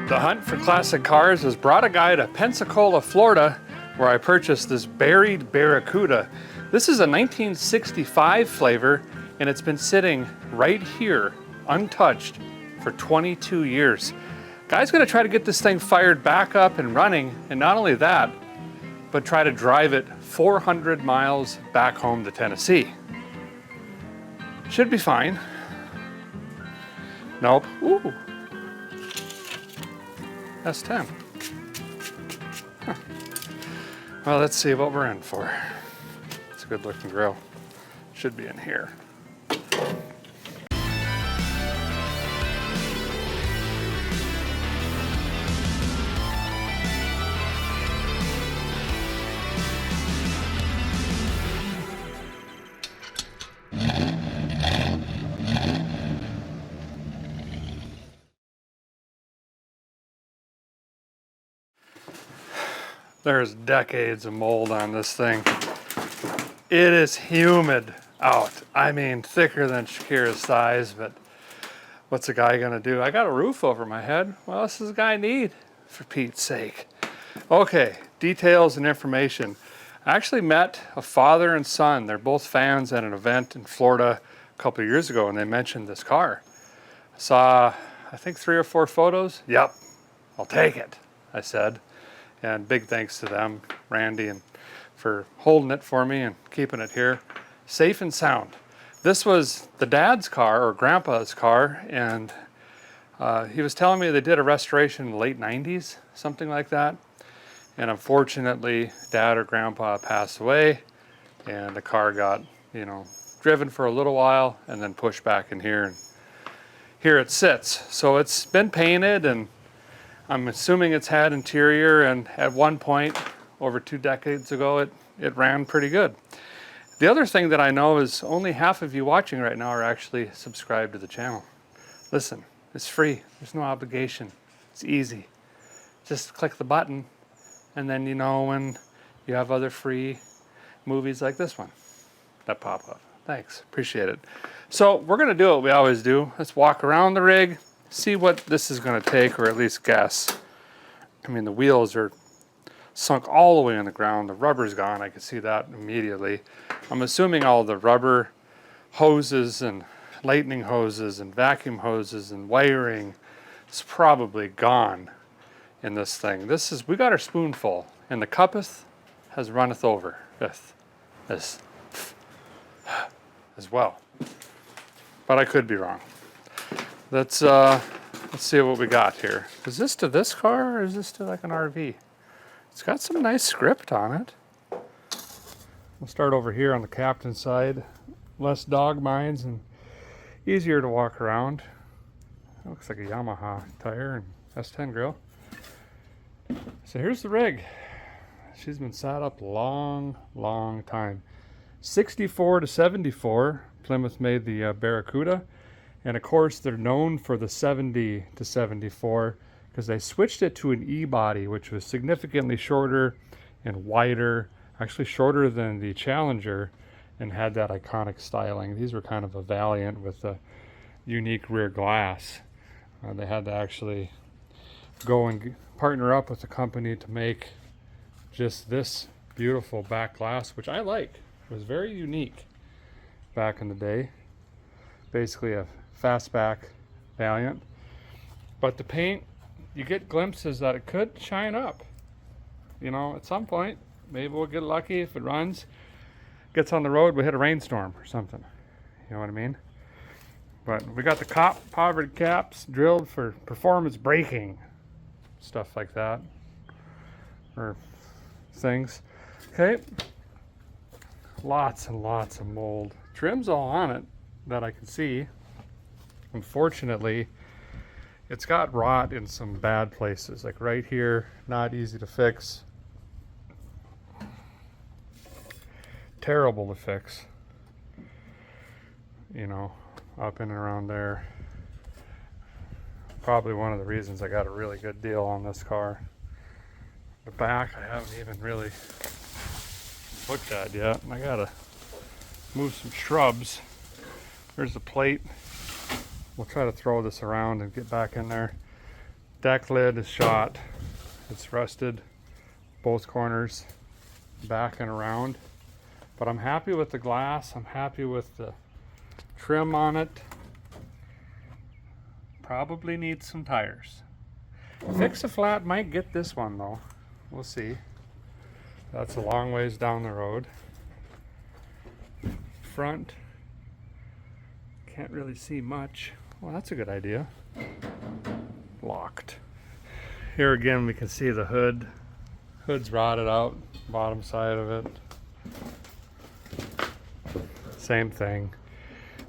The hunt for classic cars has brought a guy to Pensacola, Florida, where I purchased this buried Barracuda. This is a 1965 flavor, and it's been sitting right here, untouched, for 22 years. Guy's gonna try to get this thing fired back up and running, and not only that, but try to drive it 400 miles back home to Tennessee. Should be fine. Nope. Ooh. S10. Huh. Well, let's see what we're in for. It's a good looking grill. Should be in here. There's decades of mold on this thing. It is humid out. I mean, thicker than Shakira's thighs, but what's a guy gonna do? I got a roof over my head. What else does a guy need, for Pete's sake? Okay, details and information. I actually met a father and son. They're both fans at an event in Florida a couple of years ago, and they mentioned this car. I saw, I think 3 or 4 photos. Yep, I'll take it, I said. And big thanks to them, Randy, and for holding it for me and keeping it here safe and sound. This was the dad's car, or grandpa's car, and he was telling me they did a restoration in the late 90s, something like that. And unfortunately, dad or grandpa passed away, and the car got, driven for a little while and then pushed back in here, and here it sits. So it's been painted, and I'm assuming it's had interior, and at one point, over 2 decades ago, it ran pretty good. The other thing that I know is only half of you watching right now are actually subscribed to the channel. Listen, it's free. There's no obligation. It's easy. Just click the button, and then you know when you have other free movies like this one that pop up. Thanks, appreciate it. So we're gonna do what we always do. Let's walk around the rig, see what this is gonna take, or at least guess. I mean, the wheels are sunk all the way in the ground. The rubber's gone, I can see that immediately. I'm assuming all the rubber hoses and lightning hoses and vacuum hoses and wiring is probably gone in this thing. We got our spoonful, and the cuppeth has runneth over with this as well. But I could be wrong. Let's see what we got here. Is this to this car, or is this to like an RV? It's got some nice script on it. We'll start over here on the captain's side. Less dog minds and easier to walk around. It looks like a Yamaha tire and S10 grill. So here's the rig. She's been sat up a long time. 64 to 74, Plymouth made the Barracuda. And of course, they're known for the 70 to 74 because they switched it to an E-body, which was significantly shorter and wider, actually shorter than the Challenger, and had that iconic styling. These were kind of a Valiant with a unique rear glass. They had to actually go and partner up with a company to make just this beautiful back glass, which I like. It was very unique back in the day. Basically a fastback Valiant. But the paint, you get glimpses that it could shine up. At some point, maybe we'll get lucky if it runs, gets on the road, we hit a rainstorm or something. You know what I mean? But we got the poverty caps drilled for performance braking, stuff like that, or things. Okay, lots and lots of mold. Trim's all on it that I can see. Unfortunately, it's got rot in some bad places, like right here, not easy to fix. Terrible to fix. Up in and around there. Probably one of the reasons I got a really good deal on this car. The back I haven't even really looked at yet. I gotta move some shrubs. There's the plate. We'll try to throw this around and get back in there. Deck lid is shot. It's rusted, both corners, back and around. But I'm happy with the glass. I'm happy with the trim on it. Probably needs some tires. Fix-A-Flat might get this one though. We'll see. That's a long ways down the road. Front, can't really see much. Well, that's a good idea. Locked. Here again we can see the hood. Hood's rotted out, bottom side of it. Same thing.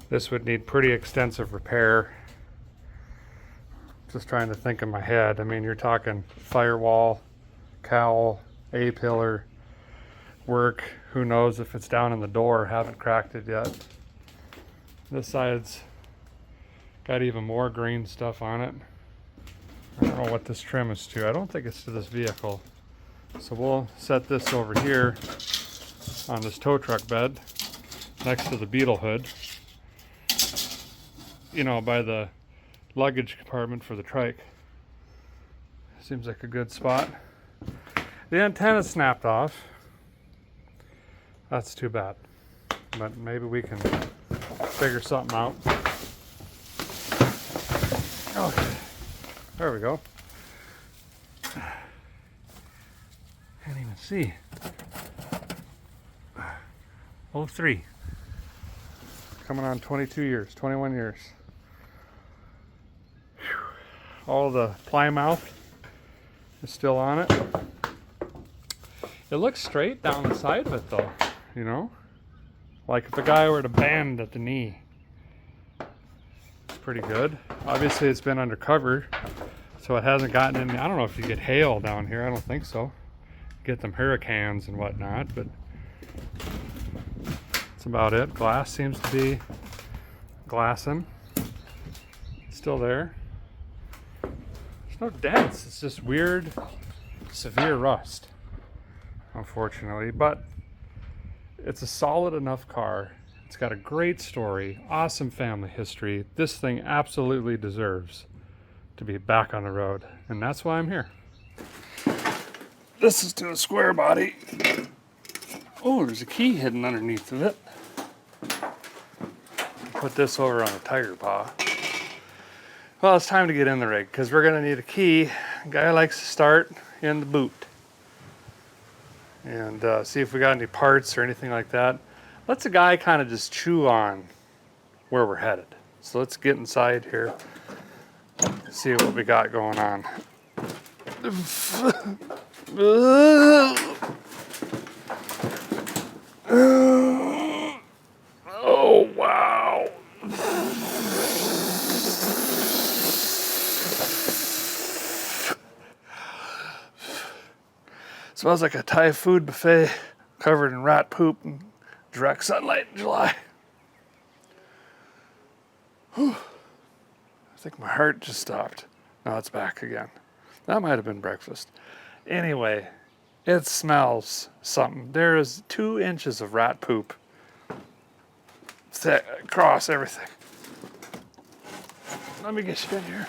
This would need pretty extensive repair. Just trying to think in my head. I mean, you're talking firewall, cowl, A-pillar work. Who knows if it's down in the door. Haven't cracked it yet. This side's got even more green stuff on it. I don't know what this trim is to. I don't think it's to this vehicle. So we'll set this over here on this tow truck bed next to the Beetle hood. You know, by the luggage compartment for the trike. Seems like a good spot. The antenna snapped off. That's too bad. But maybe we can figure something out. Okay. There we go. Can't even see. 03. Coming on 22 years, 21 years. Whew. All the Plymouth is still on it. It looks straight down the side of it though, you know? Like if a guy were to bend at the knee. It's pretty good. Obviously it's been undercover, so it hasn't gotten in. I don't know if you get hail down here. I don't think so. Get them hurricanes and whatnot, but that's about it. Glass seems to be glassing. Still there. There's no dents. It's just weird, severe rust, unfortunately. But it's a solid enough car. It's got a great story, awesome family history. This thing absolutely deserves to be back on the road, and that's why I'm here. This is to a square body. Oh, there's a key hidden underneath of it. Put this over on a tiger paw. Well, it's time to get in the rig because we're gonna need a key. Guy likes to start in the boot and see if we got any parts or anything like that. Let's a guy kind of just chew on where we're headed. So let's get inside here, see what we got going on. Oh, wow. Smells like a Thai food buffet covered in rat poop and direct sunlight in July. Whew. I think my heart just stopped. Now it's back again. That might have been breakfast. Anyway, it smells something. There is 2 inches of rat poop across everything. Let me get you in here.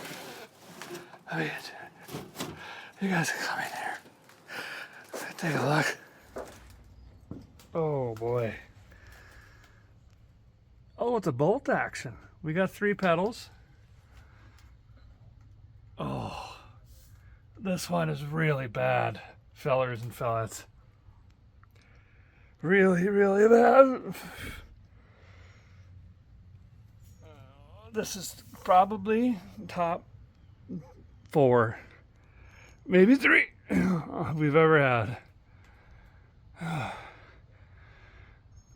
Let me get you. You guys can come in here. Take a look. Oh boy. Oh, it's a bolt action. We got 3 pedals. Oh, this one is really bad, fellers and fellas. Really, really bad. This is probably top 4, maybe 3 we've ever had.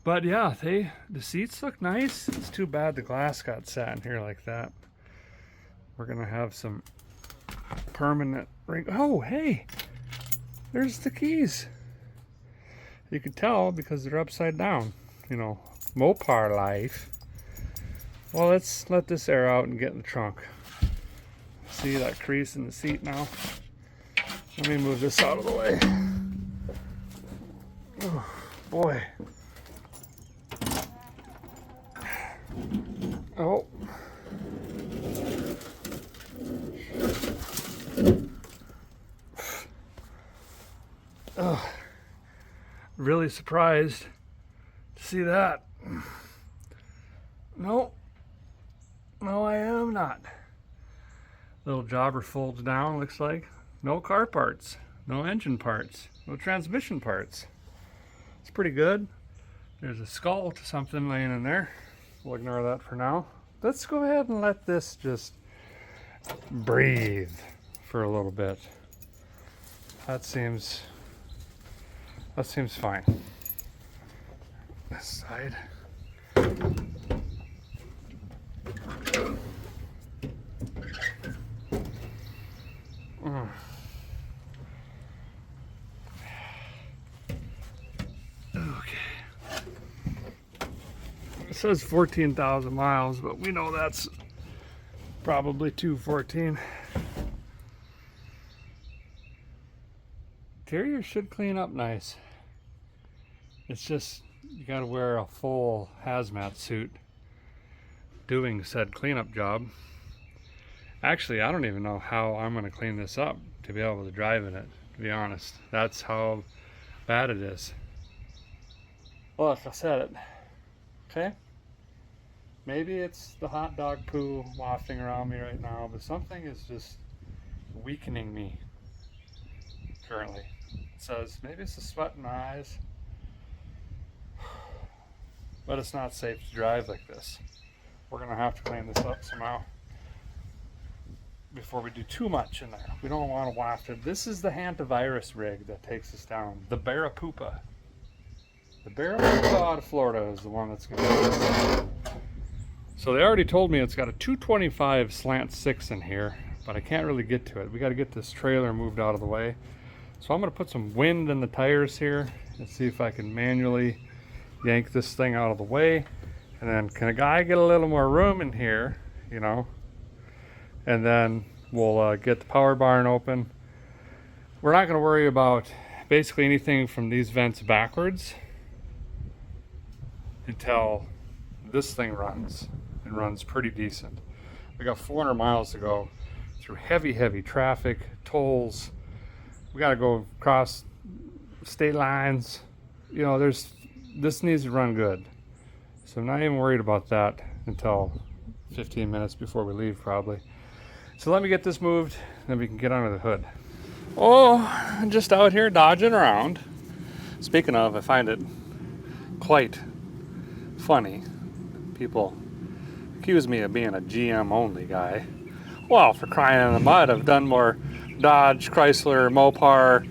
But yeah, the seats look nice. It's too bad the glass got sat in here like that. We're gonna have some permanent ring. Oh, hey, there's the keys. You can tell because they're upside down. You know, mopar life. Well, let's let this air out and get in the trunk. See that crease in the seat now? Let me move this out of the way. Oh, boy. Oh. Really surprised to see that. No, I am not. Little jobber folds down, looks like. No car parts, no engine parts, no transmission parts. It's pretty good. There's a skull to something laying in there. We'll ignore that for now. Let's go ahead and let this just breathe for a little bit. That seems fine. This side. Okay. It says 14,000 miles, but we know that's probably 214. Interior should clean up nice. It's just you gotta wear a full hazmat suit doing said cleanup job. Actually, I don't even know how I'm gonna clean this up to be able to drive in it, to be honest. That's how bad it is. Look, I said it. Okay? Maybe it's the hot dog poo wafting around me right now, but something is just weakening me currently. It says maybe it's the sweat in my eyes, but it's not safe to drive like this. We're gonna have to clean this up somehow before we do too much in there. We don't want to waft it. This is the antivirus rig that takes us down. The Barracuda. The Barracuda out of Florida is the one that's gonna do this. So they already told me it's got a 225 slant 6 in here, but I can't really get to it. We got to get this trailer moved out of the way. So I'm going to put some wind in the tires here and see if I can manually yank this thing out of the way. And then can a guy get a little more room in here, you know? And then we'll get the power barn open. We're not going to worry about basically anything from these vents backwards until this thing runs. It runs pretty decent. We got 400 miles to go through heavy traffic, tolls. We got to go across state lines. You know, this needs to run good. So I'm not even worried about that until 15 minutes before we leave probably. So let me get this moved, then we can get under the hood. Oh, I'm just out here dodging around. Speaking of, I find it quite funny. People accuse me of being a GM only guy. Well, for crying in the mud, I've done more Dodge, Chrysler, Mopar,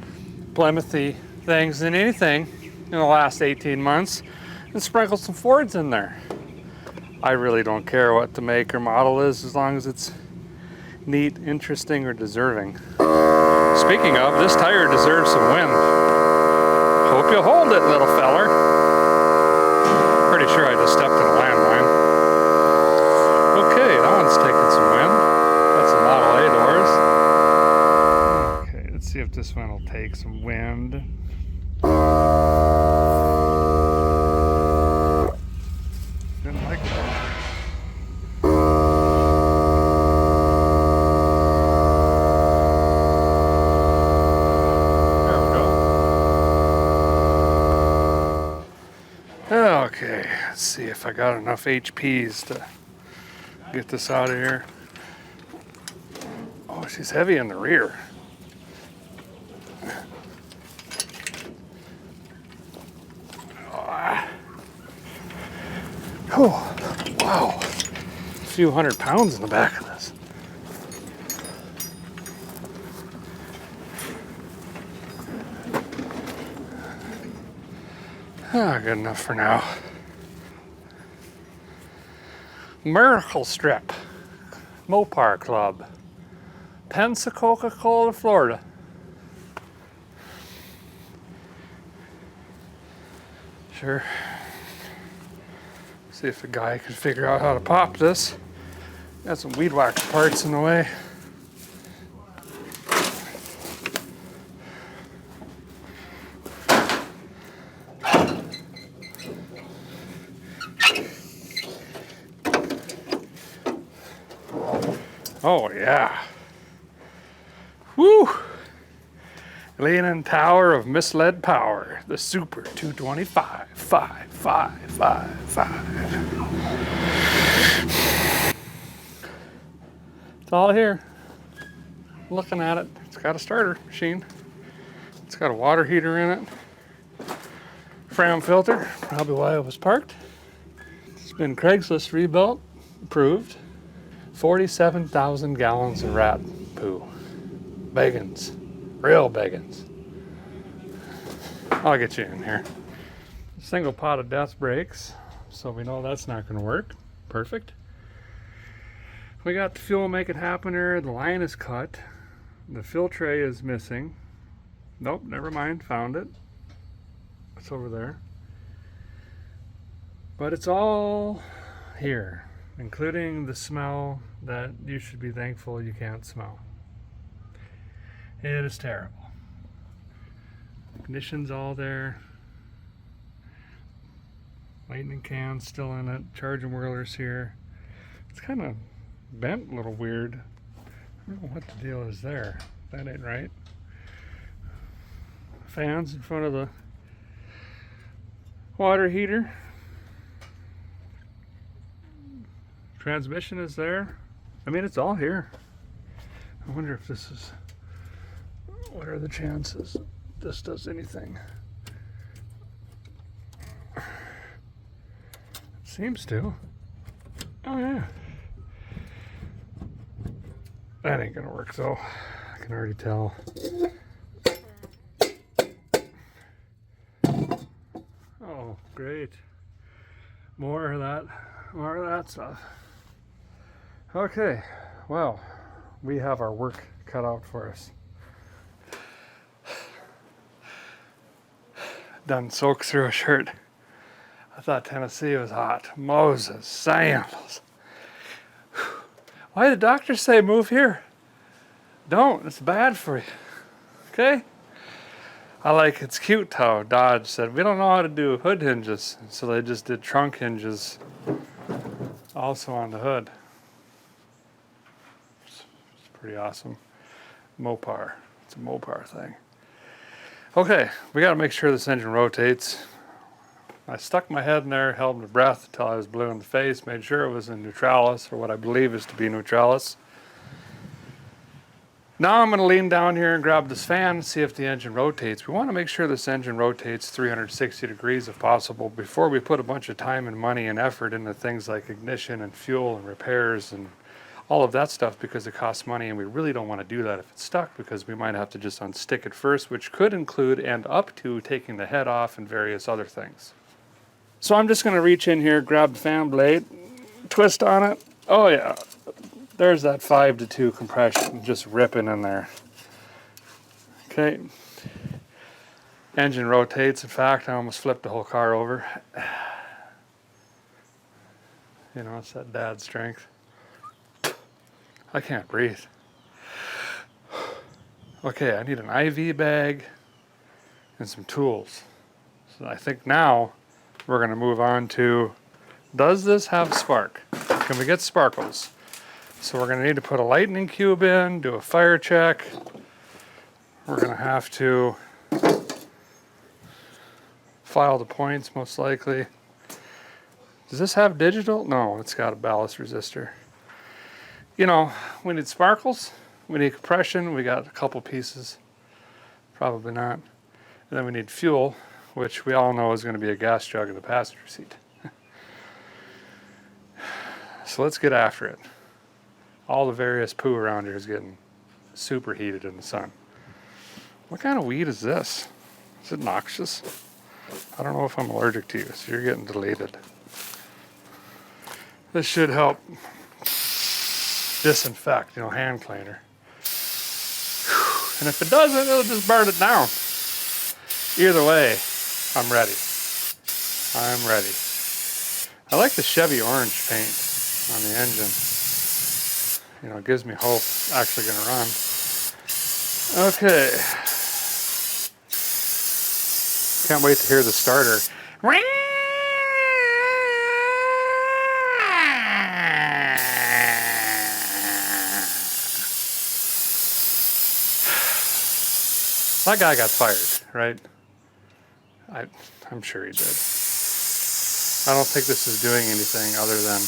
Plymouthy things than anything in the last 18 months, and sprinkled some Fords in there. I really don't care what the make or model is as long as it's neat, interesting, or deserving. Speaking of, this tire deserves some wind. Hope you hold it, little feller. Pretty sure I just stepped in a landmine. Okay, that one's taking some wind. That's the Model A doors. Okay, let's see if this one will take some wind. Didn't like that. Okay, let's see if I got enough HPs to get this out of here. Oh, she's heavy in the rear. Oh, wow. A few 100 pounds in the back of this. Good enough for now. Miracle Strip, Mopar Club, Pensacola, Florida. Sure. See if a guy can figure out how to pop this. Got some weed whacker parts in the way. Oh yeah. Woo! Leaning Tower of Misled Power, the Super 225, 5. It's all here. Looking at it, it's got a starter machine. It's got a water heater in it. Fram filter, probably why it was parked. It's been Craigslist rebuilt, approved. 47,000 gallons of rat poo. Beggins, real beggins. I'll get you in here. Single pot of death brakes, so we know that's not going to work. Perfect. We got the fuel make it happen here. The line is cut. The fill tray is missing. Nope, never mind, found it. It's over there. But it's all here, including the smell that you should be thankful you can't smell. It is terrible. Ignition's all there. Lightning can's still in it. Charging whirlers here. It's kind of bent a little weird. I don't know what the deal is there. That ain't right. Fans in front of the water heater. Transmission is there. I mean, it's all here. I wonder if this is, what are the chances this does anything? Seems to. Oh yeah. That ain't gonna work though. I can already tell. Oh, great. More of that stuff. Okay, well, we have our work cut out for us. Done soak through a shirt. I thought Tennessee was hot. Moses, sandals. Why did the doctor say move here? Don't, it's bad for you. Okay? It's cute how Dodge said, we don't know how to do hood hinges. So they just did trunk hinges also on the hood. It's pretty awesome. Mopar. It's a Mopar thing. Okay, we gotta make sure this engine rotates. I stuck my head in there, held my breath until I was blue in the face, made sure it was in neutralis, or what I believe is to be neutralis. Now I'm going to lean down here and grab this fan and see if the engine rotates. We want to make sure this engine rotates 360 degrees if possible before we put a bunch of time and money and effort into things like ignition and fuel and repairs and all of that stuff, because it costs money and we really don't want to do that if it's stuck, because we might have to just unstick it first, which could include and up to taking the head off and various other things. So I'm just going to reach in here, grab the fan blade, twist on it. Oh yeah, there's that 5-to-2 compression just ripping in there. Okay. Engine rotates. In fact, I almost flipped the whole car over. You know, it's that dad strength. I can't breathe. Okay, I need an IV bag and some tools. So I think now we're going to move on to, does this have spark? Can we get sparkles? So we're going to need to put a lightning cube in, do a fire check. We're going to have to file the points most likely. Does this have digital? No, it's got a ballast resistor. You know, we need sparkles, we need compression, we got a couple pieces, probably not. And then we need fuel, which we all know is going to be a gas jug in the passenger seat. So let's get after it. All the various poo around here is getting super heated in the sun. What kind of weed is this? Is it noxious? I don't know if I'm allergic to you, so you're getting deleted. This should help disinfect, you know, hand cleaner. And if it doesn't, it'll just burn it down. Either way, I'm ready. I'm ready. I like the Chevy orange paint on the engine. You know, it gives me hope it's actually going to run. Okay. Can't wait to hear the starter. That guy got fired, right? I'm sure he did. I don't think this is doing anything other than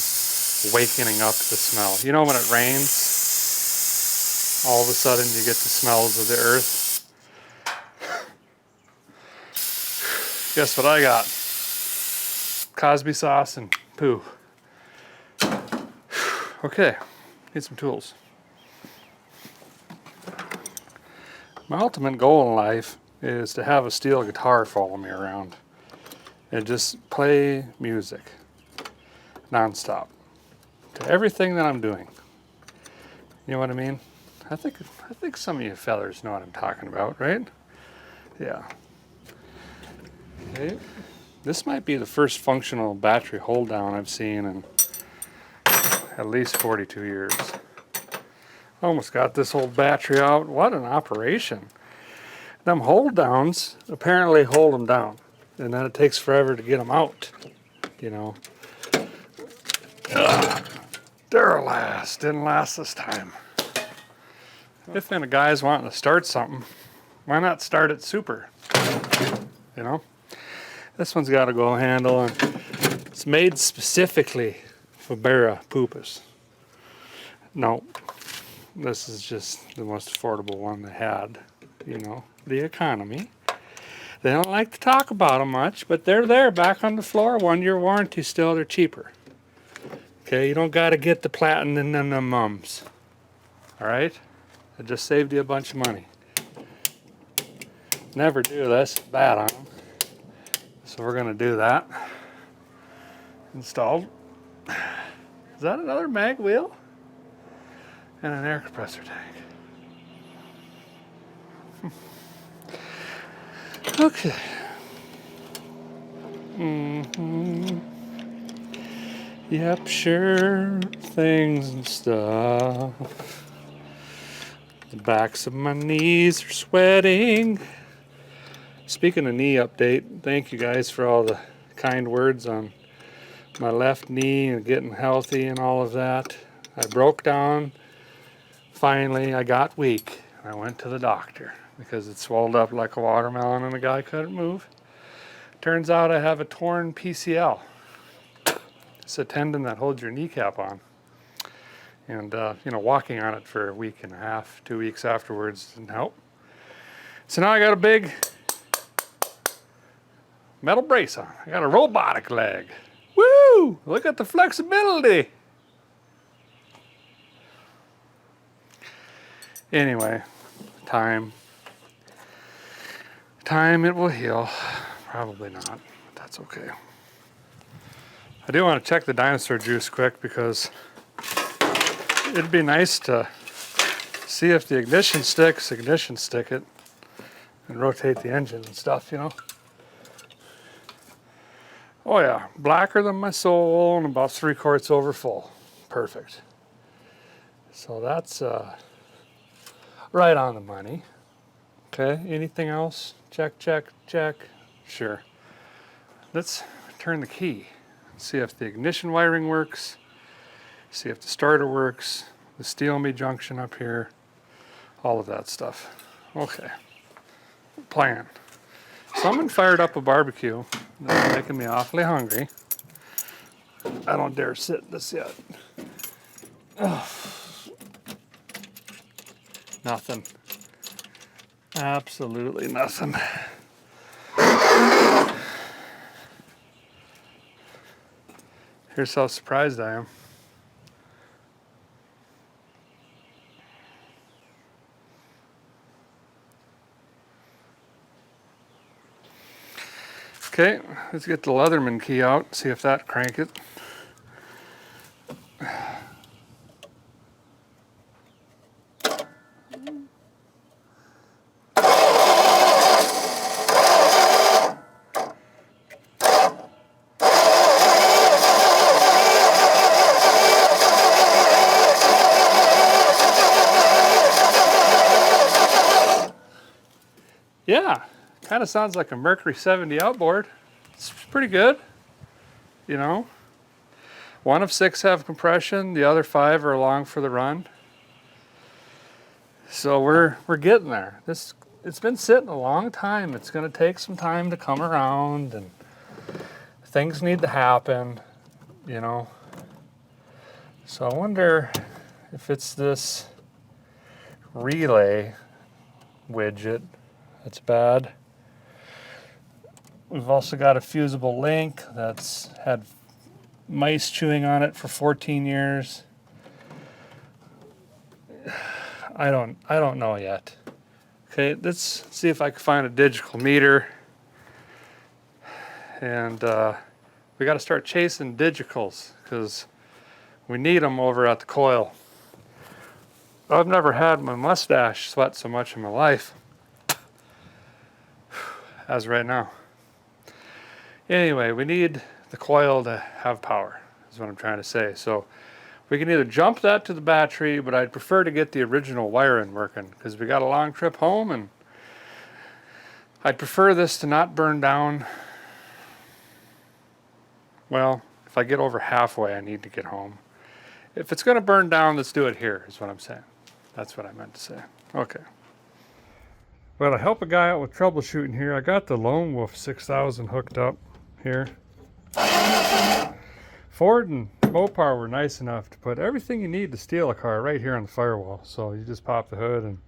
wakening up the smell. You know when it rains, all of a sudden you get the smells of the earth. Guess what I got? Cosby sauce and poo. Okay, need some tools. My ultimate goal in life is to have a steel guitar follow me around and just play music non-stop to everything that I'm doing. You know what I mean? I think some of you fellers know what I'm talking about, right? Yeah. Okay. This might be the first functional battery hold down I've seen in at least 42 years. Almost got this old battery out. What an operation. Them hold downs apparently hold them down, and then it takes forever to get them out, you know. Duralast didn't last this time. If then a guy's wanting to start something, why not start it super, you know? This one's got a go handle, and it's made specifically for Barracudas. No, this is just the most affordable one they had, you know, the economy. They don't like to talk about them much, but they're there back on the floor. 1-year warranty still, they're cheaper. Okay, you don't got to get the platinum and the mums. All right? I just saved you a bunch of money. Never do this, bad on them. So we're going to do that. Installed. Is that another mag wheel? And an air compressor tank. Okay. Yep, sure, things and stuff. The backs of my knees are sweating. Speaking of knee update, thank you guys for all the kind words on my left knee and getting healthy and all of that. I broke down. Finally, I got weak. I went to the doctor because it swelled up like a watermelon and the guy couldn't move. Turns out I have a torn PCL. It's a tendon that holds your kneecap on. And, you know, walking on it for a week and a half, 2 weeks afterwards didn't help. So now I got a big metal brace on. I got a robotic leg. Woo! Look at the flexibility. Anyway, time it will heal. Probably not, but that's okay. I do want to check the dinosaur juice quick because it'd be nice to see if the ignition stick it, and rotate the engine and stuff, you know. Oh yeah, blacker than my soul and about 3/4 over full. Perfect. So that's right on the money. Okay, anything else? Check, check, check. Sure. Let's turn the key. See if the ignition wiring works. See if the starter works. The steel me junction up here. All of that stuff. Okay. Plan. Someone fired up a barbecue. That's making me awfully hungry. I don't dare sit in this yet. Ugh. Nothing. Absolutely nothing. Here's how surprised I am. Okay, let's get the Leatherman key out, see if that crank it. Yeah, kind of sounds like a Mercury 70 outboard. It's pretty good, you know. 1 of 6 have compression, the other 5 are along for the run. So we're getting there. This it's been sitting a long time. It's going to take some time to come around, and things need to happen, you know. So I wonder if it's this relay widget that's bad. We've also got a fusible link that's had mice chewing on it for 14 years. I don't know yet. Okay, let's see if I can find a digital meter. And we got to start chasing digicals because we need them over at the coil. I've never had my mustache sweat so much in my life as right now. Anyway, we need the coil to have power, is what I'm trying to say. So we can either jump that to the battery, but I'd prefer to get the original wiring working because we got a long trip home, and I'd prefer this to not burn down. Well, if I get over halfway, I need to get home. If it's going to burn down, let's do it here, is what I'm saying. That's what I meant to say. Okay. Well, to help a guy out with troubleshooting here, I got the Lone Wolf 6000 hooked up here. Ford and Mopar were nice enough to put everything you need to steal a car right here on the firewall. So you just pop the hood and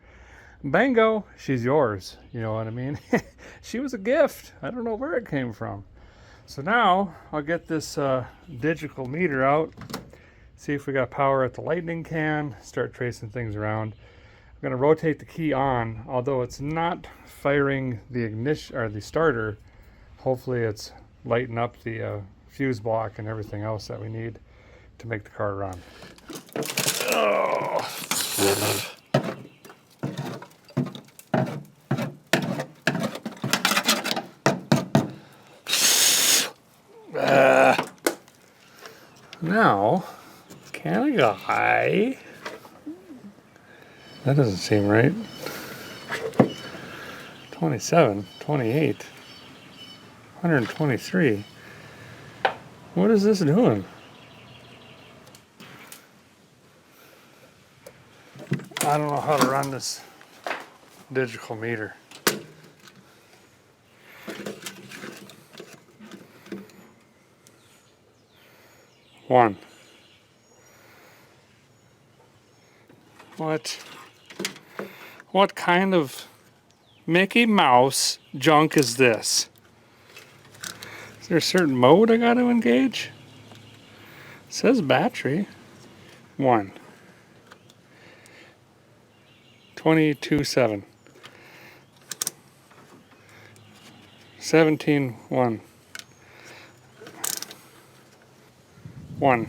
bango, she's yours. You know what I mean? She was a gift. I don't know where it came from. So now I'll get this digital meter out, see if we got power at the lightning can, start tracing things around. I'm going to rotate the key on, although it's not firing the ignition or the starter. Hopefully it's lighting up the fuse block and everything else that we need to make the car run. Oh. Now, can a guy... That doesn't seem right. 27, 28, 123. What is this doing? I don't know how to run this digital meter. One. What kind of Mickey Mouse junk is this? Is there a certain mode I got to engage? It says battery. 1. 22.7. 17.1. 1.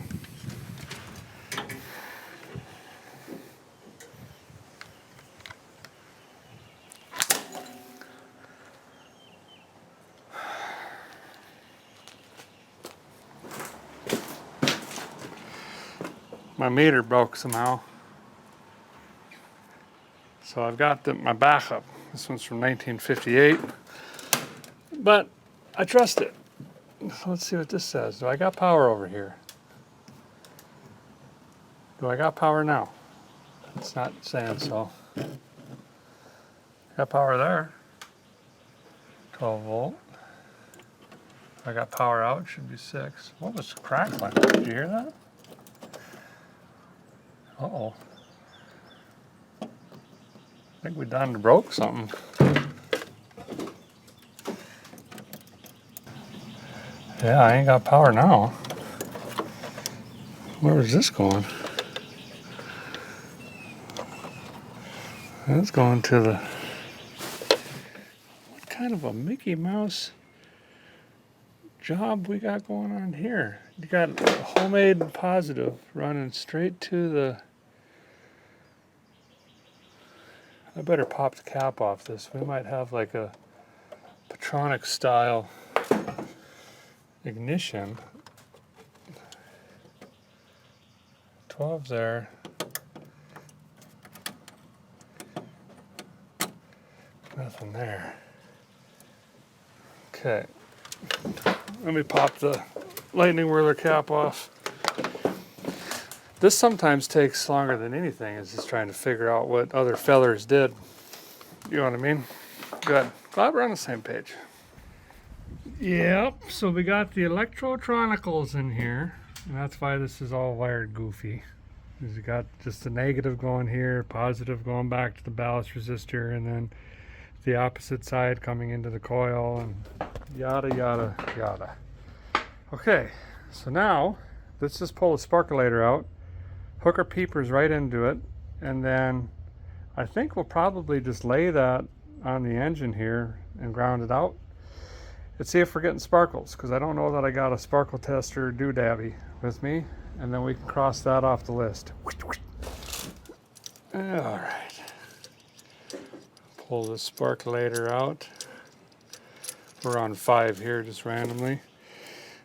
My meter broke somehow. So I've got my backup. This one's from 1958. But I trust it. So let's see what this says. Do I got power over here? Do I got power now? It's not saying so. Got power there. 12 volt. I got power out, should be 6. What was crackling? Did you hear that? Uh-oh. I think we done broke something. Yeah, I ain't got power now. Where is this going? That's going to the... What kind of a Mickey Mouse job we got going on here? You got a homemade positive running straight to the... I better pop the cap off this. We might have like a Patronic style ignition. 12 there. Nothing there. Okay. Let me pop the lightning whirler cap off. This sometimes takes longer than anything, is just trying to figure out what other fellers did. You know what I mean? Good. Glad we're on the same page. Yep, so we got the electrotronicals in here, and that's why this is all wired goofy. Because you got just the negative going here, positive going back to the ballast resistor, and then the opposite side coming into the coil, and yada yada yada. Okay, so now let's just pull the sparkulator out, hook our peepers right into it, and then I think we'll probably just lay that on the engine here and ground it out. Let's see if we're getting sparkles, because I don't know that I got a sparkle tester doodabby with me, and then we can cross that off the list. All right. Pull the sparkulator out. We're on 5 here, just randomly.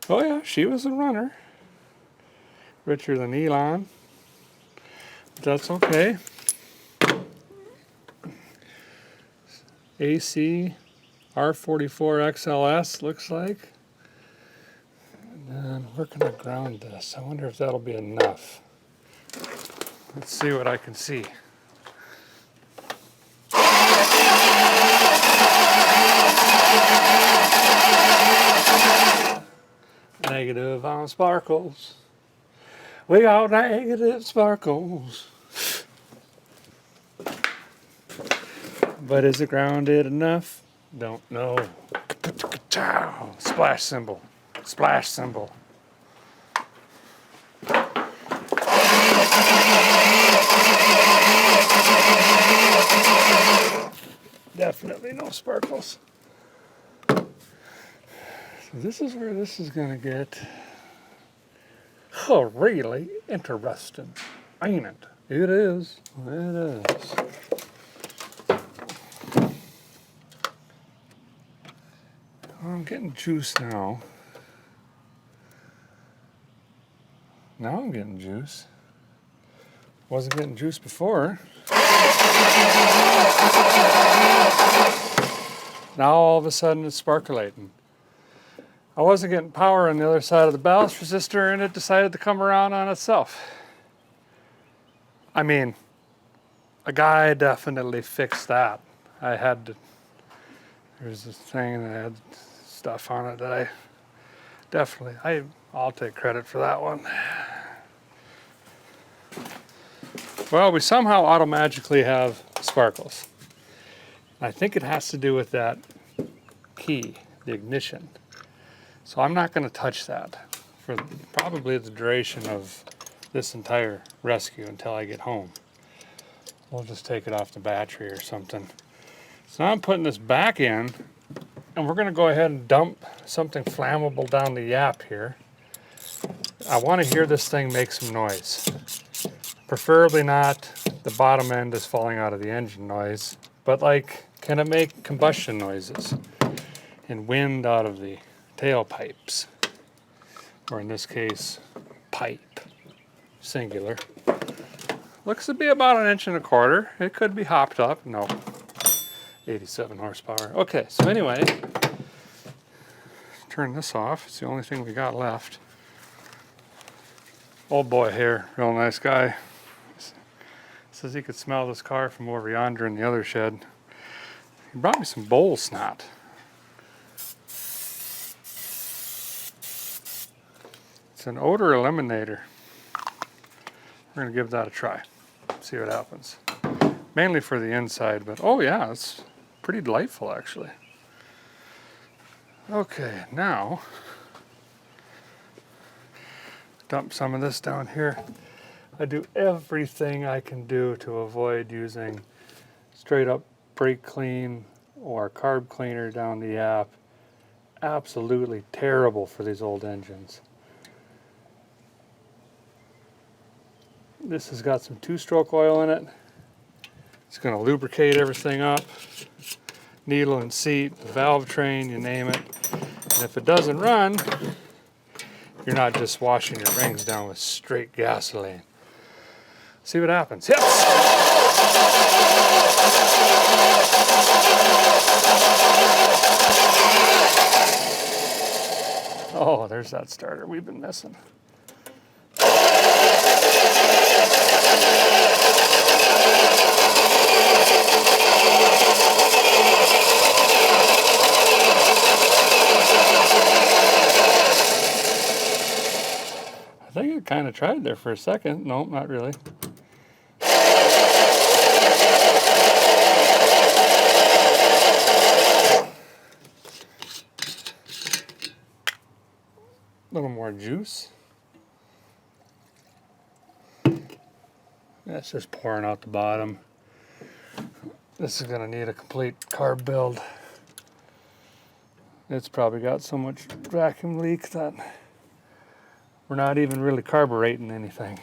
Oh yeah, she was a runner. Richer than Elon. But that's okay. AC R44 XLS looks like. And then we're gonna ground this. I wonder if that'll be enough. Let's see what I can see. Negative on sparkles. We got negative sparkles. But is it grounded enough? Don't know. Splash symbol. Splash symbol. Definitely no sparkles. So this is where this is going to get really interesting, ain't it? It is. It is. I'm getting juice now. Now I'm getting juice. Wasn't getting juice before. Now all of a sudden it's sparkulating. I wasn't getting power on the other side of the ballast resistor, and it decided to come around on itself. I mean, a guy definitely fixed that. I had to, there's this thing that had stuff on it that I'll take credit for that one. Well, we somehow automagically have sparkles. I think it has to do with that key, the ignition. So I'm not going to touch that for probably the duration of this entire rescue until I get home. We'll just take it off the battery or something. So now I'm putting this back in, and we're going to go ahead and dump something flammable down the yap here. I want to hear this thing make some noise. Preferably not the bottom end is falling out of the engine noise, but like, can it make combustion noises and wind out of the tailpipes, or in this case, pipe, singular. Looks to be about 1.25 inches. It could be hopped up. No, 87 horsepower. Okay, so anyway, turn this off. It's the only thing we got left. Old boy here, real nice guy. Says he could smell this car from over yonder in the other shed. He brought me some bowl snot. It's an odor eliminator. We're going to give that a try. See what happens. Mainly for the inside, but oh yeah, it's pretty delightful actually. Okay, now dump some of this down here. I do everything I can do to avoid using straight up brake clean or carb cleaner down the yap. Absolutely terrible for these old engines. This has got some 2-stroke oil in it. It's going to lubricate everything up. Needle and seat, valve train, you name it. And if it doesn't run, you're not just washing your rings down with straight gasoline. See what happens. Yes! Oh, there's that starter we've been missing. think it kind of tried there for a second. Nope, not really. A little more juice. That's just pouring out the bottom. This is gonna need a complete carb build. It's probably got so much vacuum leak that we're not even really carbureting anything.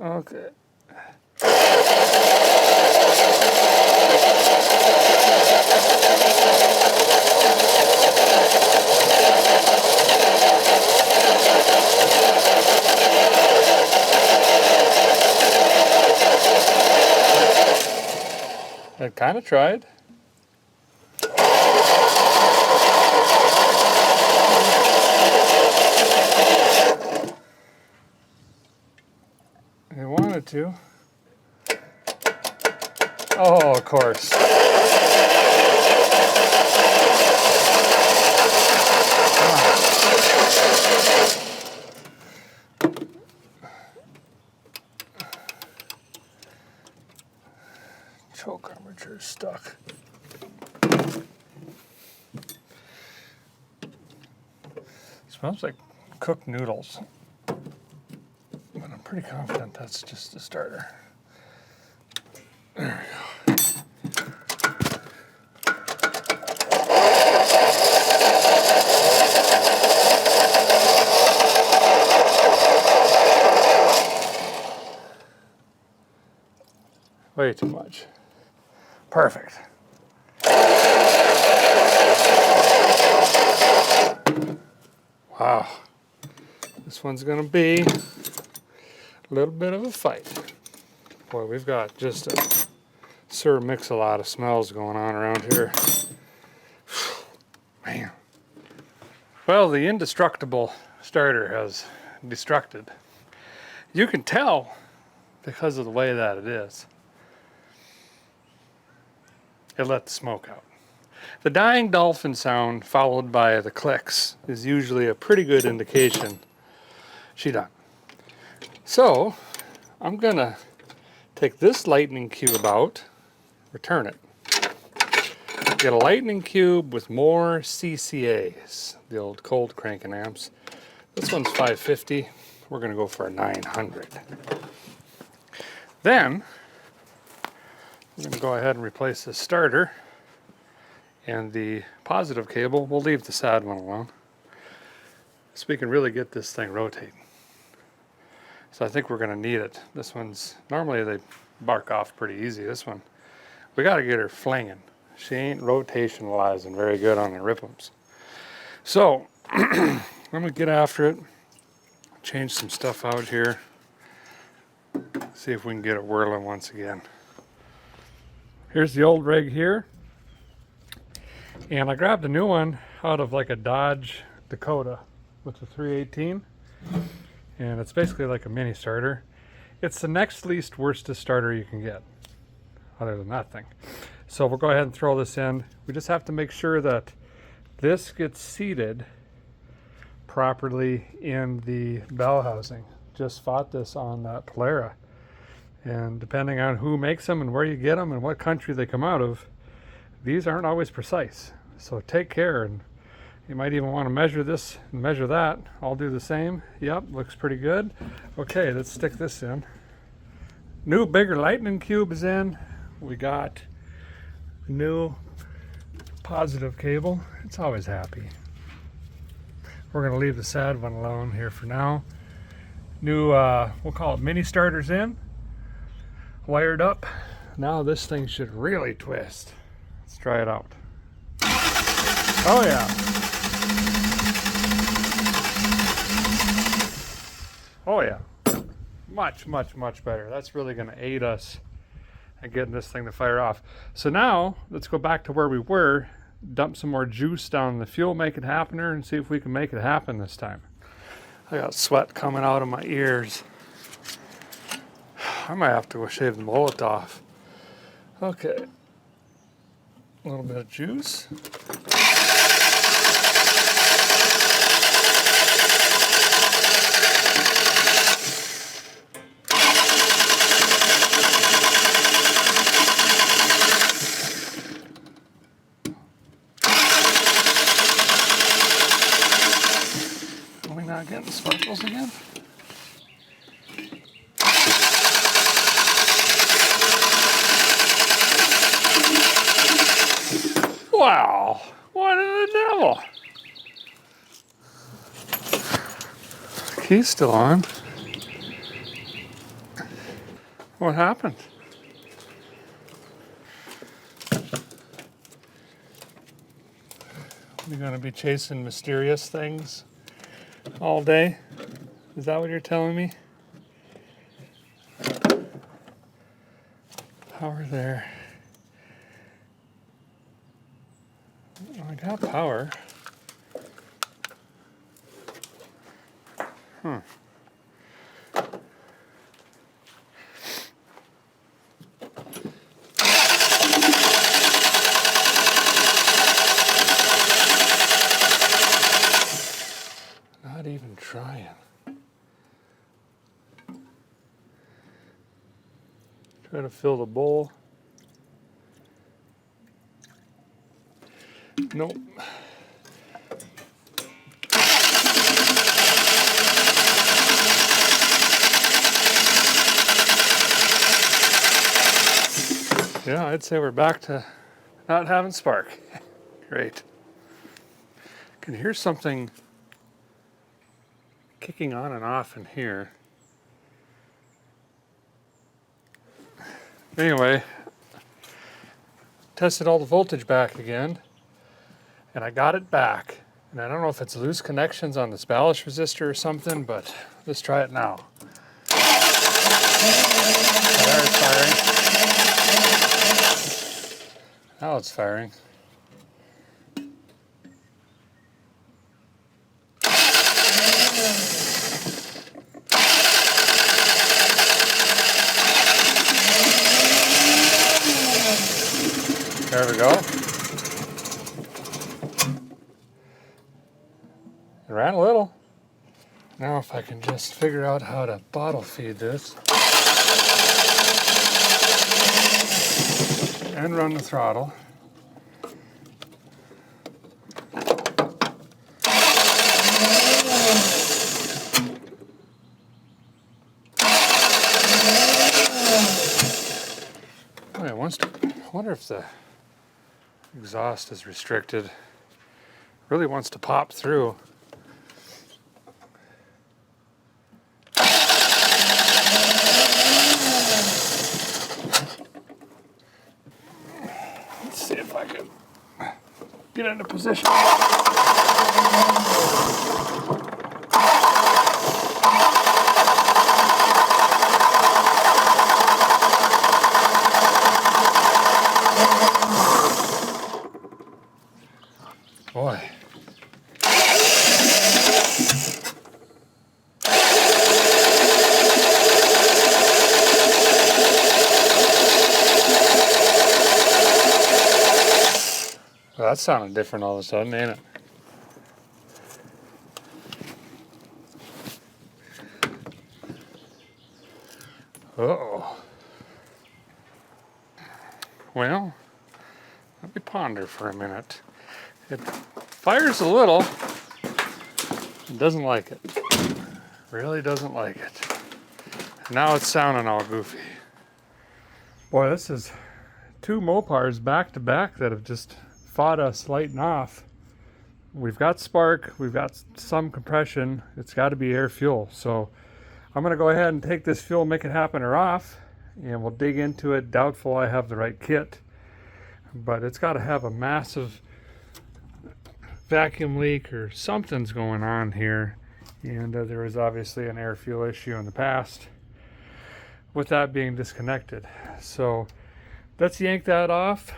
Okay. It kind of tried. It wanted to. Oh, of course. Choke armature stuck. Smells like cooked noodles, but I'm pretty confident that's just the starter. There we go. Way too much. Perfect. Wow. This one's gonna be a little bit of a fight. Boy, we've got just a Sir Mix-a-Lot of smells going on around here. Man. Well, the indestructible starter has destructed. You can tell because of the way that it is. It let the smoke out. The dying dolphin sound followed by the clicks is usually a pretty good indication she done. So I'm gonna take this lightning cube out, return it. Get a lightning cube with more CCAs, the old cold cranking amps. This one's 550. We're gonna go for a 900. Then I'm going to go ahead and replace the starter and the positive cable. We'll leave the sad one alone so we can really get this thing rotating. So I think we're going to need it. This one's, normally they bark off pretty easy. This one, we got to get her flinging. She ain't rotationalizing very good on the rip'ems. So I'm going to get after it, change some stuff out here, see if we can get it whirling once again. Here's the old rig here, and I grabbed a new one out of like a Dodge Dakota with the 318, and it's basically like a mini starter. It's the next least worstest starter you can get, other than that thing. So we'll go ahead and throw this in. We just have to make sure that this gets seated properly in the bell housing. Just fought this on that Polara. And depending on who makes them and where you get them and what country they come out of, these aren't always precise. So take care, and you might even want to measure this and measure that. I'll do the same. Yep, looks pretty good. Okay, let's stick this in. New bigger lightning cube is in. We got new positive cable. It's always happy. We're going to leave the sad one alone here for now. New, we'll call it mini starters in. Wired up. Now this thing should really twist. Let's try it out. Oh yeah. Oh yeah. Much, much, much better. That's really going to aid us in getting this thing to fire off. So now let's go back to where we were, dump some more juice down in the fuel, make it happener, and see if we can make it happen this time. I got sweat coming out of my ears. I might have to go shave the mullet off. Okay. A little bit of juice. not getting sparkles again? Wow, what in the devil? Key's still on. What happened? You're gonna be chasing mysterious things all day? Is that what you're telling me? Power there. I got power. Not even trying. Try to fill the bowl. Nope. Yeah, I'd say we're back to not having spark. Great. Can hear something kicking on and off in here. Anyway, tested all the voltage back again, and I got it back. And I don't know if it's loose connections on this ballast resistor or something, but let's try it now. There it's firing. Now it's firing. There we go. It ran a little. Now if I can just figure out how to bottle feed this and run the throttle. I wonder if the exhaust is restricted. Really wants to pop through. Let's see if I can get into position. Boy. Well, that sounded different all of a sudden, ain't it? Uh-oh. Well, let me ponder for a minute. It fires a little. It doesn't like it. Really doesn't like it. Now it's sounding all goofy. Boy, this is two Mopars back to back that have just fought us lighting off. We've got spark, we've got some compression. It's got to be air fuel. So I'm going to go ahead and take this fuel, make it happen or off, and we'll dig into it. Doubtful I have the right kit, but it's got to have a massive vacuum leak or something's going on here. And there was obviously an air fuel issue in the past with that being disconnected. So let's yank that off.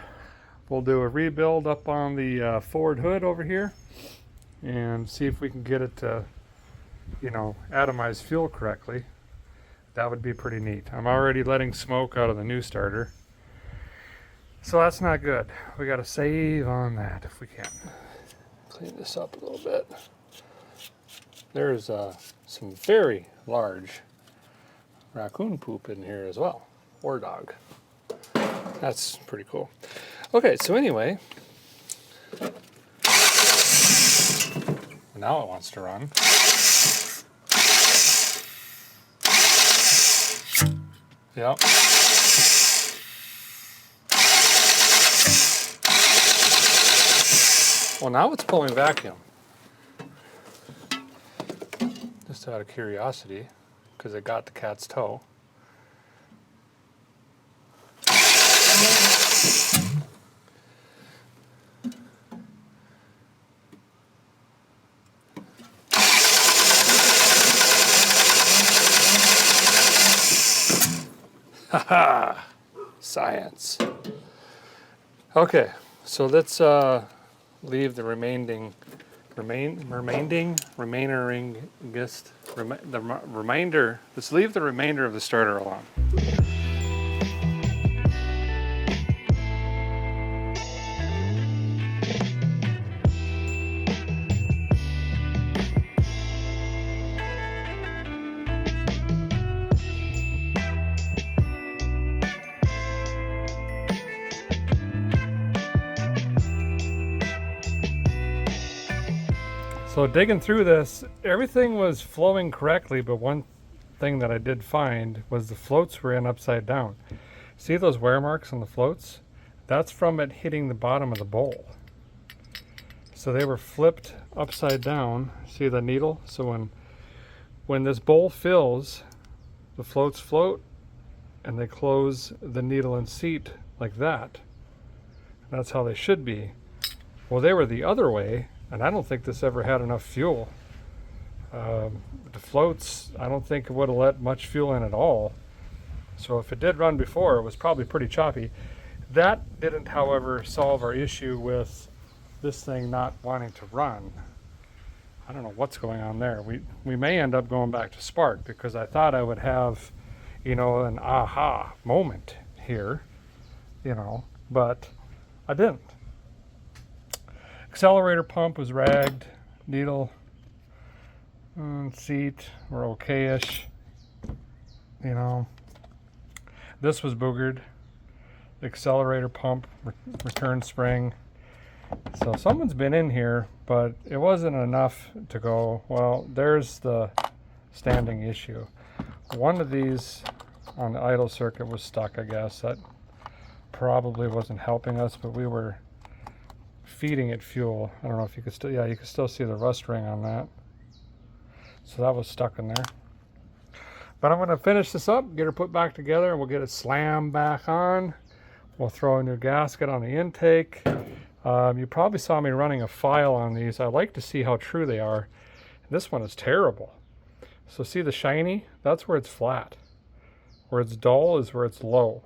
We'll do a rebuild up on the forward hood over here and see if we can get it to, atomize fuel correctly. That would be pretty neat. I'm already letting smoke out of the new starter, so that's not good. We got to save on that if we can. Clean this up a little bit. There's some very large raccoon poop in here as well, or dog. That's pretty cool. Okay, so anyway, Now it wants to run. Yep. Well, now it's pulling vacuum. Just out of curiosity, because it got the cat's toe. Haha! Science. Okay, so let's leave the remaining remainder. Let's leave the remainder of the starter alone. So digging through this, everything was flowing correctly, but one thing that I did find was the floats were in upside down. See those wear marks on the floats? That's from it hitting the bottom of the bowl. So they were flipped upside down. See the needle? So when this bowl fills, the floats float and they close the needle and seat like that. That's how they should be. Well, they were the other way, and I don't think this ever had enough fuel. The floats, I don't think it would have let much fuel in at all. So if it did run before, it was probably pretty choppy. That didn't, however, solve our issue with this thing not wanting to run. I don't know what's going on there. We may end up going back to spark, because I thought I would have, an aha moment here, but I didn't. Accelerator pump was ragged, needle and seat were okay-ish, This was boogered. The accelerator pump, return spring. So someone's been in here, but it wasn't enough to go, well, there's the standing issue. One of these on the idle circuit was stuck, I guess. That probably wasn't helping us, but we were feeding it fuel. I don't know if you could still, you could still see the rust ring on that. So that was stuck in there. But I'm going to finish this up, get her put back together, and we'll get it slammed back on. We'll throw a new gasket on the intake. You probably saw me running a file on these. I like to see how true they are. This one is terrible. So see the shiny? That's where it's flat. Where it's dull is where it's low.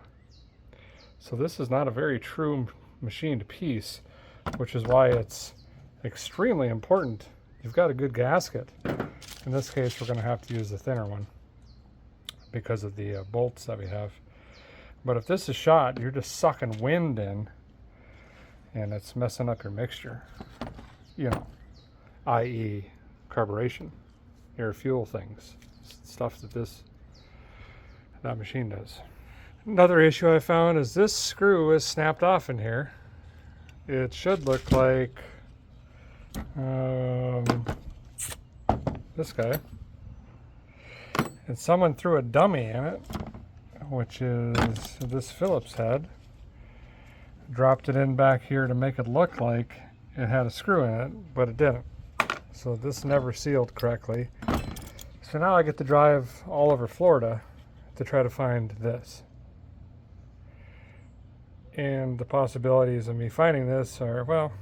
So this is not a very true machined piece, which is why it's extremely important you've got a good gasket. In this case, we're going to have to use the thinner one because of the bolts that we have. But if this is shot, you're just sucking wind in, and it's messing up your mixture, i.e. carburation, air fuel things, stuff that machine does. Another issue I found is this screw is snapped off in here. It should look like this guy. And someone threw a dummy in it, which is this Phillips head. Dropped it in back here to make it look like it had a screw in it, but it didn't. So this never sealed correctly. So now I get to drive all over Florida to try to find this. And the possibilities of me finding this are, well,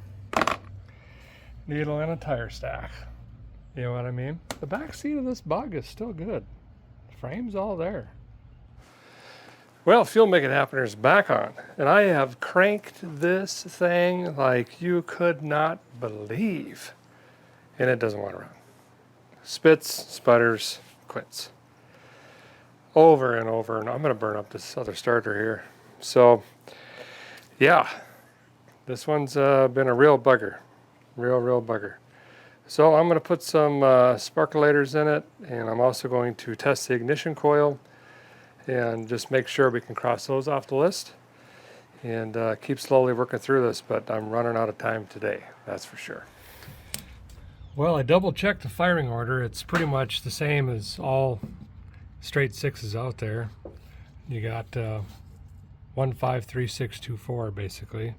needle in a tire stack. You know what I mean? The back seat of this bug is still good. The frame's all there. Well, Fuel Make It Happener's back on, and I have cranked this thing like you could not believe, and it doesn't want to run. Spits, sputters, quits. Over and over, and I'm going to burn up this other starter here. So, yeah, this one's been a real bugger, real bugger. So I'm going to put some sparkulators in it, and I'm also going to test the ignition coil and just make sure we can cross those off the list, and keep slowly working through this, but I'm running out of time today, that's for sure. Well, I double checked the firing order. It's pretty much the same as all straight sixes out there. You got 153624 basically,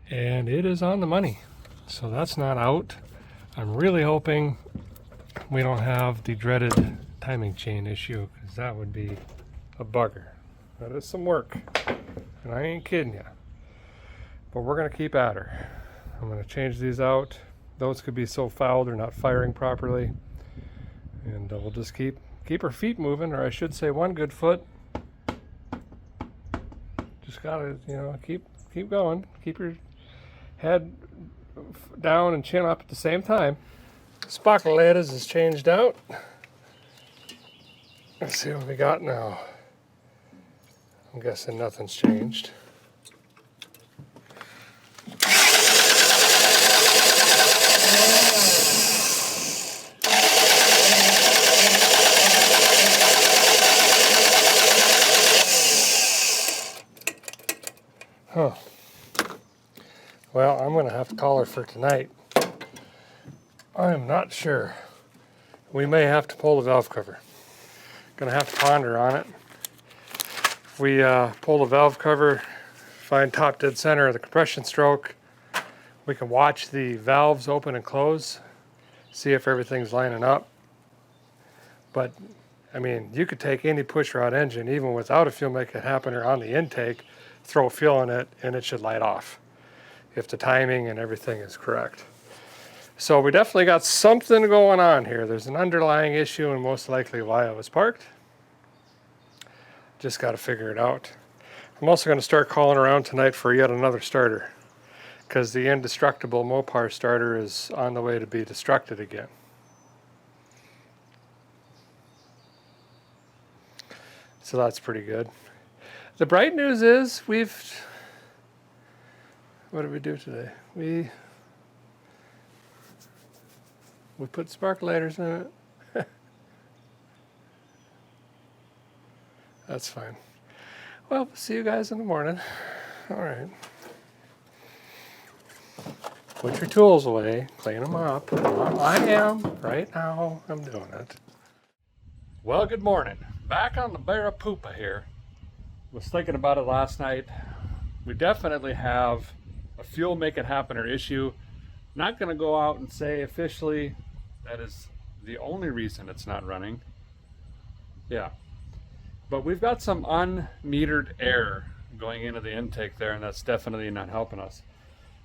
and it is on the money. So that's not out. I'm really hoping we don't have the dreaded timing chain issue, because that would be a bugger. That is some work, and I ain't kidding you. But we're gonna keep at her. I'm gonna change these out. Those could be so foul they're not firing properly, and we'll just keep her feet moving, or I should say one good foot. Just gotta, you know, keep going. Keep your head down and chin up at the same time. Sparkle letters is changed out. Let's see what we got now. I'm guessing nothing's changed. Huh. Well, I'm going to have to call her for tonight. I'm not sure. We may have to pull the valve cover. Going to have to ponder on it. If we pull the valve cover, find top dead center of the compression stroke, we can watch the valves open and close, see if everything's lining up. But, I mean, you could take any pushrod engine, even without a fuel make it happener on the intake, throw fuel in it, and it should light off if the timing and everything is correct. So we definitely got something going on here. There's an underlying issue, and most likely why it was parked. Just got to figure it out. I'm also going to start calling around tonight for yet another starter, because the indestructible Mopar starter is on the way to be destructed again. So that's pretty good. The bright news is what did we do today? We put sparklighters in it. That's fine. Well, see you guys in the morning. All right. Put your tools away, clean them up. I am, right now, I'm doing it. Well, good morning. Back on the Barracuda here. Was thinking about it last night. We definitely have a fuel make it happener issue. Not going to go out and say officially that is the only reason it's not running. Yeah. But we've got some unmetered air going into the intake there, and that's definitely not helping us.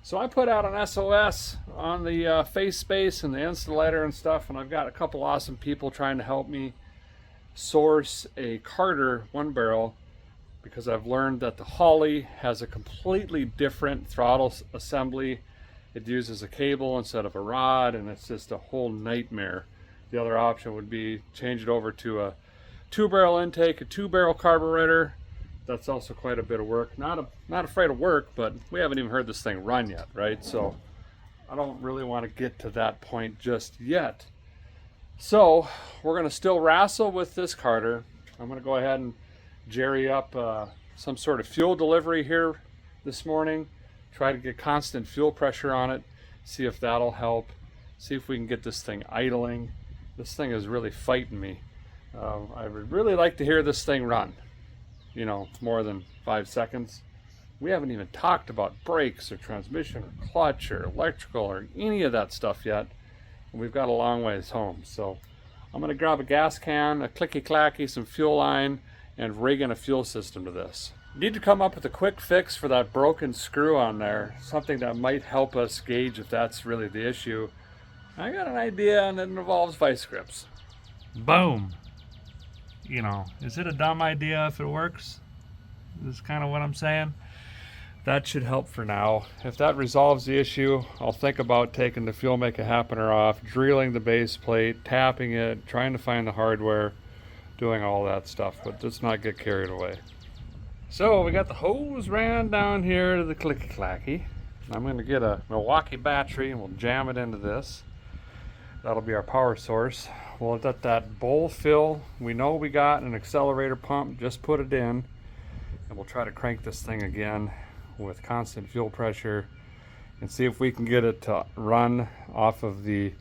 So I put out an SOS on the face space and the insulator and stuff, and I've got a couple awesome people trying to help me source a Carter 1-barrel, because I've learned that the Holly has a completely different throttle assembly. It uses a cable instead of a rod, and it's just a whole nightmare. The other option would be change it over to a 2-barrel intake, a 2-barrel carburetor. That's also quite a bit of work. Not afraid of work, but we haven't even heard this thing run yet, right? So I don't really want to get to that point just yet. So we're going to still wrestle with this Carter. I'm going to go ahead and jerry up some sort of fuel delivery here this morning. Try to get constant fuel pressure on it. See if that'll help. See if we can get this thing idling. This thing is really fighting me. I would really like to hear this thing run, you know, more than 5 seconds. We haven't even talked about brakes or transmission or clutch or electrical or any of that stuff yet. We've got a long ways home. So I'm going to grab a gas can, a clicky-clacky, some fuel line, and rig in a fuel system to this. Need to come up with a quick fix for that broken screw on there, something that might help us gauge if that's really the issue. I got an idea, and it involves vice grips. Boom. You know, is it a dumb idea if it works? This is kind of what I'm saying. That should help for now. If that resolves the issue, I'll think about taking the fuel make it happener off, drilling the base plate, tapping it, trying to find the hardware, doing all that stuff, but let's not get carried away. So we got the hose ran down here to the clicky-clacky. I'm going to get a Milwaukee battery and we'll jam it into this. That'll be our power source. We'll let that bowl fill. We know we got an accelerator pump, just put it in, and we'll try to crank this thing again with constant fuel pressure and see if we can get it to run off of the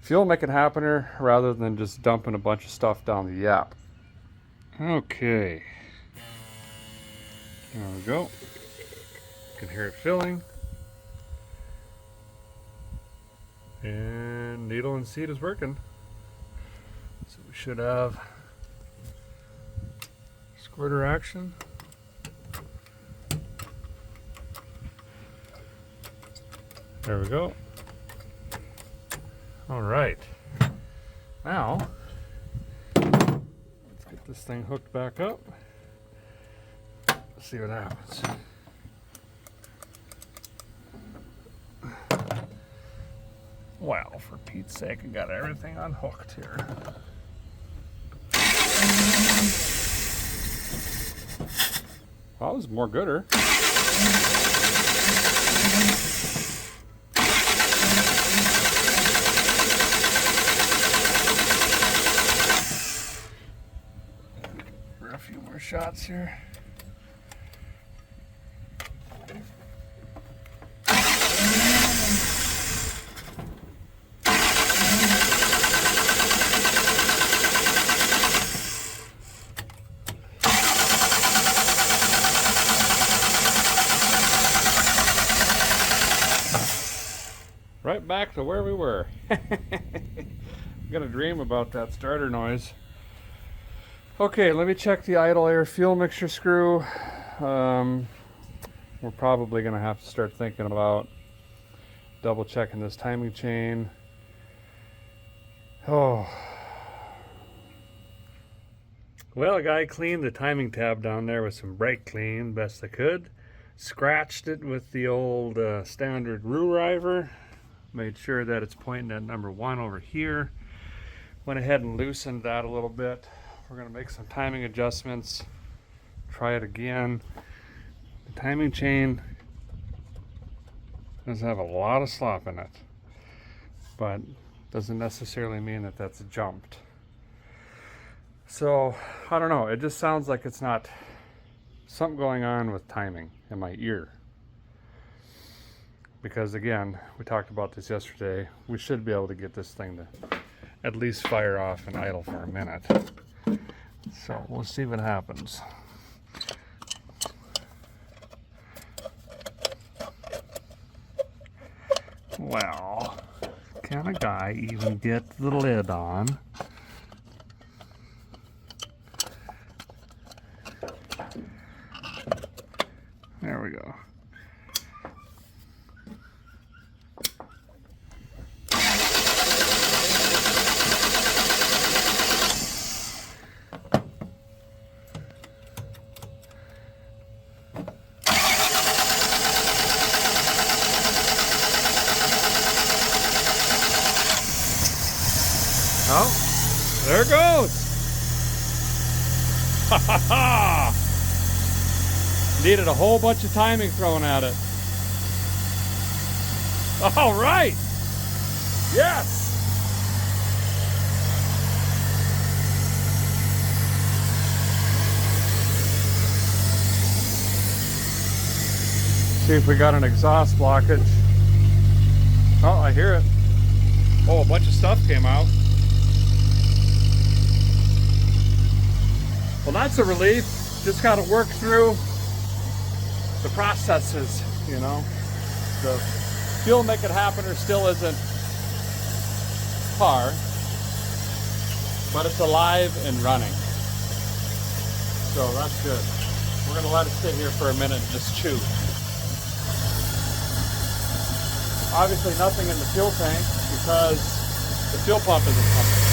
Fuel make it happener rather than just dumping a bunch of stuff down the yap. Okay. There we go. You can hear it filling. And needle and seat is working. So we should have squirter action. There we go. All right. Now, let's get this thing hooked back up. Let's see what happens. Wow, for Pete's sake, I got everything unhooked here. Well, that was more gooder. For a few more shots here. Right back to where we were. I'm gonna dream about that starter noise. Okay, let me check the idle air fuel mixture screw. We're probably gonna have to start thinking about double checking this timing chain. Oh. Well, a guy cleaned the timing tab down there with some brake clean, best I could. Scratched it with the old standard screwdriver. Made sure that it's pointing at number 1 over here. Went ahead and loosened that a little bit. We're going to make some timing adjustments. Try it again. The timing chain does have a lot of slop in it, but doesn't necessarily mean that that's jumped. So, I don't know. It just sounds like it's not something going on with timing in my ear. Because again, we talked about this yesterday, we should be able to get this thing to at least fire off and idle for a minute. So we'll see what happens. Well, can a guy even get the lid on? There we go. Oh, there it goes. Ha ha ha! Needed a whole bunch of timing thrown at it. All right. Yes. See if we got an exhaust blockage. Oh, I hear it. Oh, a bunch of stuff came out. Well, that's a relief. Just got to work through the processes, you know. The fuel make it happener still isn't par, but it's alive and running. So that's good. We're going to let it sit here for a minute and just chew. Obviously nothing in the fuel tank because the fuel pump isn't pumping.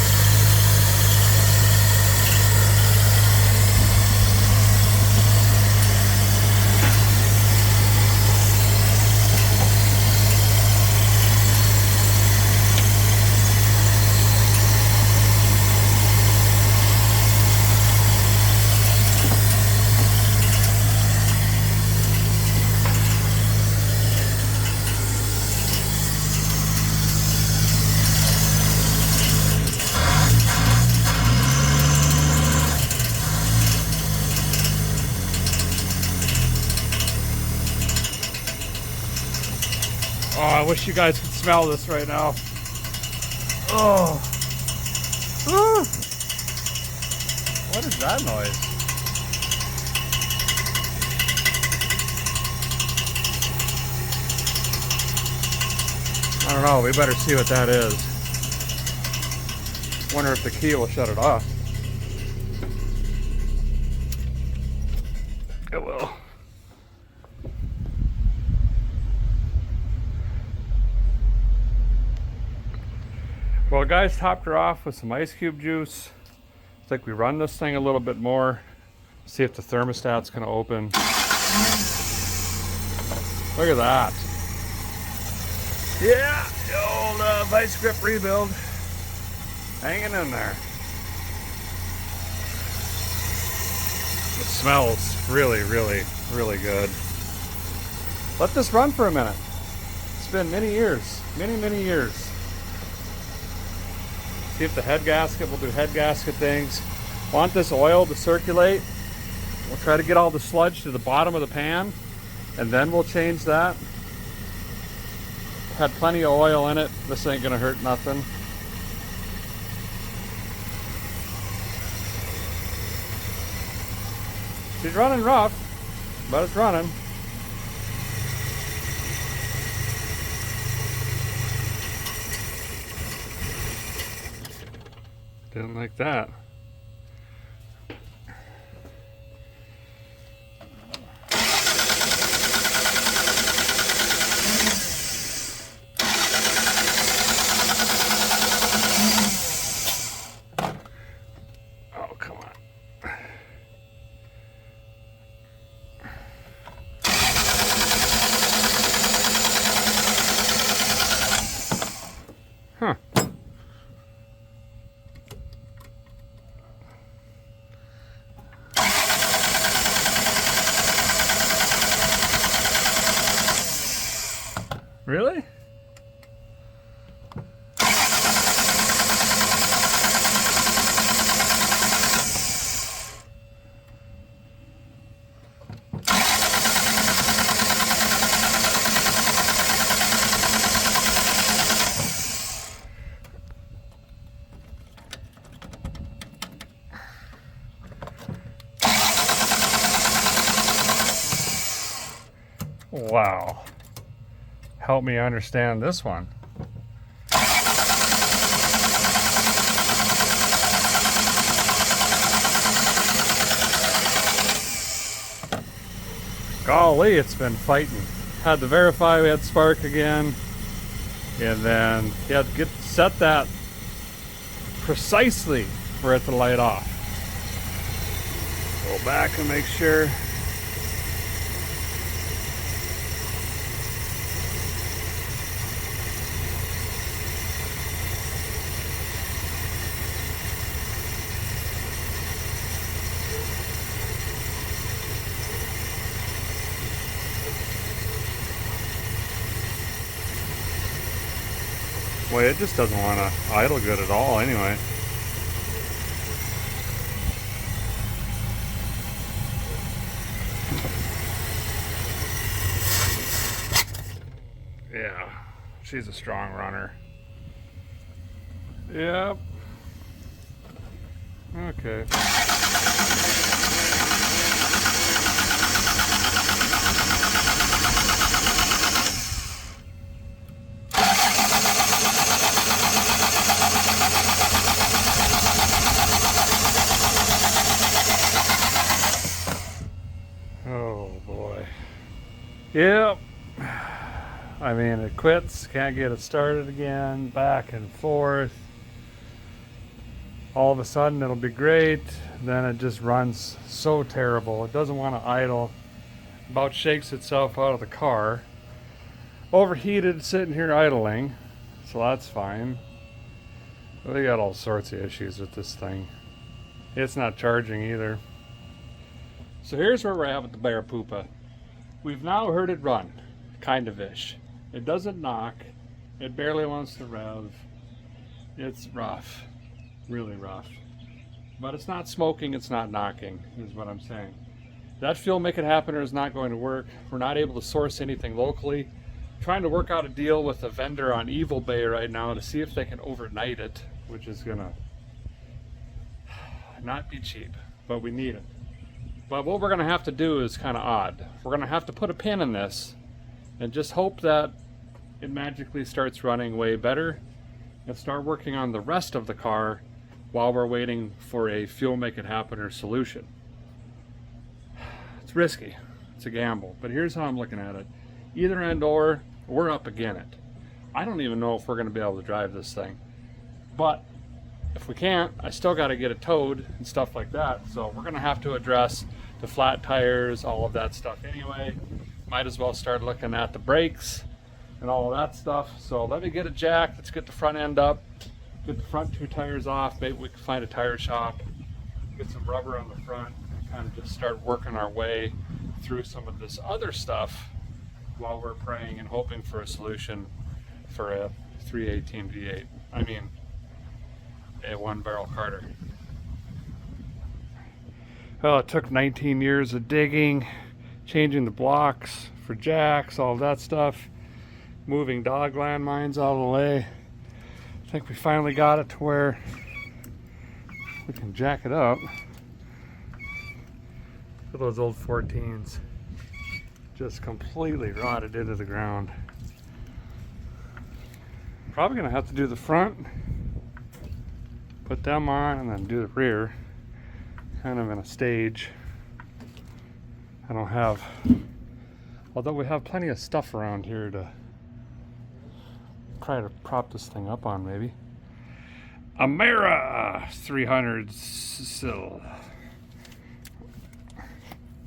Oh, I wish you guys could smell this right now. Oh. Woo. What is that noise? I don't know. We better see what that is. Wonder if the key will shut it off. It will. Well, guys, topped her off with some ice cube juice. I think we run this thing a little bit more. See if the thermostat's gonna open. Look at that. Yeah, the old vice grip rebuild. Hanging in there. It smells really, really, really good. Let this run for a minute. It's been many years, many years. See if the head gasket will do head gasket things. Want this oil to circulate. We'll try to get all the sludge to the bottom of the pan, and then we'll change that. Had plenty of oil in it. This ain't gonna hurt nothing. She's running rough, but it's running. Didn't like that. Oh, come on. Huh. Really? Wow. Help me understand this one. Golly, it's been fighting. Had to verify we had spark again, and then you had to set that precisely for it to light off. Go back and make sure. Well, it just doesn't want to idle good at all anyway. Yeah, she's a strong runner. Yep. Okay. Oh boy. Yep. I mean, it quits, can't get it started again, back and forth. All of a sudden it'll be great, then it just runs so terrible. It doesn't want to idle, about shakes itself out of the car. Overheated sitting here idling, so that's fine. We got all sorts of issues with this thing. It's not charging either. So here's where we're at with the Barracuda. We've now heard it run, kind of ish. It doesn't knock, it barely wants to rev. It's rough, really rough. But it's not smoking, it's not knocking, is what I'm saying. That fuel make it happen is not going to work. We're not able to source anything locally. trying to work out a deal with a vendor on Evil Bay right now to see if they can overnight it, which is gonna not be cheap, but we need it. But what we're gonna have to do is kind of odd. We're gonna have to put a pin in this and just hope that it magically starts running way better and start working on the rest of the car while we're waiting for a fuel make it happen solution. It's risky, it's a gamble, but here's how I'm looking at it. Either and or, we're up against it. I don't even know if we're gonna be able to drive this thing, but if we can't, I still gotta get it towed and stuff like that. So we're gonna have to address the flat tires, all of that stuff anyway. Might as well start looking at the brakes and all of that stuff. So let me get a jack, let's get the front end up, get the front 2 tires off. Maybe we can find a tire shop, get some rubber on the front, and kind of just start working our way through some of this other stuff while we're praying and hoping for a solution for a 318 V8. I mean, a 1-barrel Carter. Well, it took 19 years of digging, changing the blocks for jacks, all of that stuff, moving dog landmines out of the way. I think we finally got it to where we can jack it up. Look at those old 14s. Just completely rotted into the ground. Probably gonna have to do the front, put them on, and then do the rear, kind of in a stage. I don't have, although we have plenty of stuff around here to try to prop this thing up on, maybe. Amera 300 still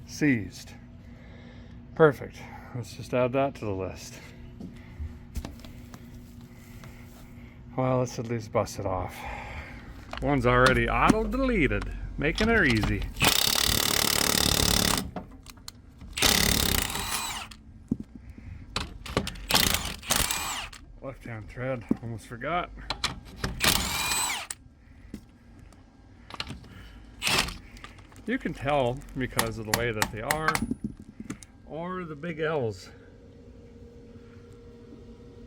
seized. Perfect. Let's just add that to the list. Well, let's at least bust it off. One's already auto-deleted, making her easy. Left-hand thread, almost forgot. You can tell because of the way that they are, or the big L's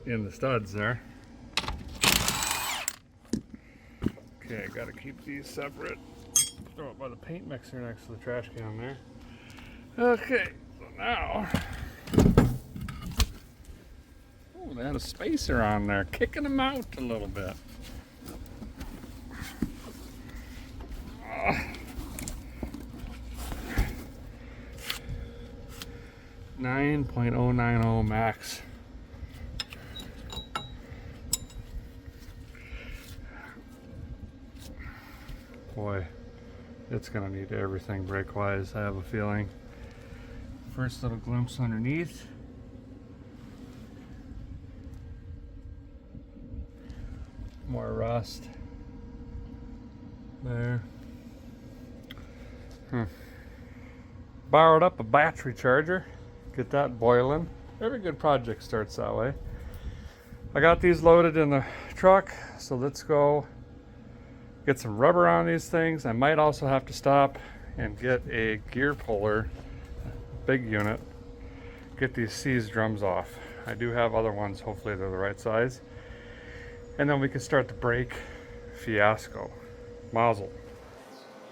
in the studs there. Okay, gotta keep these separate. Throw it by the paint mixer next to the trash can there. Okay, so now, oh, they had a spacer on there, kicking them out a little bit. 9.090 max. Boy, it's gonna need everything brake-wise, I have a feeling. First little glimpse underneath. More rust. There. Borrowed up a battery charger. Get that boiling. Every good project starts that way. I got these loaded in the truck, so let's go get some rubber on these things. I might also have to stop and get a gear puller, big unit, get these seized drums off. I do have other ones, hopefully they're the right size. And then we can start the brake fiasco. Mazel.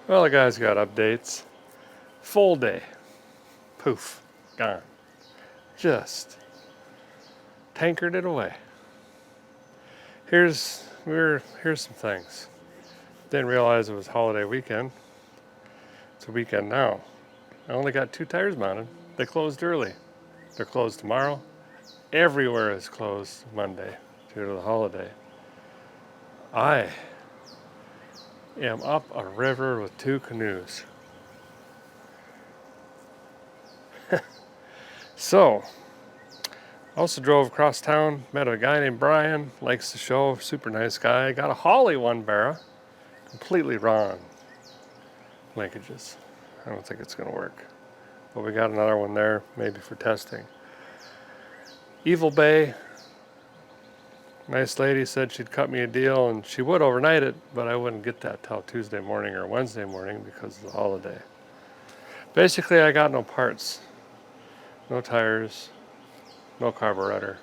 Well, the guys got updates. Full day. Poof. Gone. Just tankered it away. Here's some things. Didn't realize it was holiday weekend. It's a weekend now. I only got 2 tires mounted. They closed early. They're closed tomorrow. Everywhere is closed Monday due to the holiday. I am up a river with 2 canoes. So, also drove across town, met a guy named Brian, likes the show, super nice guy. Got a Holly 1-barrel, completely wrong linkages. I don't think it's gonna work. But we got another one there, maybe for testing. Evil Bay, nice lady said she'd cut me a deal and she would overnight it, but I wouldn't get that till Tuesday morning or Wednesday morning because of the holiday. Basically, I got no parts. No tires, no carburetor,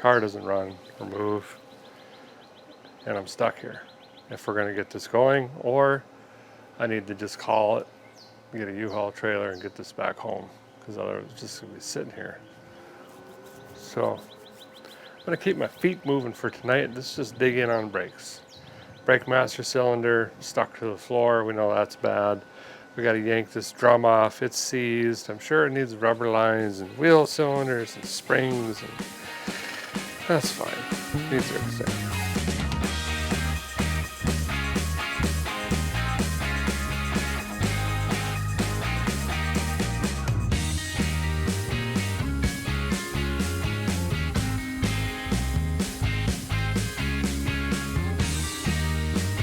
car doesn't run or move, and I'm stuck here. If we're gonna get this going, or I need to just call it, get a U-Haul trailer and get this back home, because otherwise it's just gonna be sitting here. So I'm gonna keep my feet moving for tonight. Let's just dig in on brakes. Brake master cylinder stuck to the floor. We know that's bad. We got to yank this drum off. It's seized. I'm sure it needs rubber lines and wheel cylinders and springs, and that's fine. These are the same.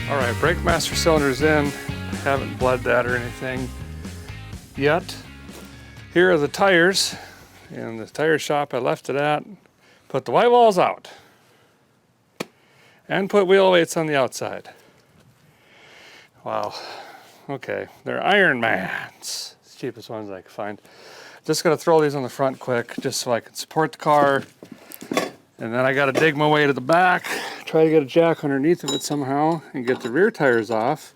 All right, brake master cylinder's in. Haven't bled that or anything yet. Here are the tires. In the tire shop I left it at. Put the white walls out. And put wheel weights on the outside. Wow. Okay, they're Iron Mans. It's the cheapest ones I could find. Just gonna throw these on the front quick, just so I can support the car. And then I gotta dig my way to the back, try to get a jack underneath of it somehow, and get the rear tires off.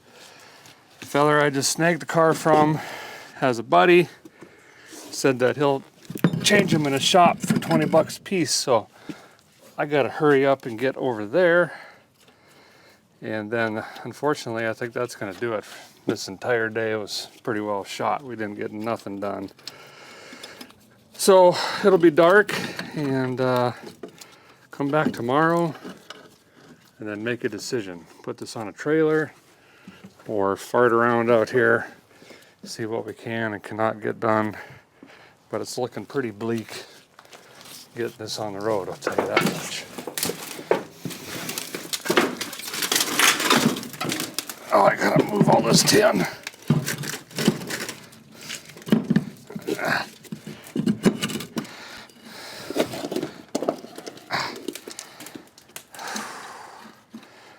The fella I just snagged the car from has a buddy, said that he'll change them in a shop for 20 bucks a piece, so I gotta hurry up and get over there. And then, unfortunately, I think that's gonna do it. This entire day was pretty well shot. We didn't get nothing done. So it'll be dark, and come back tomorrow and then make a decision. Put this on a trailer or fart around out here, see what we can and cannot get done. But it's looking pretty bleak getting this on the road, I'll tell you that much. Oh, I gotta move all this tin.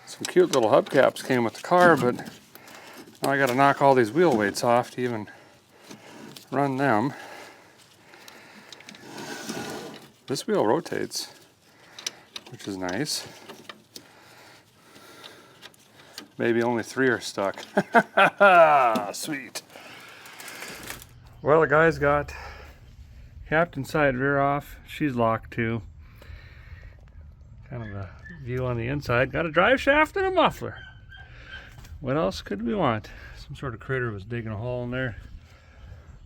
Some cute little hubcaps came with the car, but now I got to knock all these wheel weights off to even run them. This wheel rotates, which is nice. Maybe only 3 are stuck. Sweet. Well, the guy's got captain side rear off. She's locked too. Kind of a view on the inside. Got a drive shaft and a muffler. What else could we want? Some sort of critter was digging a hole in there.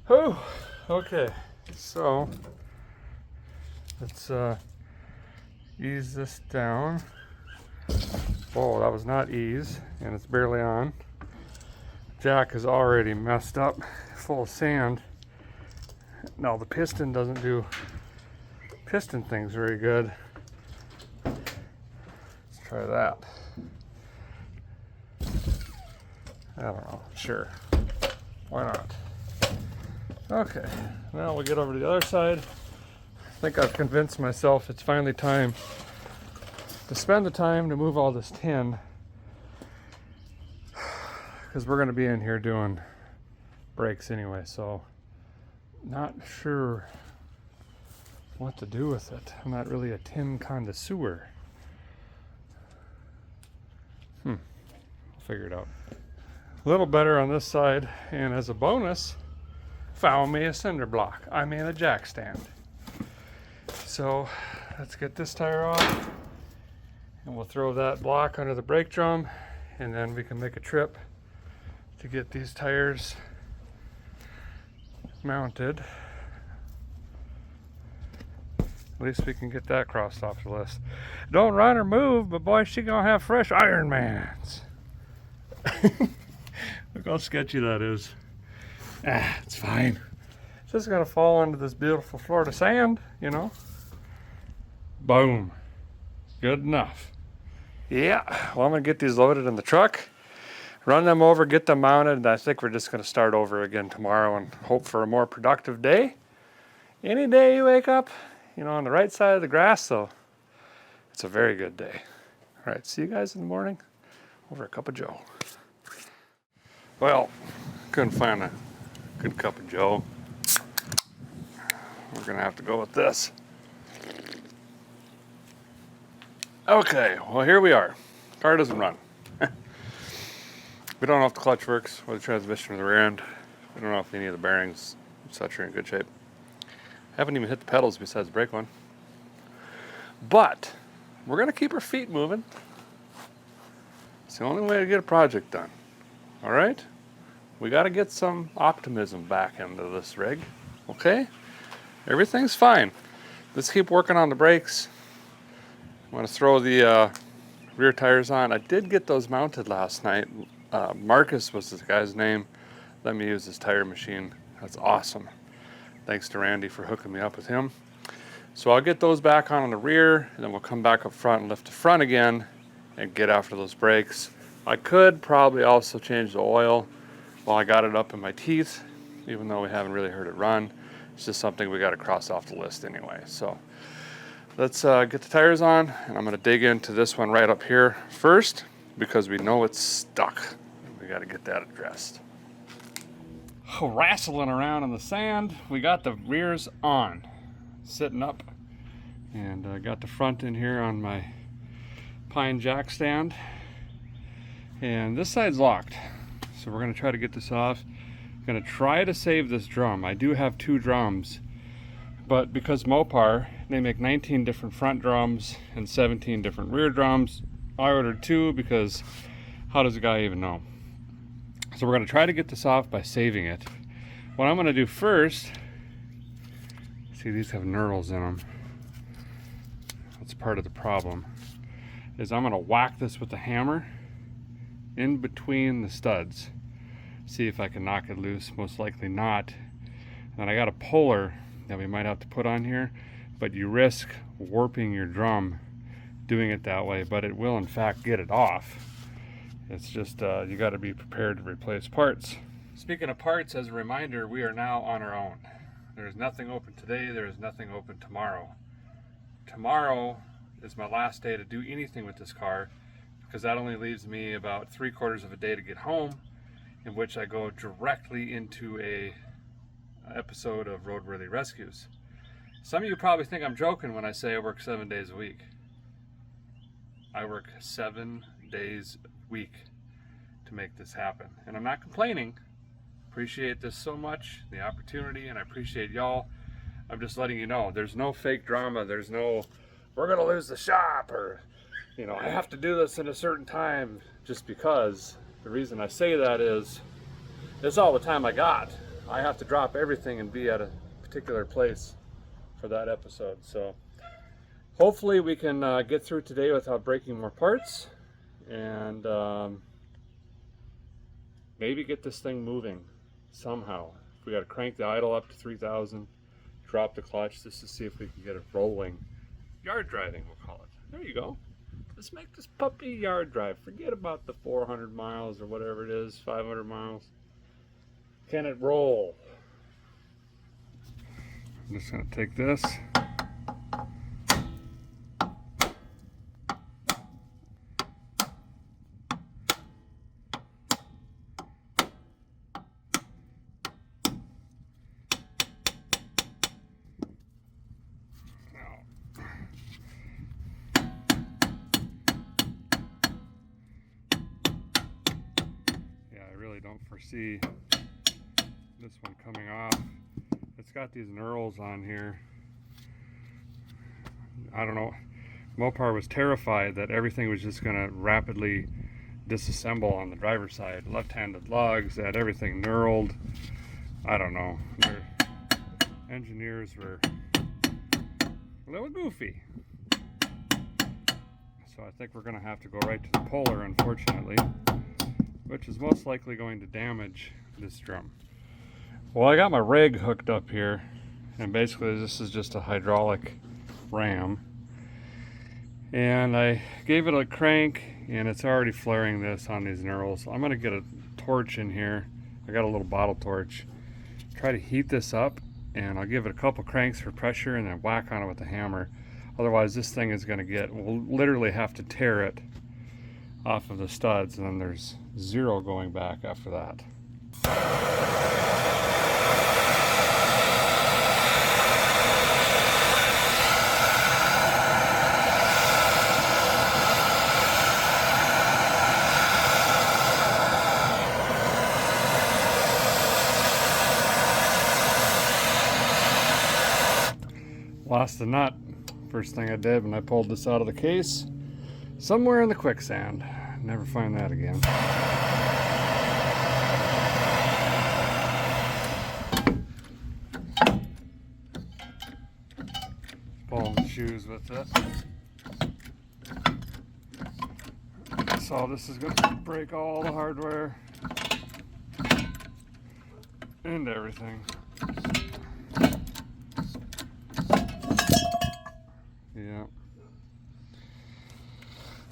Oh, okay. So let's ease this down. Whoa, that was not ease, and it's barely on. Jack is already messed up, full of sand. Now the piston doesn't do piston things very good. Try that. I don't know. Sure. Why not? Okay. Now we'll get over to the other side. I think I've convinced myself it's finally time to spend the time to move all this tin, because we're going to be in here doing brakes anyway, so not sure what to do with it. I'm not really a tin connoisseur. I'll figure it out. A little better on this side, and as a bonus, found me a cinder block. I mean a jack stand. So let's get this tire off, and we'll throw that block under the brake drum, and then we can make a trip to get these tires mounted. At least we can get that crossed off the list. Don't run or move, but boy, she gonna have fresh Iron Mans. Look how sketchy that is. It's fine. It's just gonna fall into this beautiful Florida sand, you know. Boom. Good enough. Yeah, well, I'm gonna get these loaded in the truck, run them over, get them mounted, and I think we're just gonna start over again tomorrow and hope for a more productive day. Any day you wake up, you know, on the right side of the grass, though, it's a very good day. All right, see you guys in the morning over a cup of joe. Well, couldn't find a good cup of joe. We're gonna have to go with this. Okay, well here we are. Car doesn't run. We don't know if the clutch works, or the transmission or the rear end. We don't know if any of the bearings, etc. are in good shape. Haven't even hit the pedals besides the brake one. But we're gonna keep our feet moving. It's the only way to get a project done. All right? We gotta get some optimism back into this rig, okay? Everything's fine. Let's keep working on the brakes. I'm gonna throw the rear tires on. I did get those mounted last night. Marcus was this guy's name. Let me use his tire machine. That's awesome. Thanks to Randy for hooking me up with him. So I'll get those back on the rear, and then we'll come back up front and lift the front again and get after those brakes. I could probably also change the oil while I got it up in my teeth, even though we haven't really heard it run. It's just something we got to cross off the list anyway. So let's get the tires on, and I'm going to dig into this one right up here first because we know it's stuck. We got to get that addressed. Wrestling around in the sand, we got the rears on, sitting up, and I got the front in here on my pine jack stand, and this side's locked. So we're going to try to get this off. I'm going to try to save this drum. I do have 2 drums, but because Mopar, they make 19 different front drums and 17 different rear drums, I ordered 2 because how does a guy even know? So we're going to try to get this off by saving it. What I'm going to do first, see, these have knurls in them. That's part of the problem. Is I'm going to whack this with the hammer in between the studs. See if I can knock it loose. Most likely not. And I got a puller that we might have to put on here, but you risk warping your drum doing it that way, but it will in fact get it off. It's just you got to be prepared to replace parts. Speaking of parts, as a reminder, we are now on our own. There is nothing open today. There is nothing open tomorrow. Tomorrow is my last day to do anything with this car, because that only leaves me about 3/4 of a day to get home, in which I go directly into a episode of Roadworthy Rescues. Some of you probably think I'm joking when I say I work 7 days a week. I work 7 days a week to make this happen, and I'm not complaining. Appreciate this so much, the opportunity, and I appreciate y'all. I'm just letting you know, there's no fake drama. There's no, we're gonna lose the shop, or you know, I have to do this in a certain time just because. The reason I say that is, it's all the time I got. I have to drop everything and be at a particular place for that episode. So hopefully we can get through today without breaking more parts, and maybe get this thing moving somehow. We got to crank the idle up to 3,000, drop the clutch just to see if we can get it rolling. Yard driving, we'll call it. There you go. Let's make this puppy yard drive. Forget about the 400 miles or whatever it is, 500 miles. Can it roll? I'm just going to take this. Don't foresee this one coming off. It's got these knurls on here. I don't know. Mopar was terrified that everything was just going to rapidly disassemble on the driver's side. Left-handed lugs, they had everything knurled. I don't know. Their engineers were a little goofy. So I think we're going to have to go right to the puller, unfortunately, which is most likely going to damage this drum. Well, I got my rig hooked up here, and basically this is just a hydraulic ram, and I gave it a crank, and it's already flaring this on these knurls. I'm going to get a torch in here. I got a little bottle torch. Try to heat this up, and I'll give it a couple cranks for pressure and then whack on it with a hammer. Otherwise this thing is going to get, we'll literally have to tear it off of the studs, and then there's zero going back after that. lost the nut. First thing I did when I pulled this out of the case, somewhere in the quicksand. Never find that again. Pulling the shoes with it. So this is going to break all the hardware and everything. Yeah.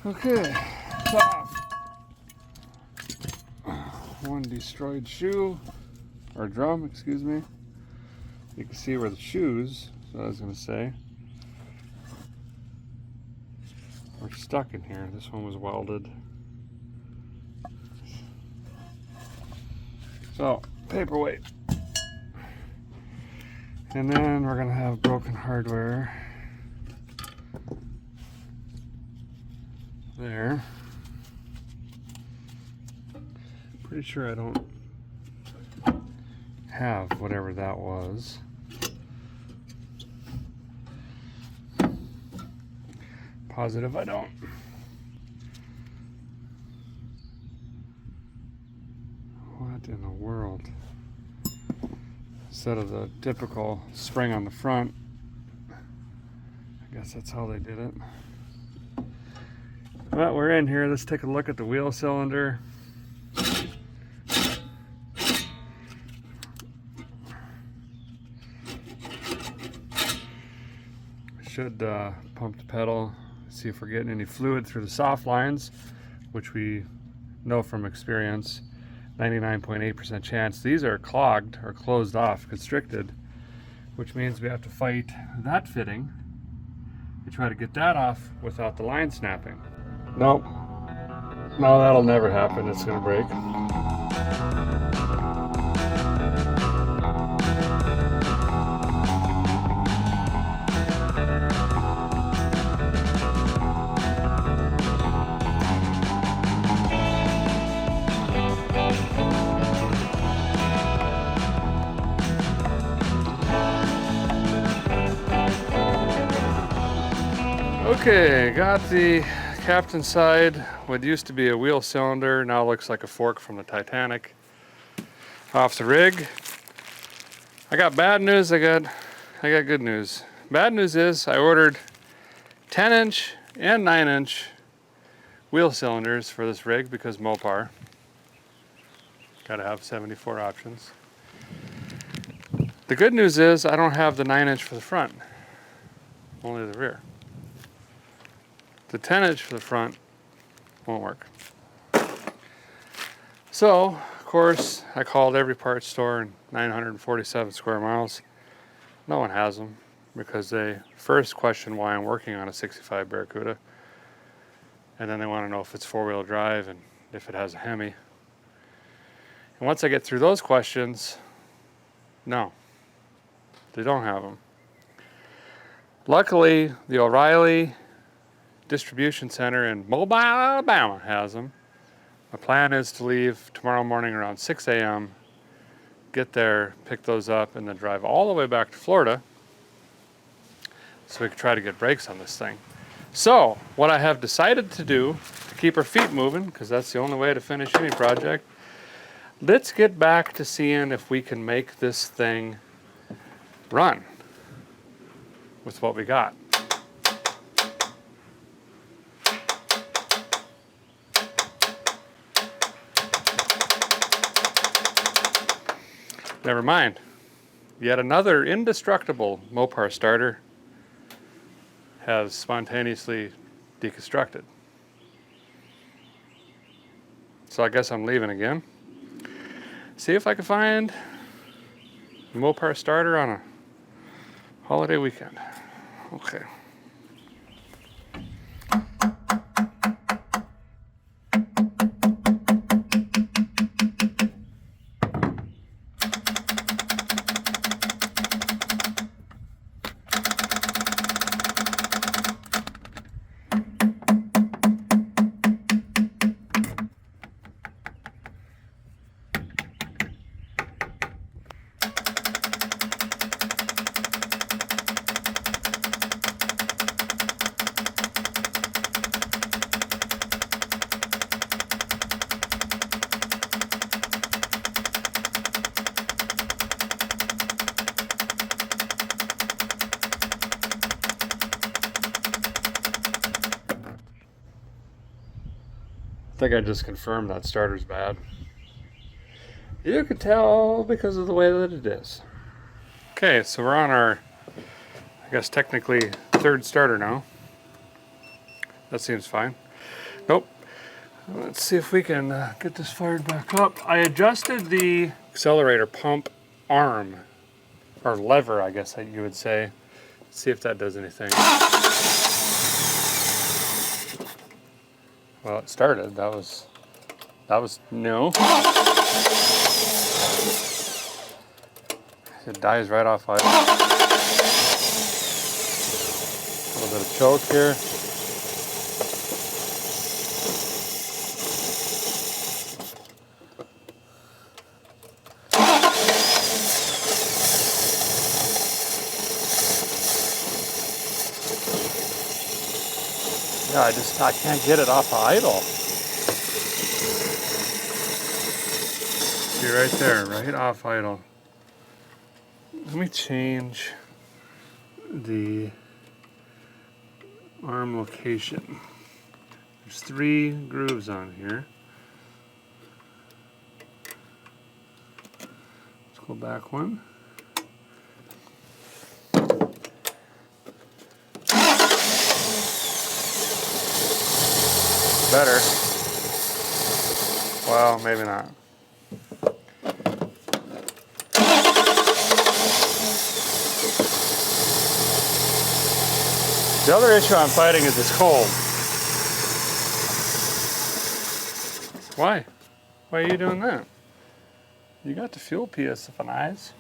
Okay. Top. One destroyed shoe, or drum, excuse me. You can see where the shoes, so I was going to say, are stuck in here. This one was welded. So, paperweight. And then we're going to have broken hardware there. Pretty sure I don't have whatever that was. Positive I don't. What in the world? Instead of the typical spring on the front, I guess that's how they did it. Well, we're in here. Let's take a look at the wheel cylinder. Should pump the pedal, see if we're getting any fluid through the soft lines, which we know from experience, 99.8% chance. These are clogged or closed off, constricted, which means we have to fight that fitting to try to get that off without the line snapping. Nope. No, that'll never happen. It's going to break. Okay, got the captain side, what used to be a wheel cylinder, now looks like a fork from the Titanic, off the rig. I got bad news, I got good news. Bad news is I ordered 10-inch and 9-inch wheel cylinders for this rig because Mopar. Gotta have 74 options. The good news is I don't have the 9-inch for the front, only the rear. The 10-inch for the front won't work. So, of course, I called every parts store in 947 square miles. No one has them because they first question why I'm working on a 65 Barracuda. And then they want to know if it's four-wheel drive and if it has a Hemi. And once I get through those questions, no, they don't have them. Luckily, the O'Reilly distribution center in Mobile, Alabama has them. My plan is to leave tomorrow morning around 6 a.m., get there, pick those up, and then drive all the way back to Florida so we can try to get brakes on this thing. So, what I have decided to do to keep our feet moving, because that's the only way to finish any project, let's get back to seeing if we can make this thing run with what we got. Never mind. Yet another indestructible Mopar starter has spontaneously deconstructed. So I guess I'm leaving again. See if I can find a Mopar starter on a holiday weekend. Okay. I think I just confirmed that starter's bad. You can tell because of the way that it is. Okay, so we're on our, I guess technically, third starter now. That seems fine. Nope. Let's see if we can get this fired back up. I adjusted the accelerator pump arm, or lever, I guess you would say. Let's see if that does anything. Well, it started. That was new. It dies right off idle. A little bit of choke here. Yeah, I can't get it off of idle. See right there, right off idle. Let me change the arm location. There's 3 grooves on here. Let's go back one. Better. Well, maybe not. The other issue I'm fighting is it's cold. Why? Why are you doing that? You got the fuel PSFNIs.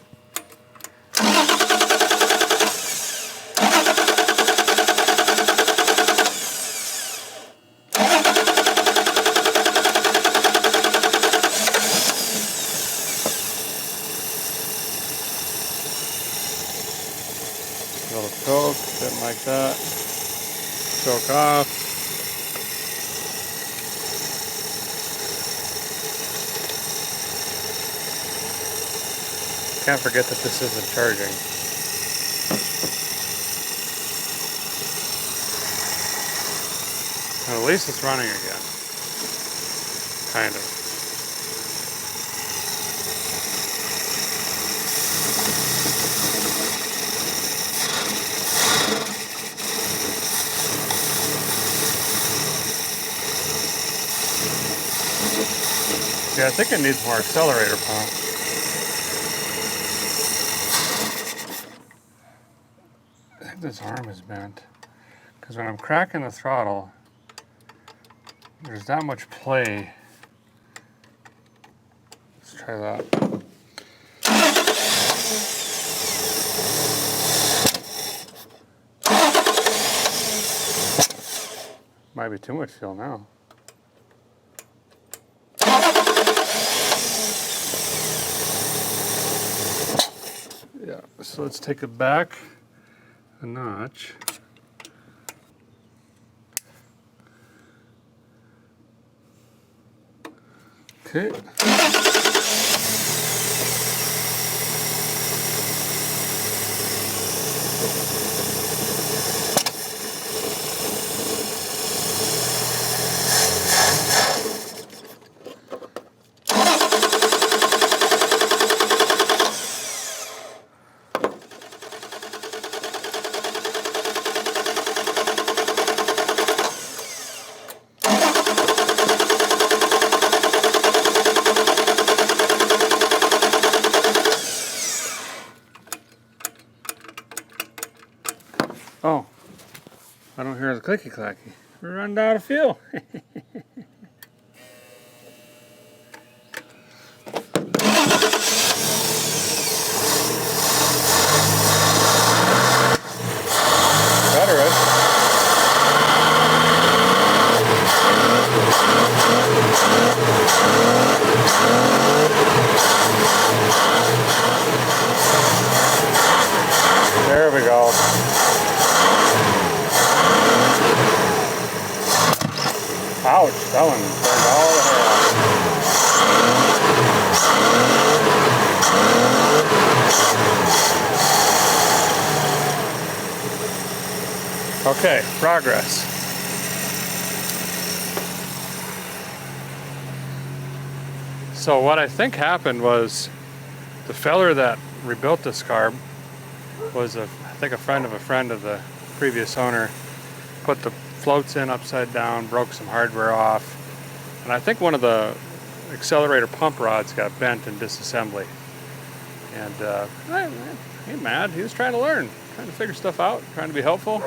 Little choke, something like that. Choke off. Can't forget that this isn't charging. Well, at least it's running again. Kind of. Yeah, I think it needs more accelerator pump. I think this arm is bent. Because when I'm cracking the throttle, there's that much play. Let's try that. Might be too much fuel now. Yeah, so let's take it back a notch. Okay. Oh, I don't hear the clicky clacky. We're running out of fuel. Better, right? There we go. Ouch, that one burned all the hair off. Okay, progress. So what I think happened was the feller that rebuilt this carb was I think a friend of the previous owner, put the floats in upside down, broke some hardware off, and I think one of the accelerator pump rods got bent in disassembly. And he ain't mad. He was trying to learn, trying to figure stuff out, trying to be helpful.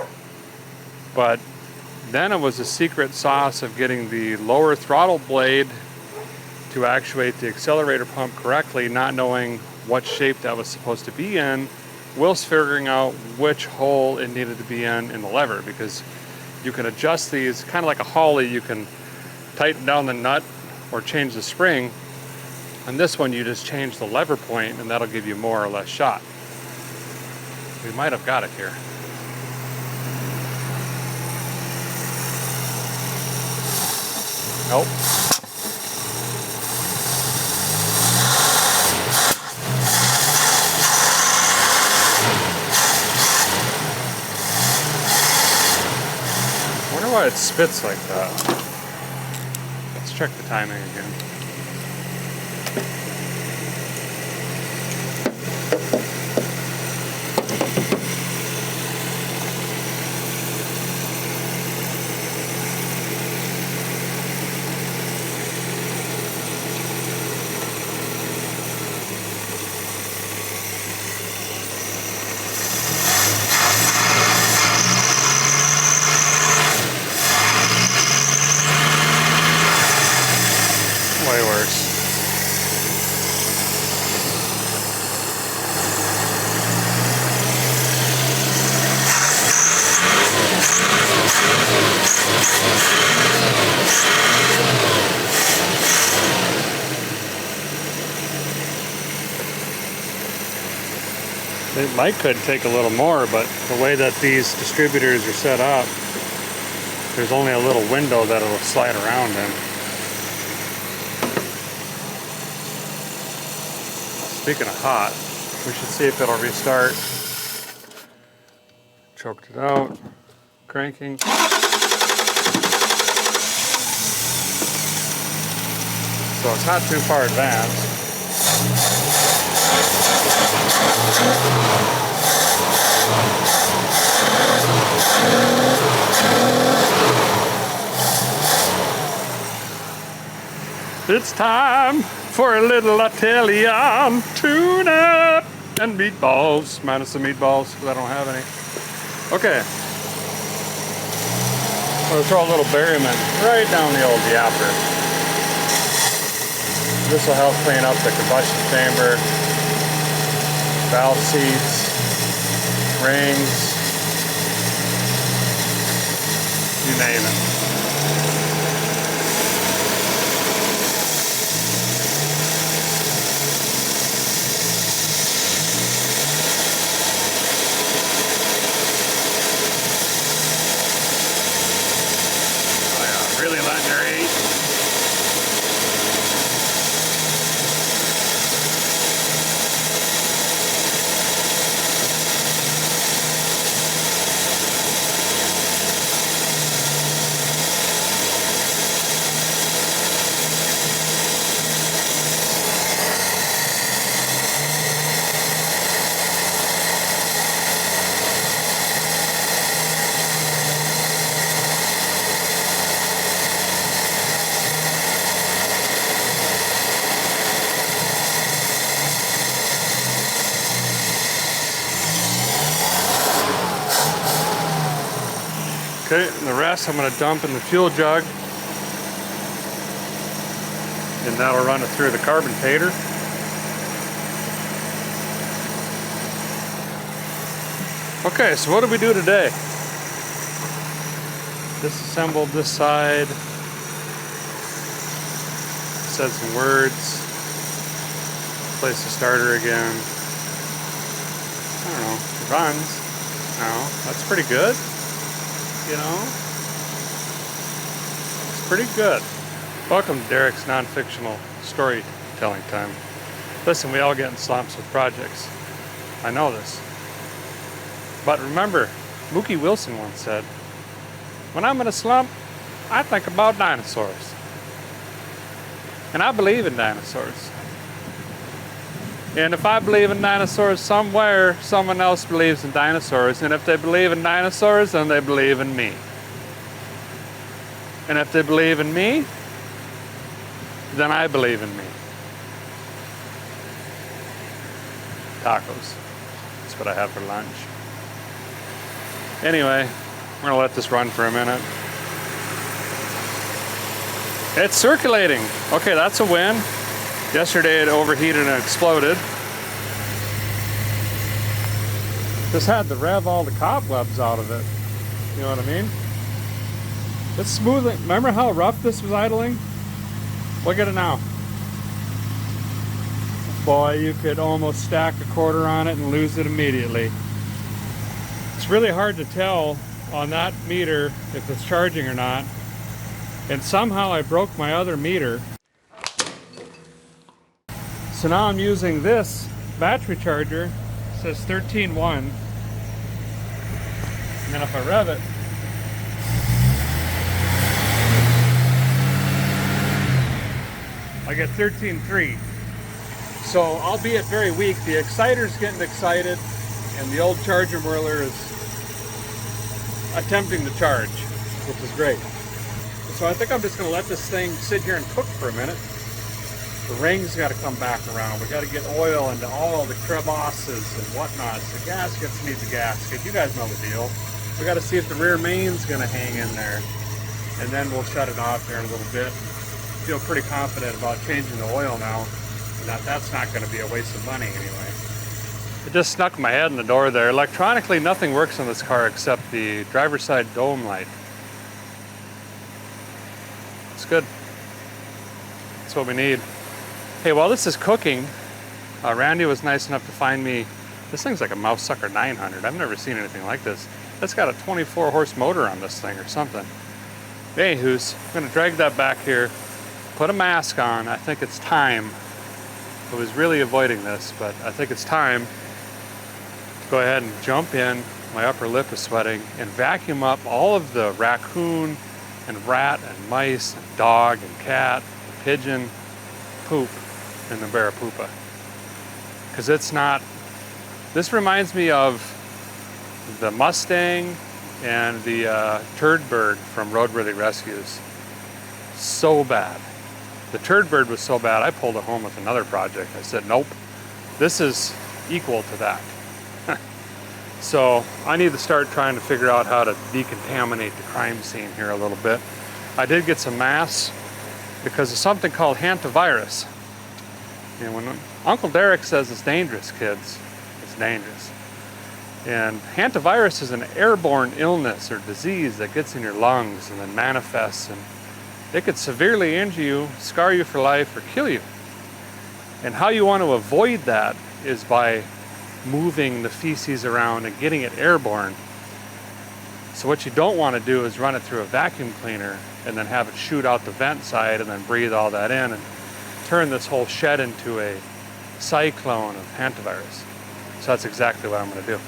But then it was a secret sauce of getting the lower throttle blade to actuate the accelerator pump correctly, not knowing what shape that was supposed to be in, whilst figuring out which hole it needed to be in the lever, because you can adjust these kind of like a Holly. You can tighten down the nut or change the spring. On this one, you just change the lever point and that'll give you more or less shot. We might have got it here. Nope. I wonder why it spits like that. Let's check the timing again. Way worse. It could take a little more, but the way that these distributors are set up, there's only a little window that it'll slide around in. Speaking of hot, we should see if it'll restart. Choked it out, cranking. So it's not too far advanced. It's time for a little Italian tuna and meatballs, minus the meatballs because I don't have any. Okay, I'm gonna throw a little berryman right down the old yapper. This will help clean up the combustion chamber, valve seats, rings, you name it. Really letting her eat. Okay, and the rest I'm going to dump in the fuel jug, and that'll run it through the carburetor. Okay, so what did we do today? Disassembled this side, said some words, placed the starter again. I don't know, it runs. No, that's pretty good. You know, it's pretty good. Welcome to Derek's non-fictional storytelling time. Listen, we all get in slumps with projects. I know this. But remember, Mookie Wilson once said, "When I'm in a slump, I think about dinosaurs." And I believe in dinosaurs. And if I believe in dinosaurs somewhere, someone else believes in dinosaurs. And if they believe in dinosaurs, then they believe in me. And if they believe in me, then I believe in me. Tacos. That's what I had for lunch. Anyway, I'm gonna let this run for a minute. It's circulating. Okay, that's a win. Yesterday it overheated and exploded. Just had to rev all the cobwebs out of it. You know what I mean? It's smoothing. Remember how rough this was idling? Look at it now. Boy, you could almost stack a quarter on it and lose it immediately. It's really hard to tell on that meter if it's charging or not. And somehow I broke my other meter. So now I'm using this battery charger. It says 13.1. And then if I rev it, I get 13.3. So albeit very weak, the exciter's getting excited and the old charger whirler is attempting to charge, which is great. So I think I'm just gonna let this thing sit here and cook for a minute. The ring's got to come back around. We got to get oil into all the crevasses and whatnot. The gaskets need the gasket. You guys know the deal. We got to see if the rear main's going to hang in there. And then we'll shut it off here in a little bit. Feel pretty confident about changing the oil now. And that's not going to be a waste of money anyway. It just snuck my head in the door there. Electronically, nothing works on this car except the driver's side dome light. It's good. That's what we need. Hey, while this is cooking, Randy was nice enough to find me, this thing's like a Mousesucker 900. I've never seen anything like this. It's got a 24 horse motor on this thing or something. Anywho's, I'm gonna drag that back here, put a mask on. I think it's time. I was really avoiding this, but I think it's time to go ahead and jump in. My upper lip is sweating, and vacuum up all of the raccoon and rat and mice and dog and cat and pigeon poop in the Barracuda, because it's not, this reminds me of the Mustang and the Turd Bird from Roadworthy Rescues. So bad. The Turd Bird was so bad I pulled it home with another project. I said nope, this is equal to that. So I need to start trying to figure out how to decontaminate the crime scene here a little bit. I did get some masks because of something called hantavirus. And when Uncle Derek says it's dangerous, kids, it's dangerous. And hantavirus is an airborne illness or disease that gets in your lungs and then manifests, and it could severely injure you, scar you for life, or kill you. And how you want to avoid that is by moving the feces around and getting it airborne. So what you don't want to do is run it through a vacuum cleaner and then have it shoot out the vent side and then breathe all that in and turn this whole shed into a cyclone of hantavirus. So that's exactly what I'm going to do.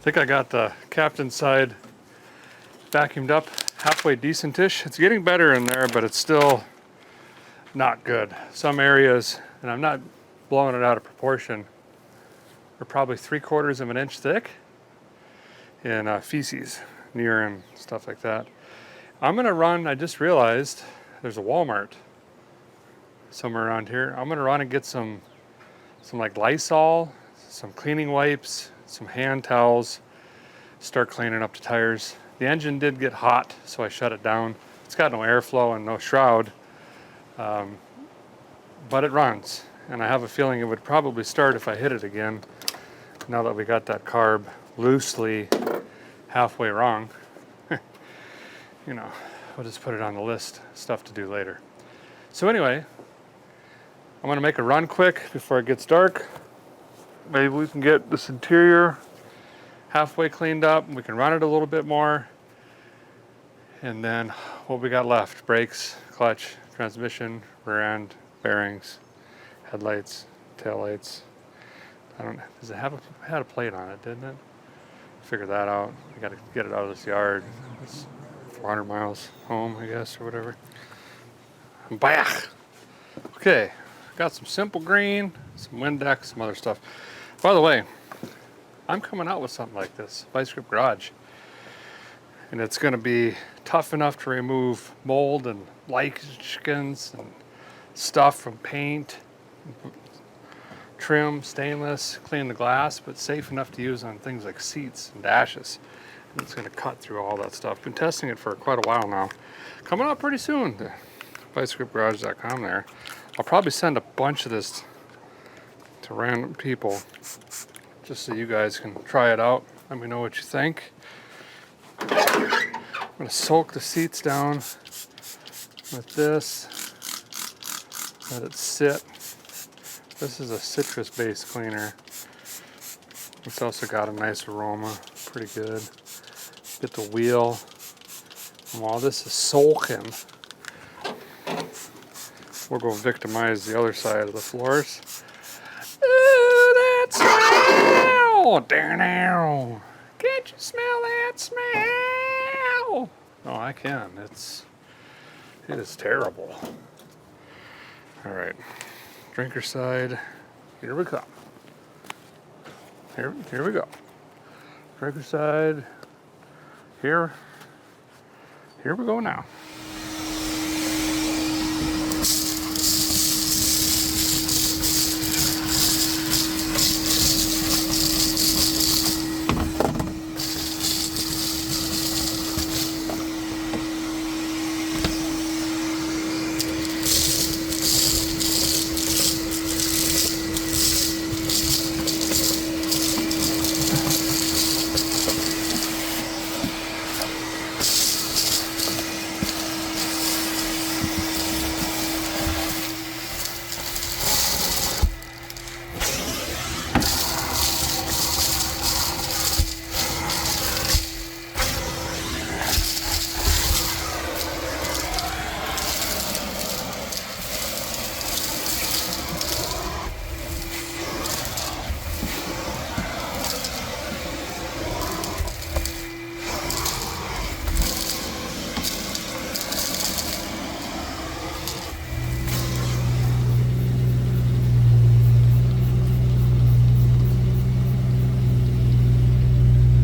think I got the captain's side vacuumed up halfway decentish. It's getting better in there, but it's still not good. Some areas, and I'm not blowing it out of proportion, are probably 3/4 of an inch thick in feces, urine, stuff like that. I'm gonna run, I just realized there's a Walmart somewhere around here. I'm gonna run and get some like Lysol, some cleaning wipes, some hand towels, start cleaning up the tires. The engine did get hot, so I shut it down. It's got no airflow and no shroud, but it runs. And I have a feeling it would probably start if I hit it again, now that we got that carb loosely halfway wrong. You know, we'll just put it on the list, stuff to do later. So anyway, I'm gonna make a run quick before it gets dark. Maybe we can get this interior halfway cleaned up, and we can run it a little bit more. And then what we got left: brakes, clutch, transmission, rear end, bearings, headlights, taillights. I don't know, does it have had a plate on it, didn't it? Figure that out. We gotta get it out of this yard. It's 400 miles home, I guess, or whatever. I'm back. Okay, got some simple green, some Windex, some other stuff. By the way, I'm coming out with something like this, Vice Grip Garage. And it's gonna be tough enough to remove mold and lichens and stuff from paint, trim, stainless, clean the glass, but safe enough to use on things like seats and dashes. And it's gonna cut through all that stuff. Been testing it for quite a while now. Coming out pretty soon, ViceGripGarage.com there. I'll probably send a bunch of this to random people, just so you guys can try it out. Let me know what you think. I'm gonna soak the seats down with this. Let it sit. This is a citrus-based cleaner. It's also got a nice aroma, pretty good. Get the wheel. And while this is soaking, we'll go victimize the other side of the floors. Ooh, that smell! Down. Can't you smell that smell? Oh, I can. It is terrible. All right, drinker side. Here we come. Here we go. Drinker side. Here we go now.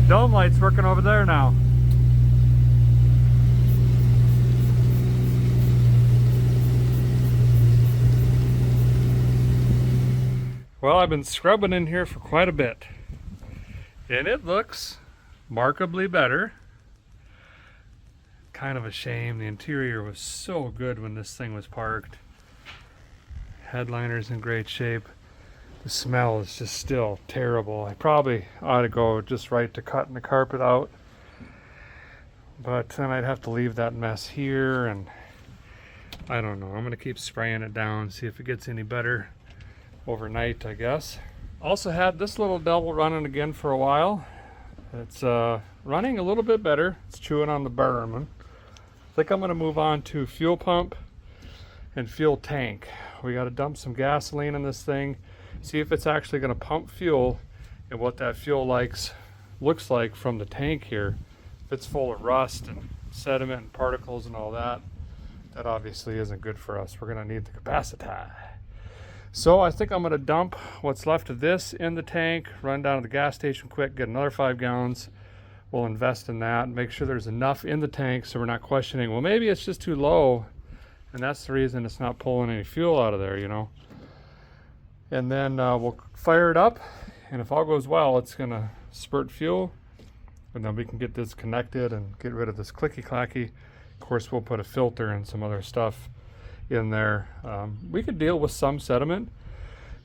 Dome light's working over there now. Well, I've been scrubbing in here for quite a bit, and it looks markedly better. Kind of a shame. The interior was so good when this thing was parked. Headliner's in great shape. The smell is just still terrible. I probably ought to go just right to cutting the carpet out, but then I'd have to leave that mess here, and I don't know. I'm gonna keep spraying it down, see if it gets any better overnight, I guess. Also had this little devil running again for a while. It's running a little bit better. It's chewing on the Barrowman. I think I'm gonna move on to fuel pump and fuel tank. We gotta dump some gasoline in this thing, see if it's actually going to pump fuel and what that fuel likes looks like from the tank here. If it's full of rust and sediment and particles and all that, that obviously isn't good for us. We're going to need the capacity. So I think I'm going to dump what's left of this in the tank, run down to the gas station quick, get another 5 gallons. We'll invest in that and make sure there's enough in the tank so we're not questioning, well, maybe it's just too low, and that's the reason it's not pulling any fuel out of there, you know. And then we'll fire it up, and if all goes well, it's going to spurt fuel, and then we can get this connected and get rid of this clicky-clacky. Of course, we'll put a filter and some other stuff in there. We could deal with some sediment.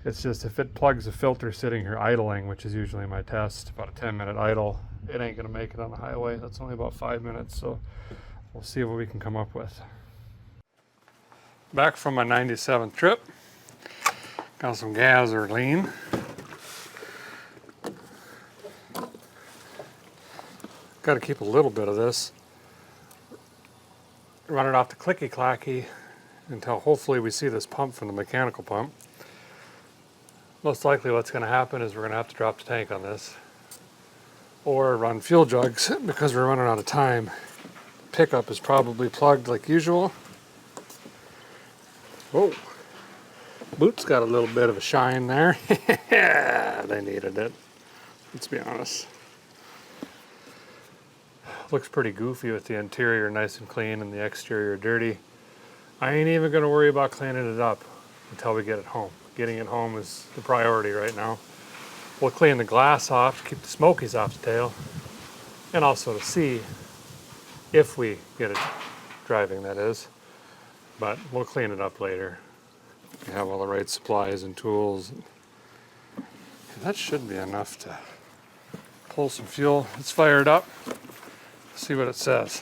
It's just if it plugs a filter sitting here idling, which is usually my test, about a 10-minute idle, it ain't gonna make it on the highway. That's only about 5 minutes, so we'll see what we can come up with. Back from my 97th trip. Got some gasoline. Got to keep a little bit of this. Run it off the clicky-clacky until hopefully we see this pump from the mechanical pump. Most likely what's going to happen is we're going to have to drop the tank on this or run fuel jugs because we're running out of time. Pickup is probably plugged like usual. Whoa, boots got a little bit of a shine there. They needed it, let's be honest. Looks pretty goofy with the interior nice and clean and the exterior dirty. I ain't even going to worry about cleaning it up until we get it home. Getting it home is the priority right now. We'll clean the glass off to keep the smokies off the tail, and also to see if we get it driving, that is. But we'll clean it up later. We have all the right supplies and tools. And that should be enough to pull some fuel. Let's fire it up. See what it says.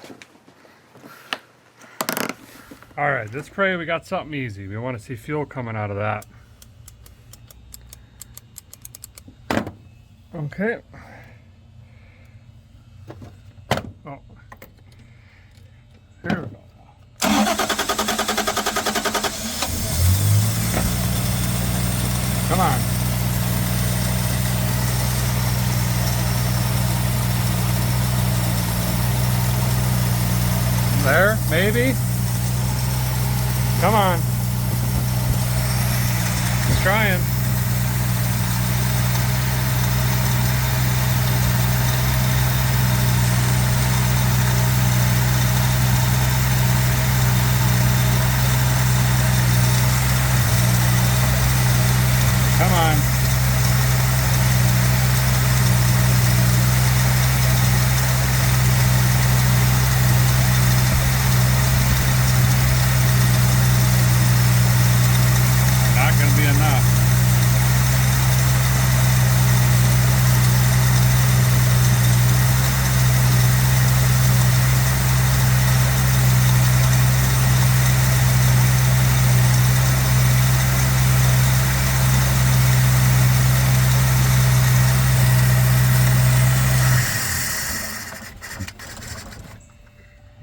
All right, let's pray we got something easy. We want to see fuel coming out of that. Okay. Oh. Here we go. Come on. There, maybe. Come on. It's trying. Come on. Not going to be enough.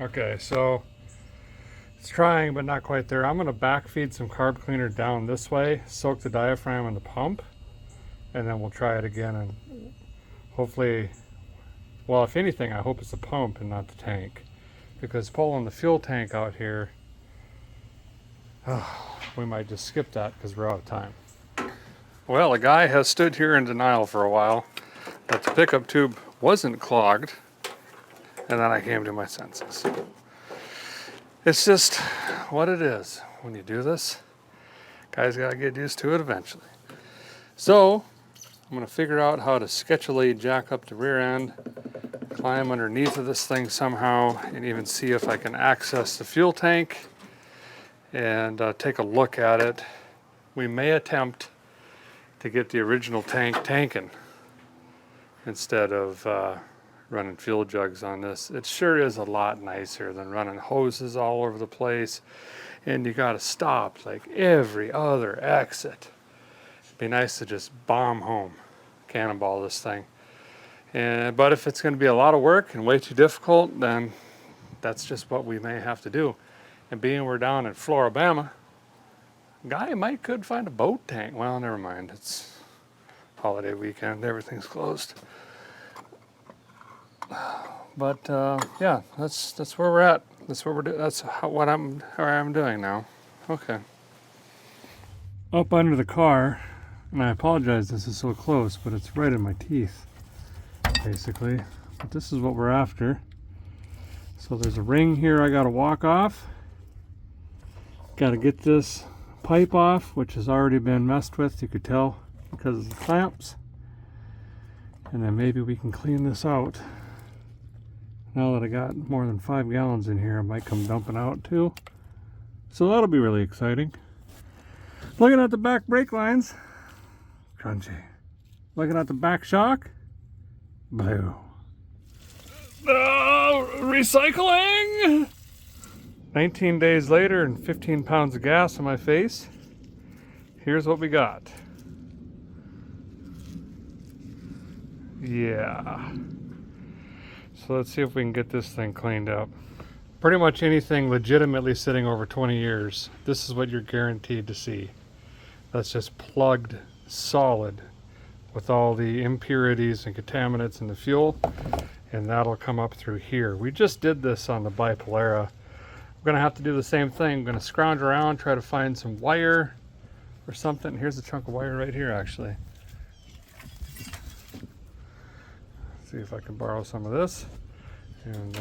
Okay, so it's trying, but not quite there. I'm going to backfeed some carb cleaner down this way, soak the diaphragm in the pump, and then we'll try it again. And hopefully, well, if anything, I hope it's the pump and not the tank, because pulling the fuel tank out here, we might just skip that because we're out of time. Well, a guy has stood here in denial for a while that the pickup tube wasn't clogged. And then I came to my senses. It's just what it is when you do this. Guys gotta get used to it eventually. So I'm gonna figure out how to sketchily jack up the rear end, climb underneath of this thing somehow, and even see if I can access the fuel tank and take a look at it. We may attempt to get the original tank tanking instead of running fuel jugs on this. It sure is a lot nicer than running hoses all over the place, and you gotta stop like every other exit. It'd be nice to just bomb home, cannonball this thing. But if it's gonna be a lot of work and way too difficult, then that's just what we may have to do. And being we're down in Floribama, guy could find a boat tank. Well, never mind, it's holiday weekend, everything's closed. But yeah, that's where we're at. That's what we're doing. That's what I'm doing now. Okay. Up under the car, and I apologize this is so close, but it's right in my teeth, basically. But this is what we're after. So there's a ring here I gotta walk off. Gotta get this pipe off, which has already been messed with, you could tell, because of the clamps. And then maybe we can clean this out. Now that I got more than 5 gallons in here, I might come dumping out too. So that'll be really exciting. Looking at the back brake lines, crunchy. Looking at the back shock, blue. Oh, recycling! 19 days later and 15 pounds of gas on my face. Here's what we got. Yeah. So let's see if we can get this thing cleaned up. Pretty much anything legitimately sitting over 20 years, this is what you're guaranteed to see. That's just plugged solid with all the impurities and contaminants in the fuel, and that'll come up through here. We just did this on the Bipolara. We're gonna have to do the same thing. I'm gonna scrounge around, try to find some wire or something. Here's a chunk of wire right here, actually. See if I can borrow some of this, and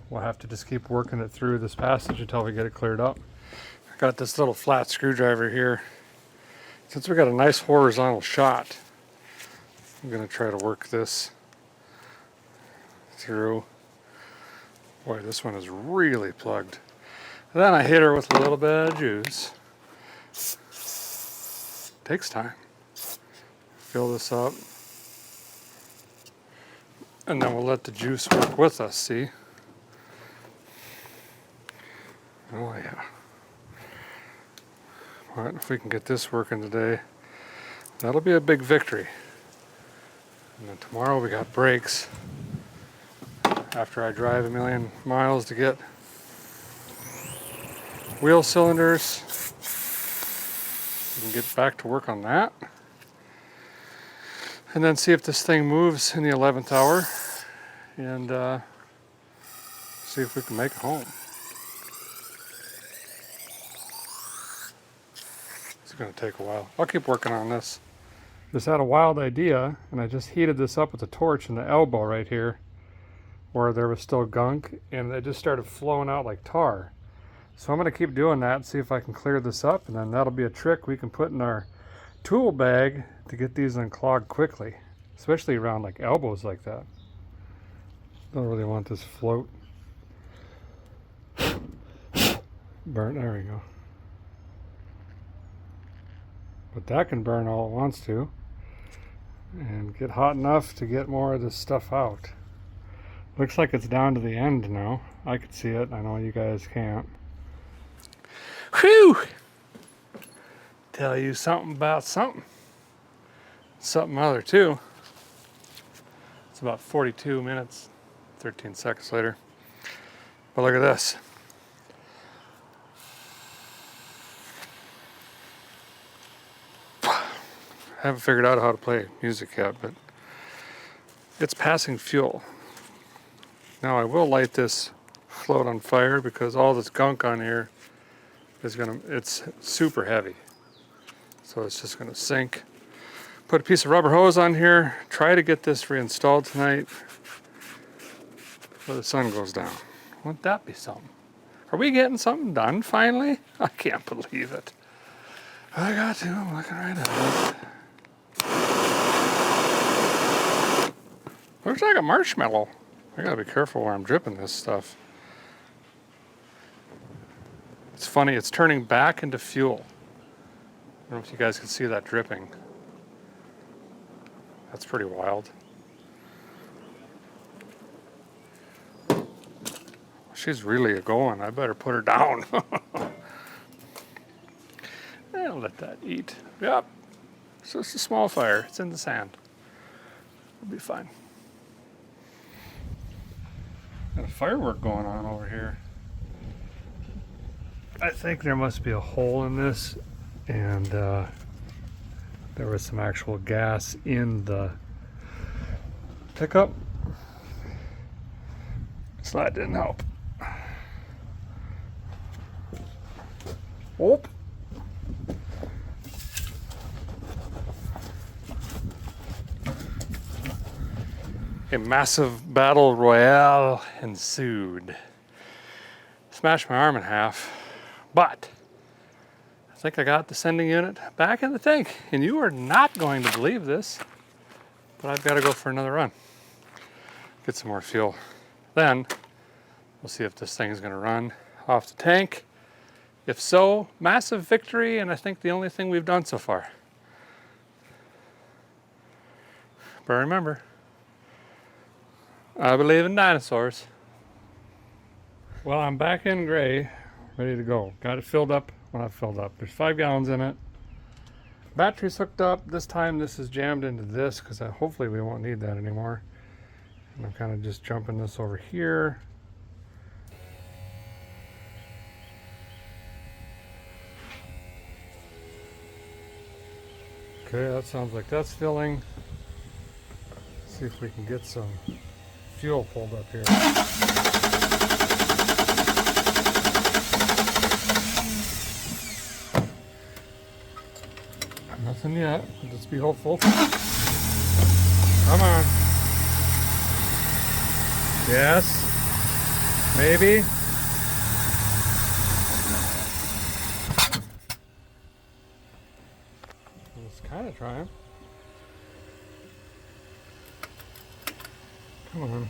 we'll have to just keep working it through this passage until we get it cleared up. I got this little flat screwdriver here. Since we got a nice horizontal shot, I'm gonna try to work this through. Boy, this one is really plugged. And then I hit her with a little bit of juice. Takes time. Fill this up. And then we'll let the juice work with us, see? Oh yeah. All right, if we can get this working today, that'll be a big victory. And then tomorrow we got brakes. After I drive 1,000,000 miles to get wheel cylinders, we can get back to work on that. And then see if this thing moves in the 11th hour, and see if we can make it home. It's gonna take a while. I'll keep working on this. Just had a wild idea, and I just heated this up with a torch in the elbow right here, where there was still gunk, and it just started flowing out like tar. So I'm gonna keep doing that and see if I can clear this up, and then that'll be a trick we can put in our tool bag to get these unclogged quickly, especially around like elbows like that. Don't really want this float. Burn, there we go. But that can burn all it wants to and get hot enough to get more of this stuff out. Looks like it's down to the end now. I could see it. I know you guys can't. Whew! Tell you something about something. Something other too. It's about 42 minutes, 13 seconds later. But look at this. I haven't figured out how to play music yet, but it's passing fuel. Now I will light this float on fire because all this gunk on here is it's super heavy. So it's just gonna sink. Put a piece of rubber hose on here, try to get this reinstalled tonight before the sun goes down. Wouldn't that be something? Are we getting something done finally? I can't believe it. I got to, I'm looking right at it. Looks like a marshmallow. I gotta be careful where I'm dripping this stuff. It's funny, it's turning back into fuel. I don't know if you guys can see that dripping. That's pretty wild. She's really going. I better put her down. I'll let that eat. Yep. So it's a small fire. It's in the sand. It'll be fine. Got a firework going on over here. I think there must be a hole in this, and there was some actual gas in the pickup. So that didn't help. Oh. A massive battle royale ensued. Smashed my arm in half, but I think I got the sending unit back in the tank. And you are not going to believe this, but I've got to go for another run. Get some more fuel. Then we'll see if this thing is going to run off the tank. If so, massive victory, and I think the only thing we've done so far. But remember, I believe in dinosaurs. Well, I'm back in gray, ready to go. Got it filled up when I filled up. There's 5 gallons in it. Battery's hooked up. This time this is jammed into this because hopefully we won't need that anymore. And I'm kind of just jumping this over here. Okay, that sounds like that's filling. Let's see if we can get some fuel pulled up here. Nothing yet. Let's be hopeful. Come on. Yes. Maybe. It's kind of trying. Come on.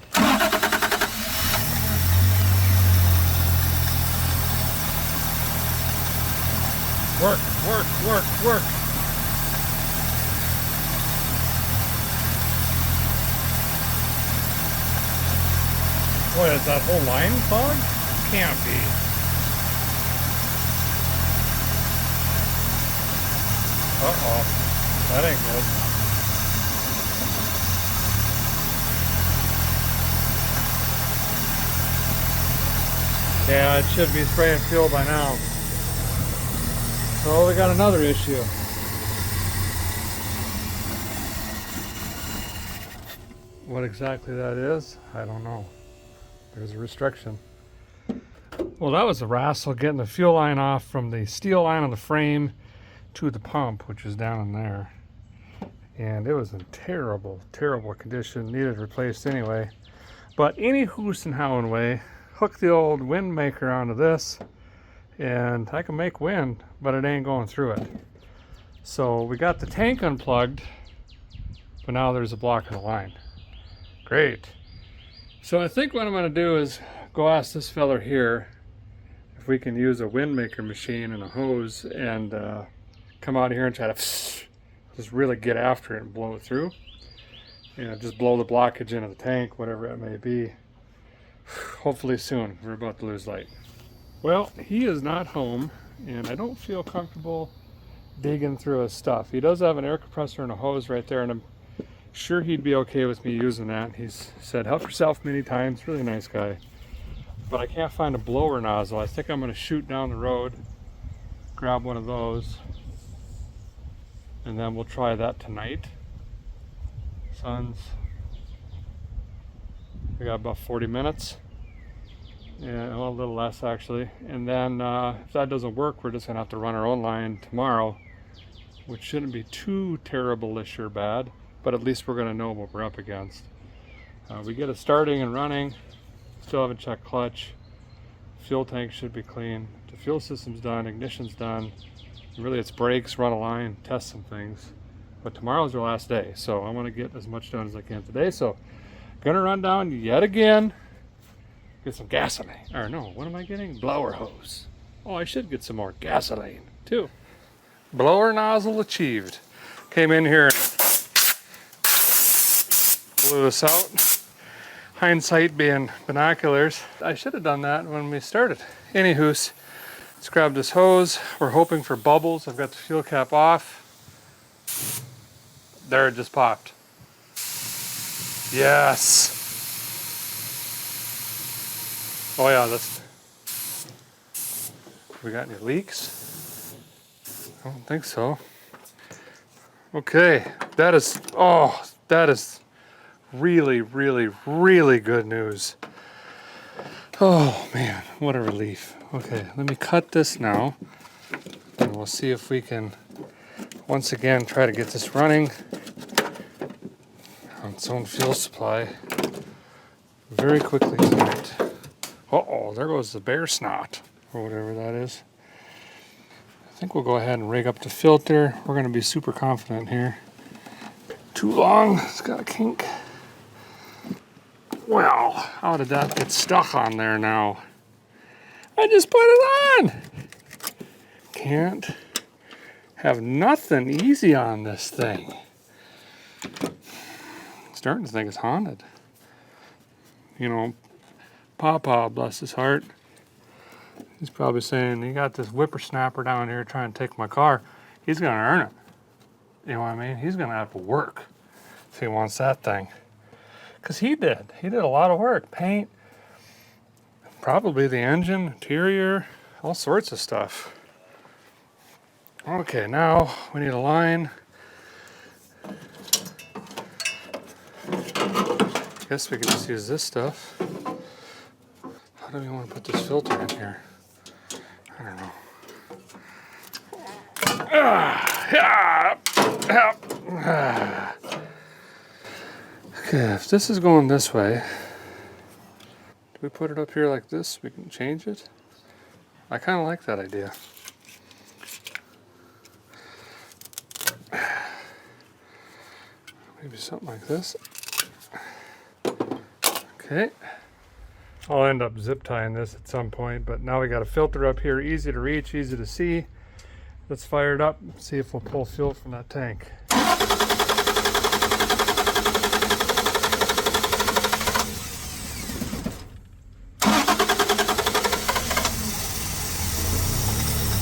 Work, work, work, work. What, is that whole line clogged? Can't be. Uh-oh. That ain't good. Yeah, it should be spraying fuel by now. So we got another issue. What exactly that is, I don't know. There's a restriction. Well, that was a wrestle getting the fuel line off from the steel line on the frame to the pump, which is down in there. And it was in terrible, terrible condition. Needed replaced anyway. But any hoos and how and way, hook the old wind maker onto this, and I can make wind, but it ain't going through it. So we got the tank unplugged, but now there's a block in the line. Great. So I think what I'm going to do is go ask this feller here if we can use a wind maker machine and a hose and come out here and try to just really get after it and blow it through. You know, just blow the blockage into the tank, whatever it may be. Hopefully soon. We're about to lose light. Well, he is not home, and I don't feel comfortable digging through his stuff. He does have an air compressor and a hose right there, and I'm sure he'd be okay with me using that. He's said help yourself many times. Really nice guy. But I can't find a blower nozzle. I think I'm going to shoot down the road, grab one of those, and then we'll try that tonight. We got about 40 minutes. Yeah, well, a little less actually. And then if that doesn't work, we're just going to have to run our own line tomorrow, which shouldn't be too terrible-ish or bad. But at least we're going to know what we're up against. We get it starting and running. Still haven't checked clutch. Fuel tank should be clean. The fuel system's done. Ignition's done. Really, it's brakes, run a line, test some things. But tomorrow's our last day, so I want to get as much done as I can today. So, gonna run down yet again. Get some gasoline. Or no, what am I getting? Blower hose. Oh, I should get some more gasoline too. Blower nozzle achieved. Came in here and blew this out. Hindsight being binoculars. I should have done that when we started. Anywho's, let's grab this hose. We're hoping for bubbles. I've got the fuel cap off. There, it just popped. Yes. Oh yeah, that's. We got any leaks? I don't think so. Okay, that is. Oh, that is really, really, really good news. Oh man, what a relief. Okay, let me cut this now, and we'll see if we can once again try to get this running on its own fuel supply very quickly tonight. Uh-oh, there goes the bear snot, or whatever that is. I think we'll go ahead and rig up the filter. We're going to be super confident here. Too long, it's got a kink. Well, how did that get stuck on there now? I just put it on! Can't have nothing easy on this thing. Starting to think it's haunted. You know, Papa, bless his heart, he's probably saying, you got this whippersnapper down here trying to take my car. He's gonna earn it. You know what I mean? He's gonna have to work if he wants that thing. Because he did a lot of work. Paint, probably the engine, interior, all sorts of stuff. Okay, now we need a line. I guess we could just use this stuff. How do we want to put this filter in here? I don't know. Okay, if this is going this way, do we put it up here like this? We can change it. I kind of like that idea. Maybe something like this. Okay. I'll end up zip tying this at some point, but now we got a filter up here, easy to reach, easy to see. Let's fire it up and see if we'll pull fuel from that tank.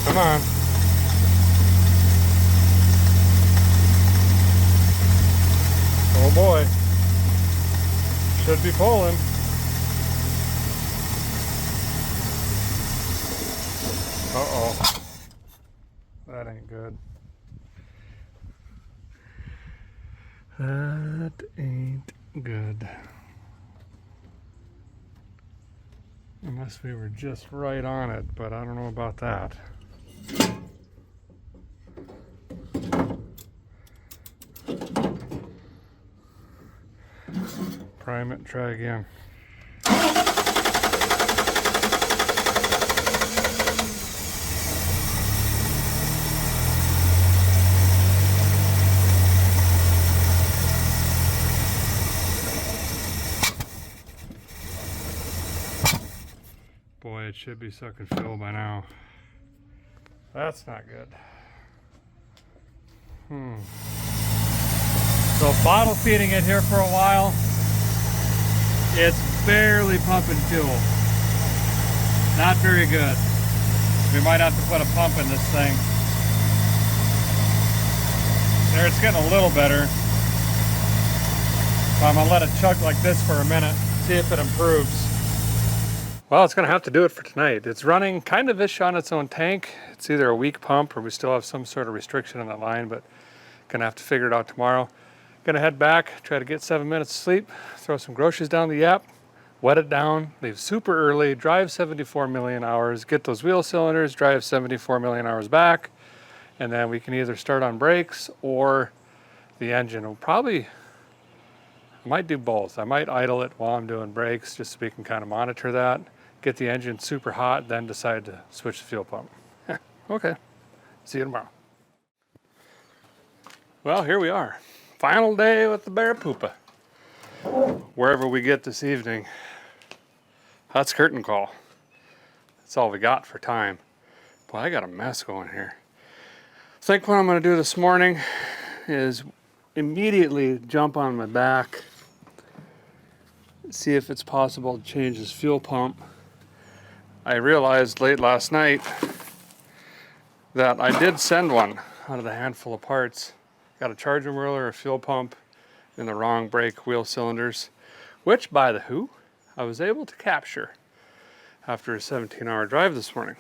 Come on. Oh boy. Should be pulling. Uh-oh. That ain't good. That ain't good. Unless we were just right on it, but I don't know about that. Prime it and try again. Boy, it should be sucking fuel by now. That's not good. So bottle feeding it here for a while. It's barely pumping fuel. Not very good. We might have to put a pump in this thing. There, it's getting a little better. So I'm gonna let it chug like this for a minute, see if it improves. Well, it's gonna have to do it for tonight. It's running kind of ish on its own tank. It's either a weak pump or we still have some sort of restriction on that line, but gonna have to figure it out tomorrow. Gonna head back, try to get 7 minutes of sleep, throw some groceries down the yap, wet it down, leave super early, drive 74 million hours, get those wheel cylinders, drive 74 million hours back, and then we can either start on brakes or the engine. We'll probably, I might do both. I might idle it while I'm doing brakes just so we can kind of monitor that, get the engine super hot, then decide to switch the fuel pump. Okay, see you tomorrow. Well, here we are. Final day with the Barracuda. Wherever we get this evening. That's curtain call. That's all we got for time. Boy, I got a mess going here. I think what I'm going to do this morning is immediately jump on my back, see if it's possible to change this fuel pump. I realized late last night that I did send one out of the handful of parts. Got a charging roller, a fuel pump, and the wrong brake wheel cylinders, which, by the who, I was able to capture after a 17-hour drive this morning.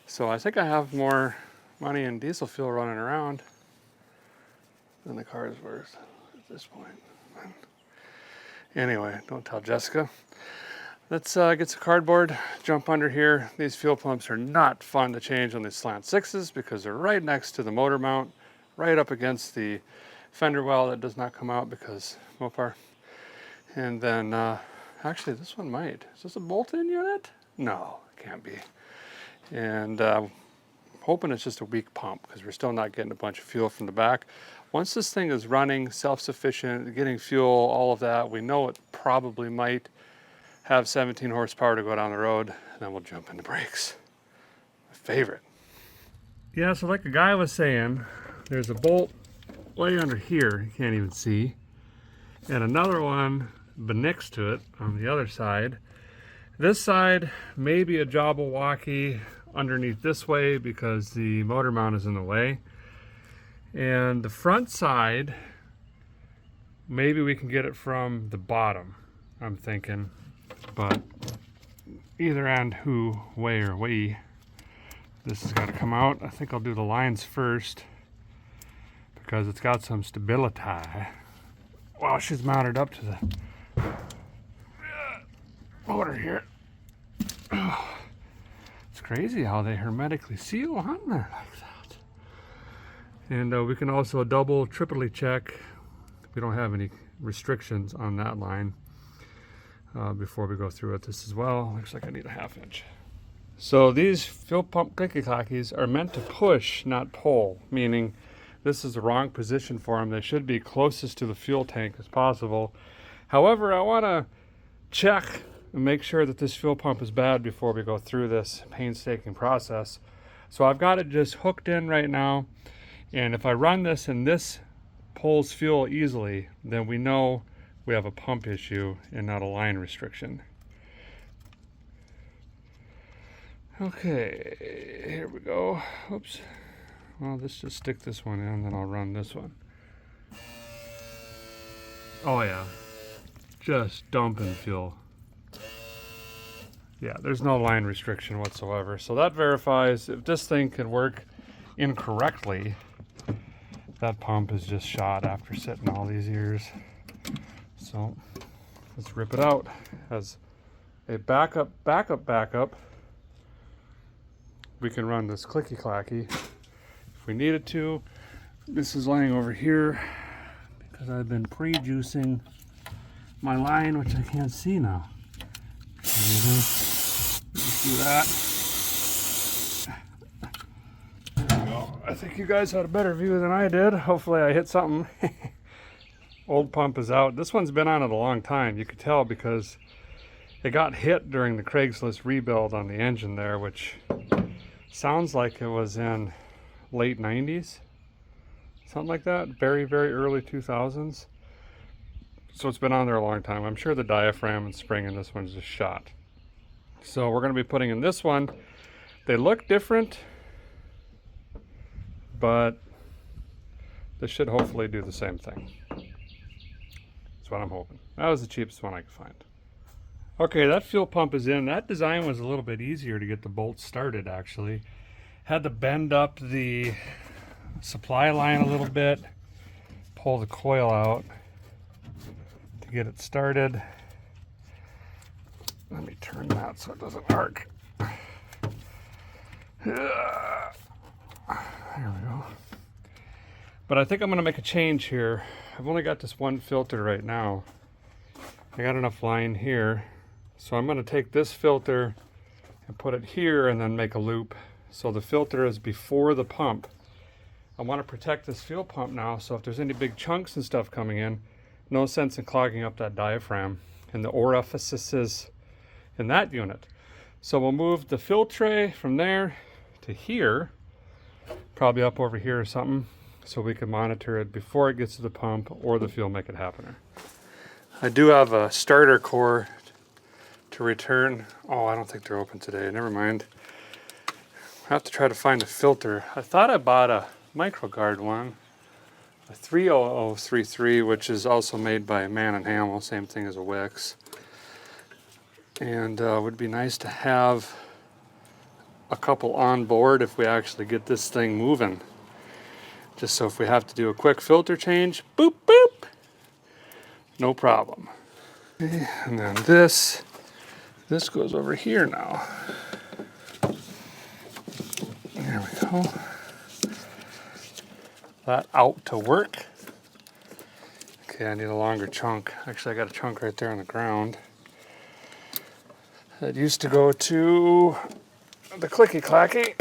So I think I have more money in diesel fuel running around than the car is worth at this point. Anyway, don't tell Jessica. Let's get some cardboard, jump under here. These fuel pumps are not fun to change on these slant sixes because they're right next to the motor mount, right up against the fender well that does not come out because mopar. And then, actually this one might. Is this a bolt-in unit? No, it can't be. And hoping it's just a weak pump because we're still not getting a bunch of fuel from the back. Once this thing is running, self-sufficient, getting fuel, all of that, we know it probably might have 17 horsepower to go down the road, and then we'll jump into brakes. My favorite. Yeah, so like the guy was saying, there's a bolt way under here, you can't even see, and another one next to it on the other side. This side may be a Jabberwocky underneath this way because the motor mount is in the way. And the front side, maybe we can get it from the bottom, I'm thinking. But either end, who, way, or we, this has got to come out. I think I'll do the lines first because it's got some stability. Well, she's mounted up to the motor here. Oh, it's crazy how they hermetically seal on there like that. And we can also double, triply check. We don't have any restrictions on that line. Before we go through it this as well. Looks like I need a 1/2 inch. So these fuel pump clicky-clackies are meant to push, not pull, meaning this is the wrong position for them. They should be closest to the fuel tank as possible. However, I want to check and make sure that this fuel pump is bad before we go through this painstaking process. So I've got it just hooked in right now, and if I run this and this pulls fuel easily, then we know we have a pump issue and not a line restriction. Okay, here we go. Oops. Well, let's just stick this one in, then I'll run this one. Oh yeah, just dumping fuel. Yeah, there's no line restriction whatsoever. So that verifies if this thing can work incorrectly, that pump is just shot after sitting all these years. So let's rip it out as a backup. We can run this clicky-clacky if we needed to. This is laying over here because I've been pre-juicing my line, which I can't see now. Let's do that. There we go. I think you guys had a better view than I did. Hopefully I hit something. Old pump is out. This one's been on it a long time. You could tell because it got hit during the Craigslist rebuild on the engine there, which sounds like it was in late 90s. Something like that. Very, very early 2000s. So it's been on there a long time. I'm sure the diaphragm and spring in this one's just shot. So we're going to be putting in this one. They look different, but this should hopefully do the same thing. That's what I'm hoping. That was the cheapest one I could find. Okay, that fuel pump is in. That design was a little bit easier to get the bolts started, actually. Had to bend up the supply line a little bit, pull the coil out to get it started. Let me turn that so it doesn't arc. There we go. But I think I'm going to make a change here. I've only got this one filter right now. I got enough line here. So I'm going to take this filter and put it here and then make a loop. So the filter is before the pump. I want to protect this fuel pump now, so if there's any big chunks and stuff coming in, no sense in clogging up that diaphragm and the orifices in that unit. So we'll move the fill tray from there to here, probably up over here or something, so we can monitor it before it gets to the pump or the fuel make it happener. I do have a starter core to return. Oh, I don't think they're open today. Never mind. I have to try to find a filter. I thought I bought a MicroGuard one, a 30033, which is also made by Man and Hamill, same thing as a Wix. And would be nice to have a couple on board if we actually get this thing moving. Just so if we have to do a quick filter change, boop, boop, no problem. Okay, and then this this goes over here now. There we go. That out to work. Okay, I need a longer chunk. Actually, I got a chunk right there on the ground. That used to go to the clicky clacky.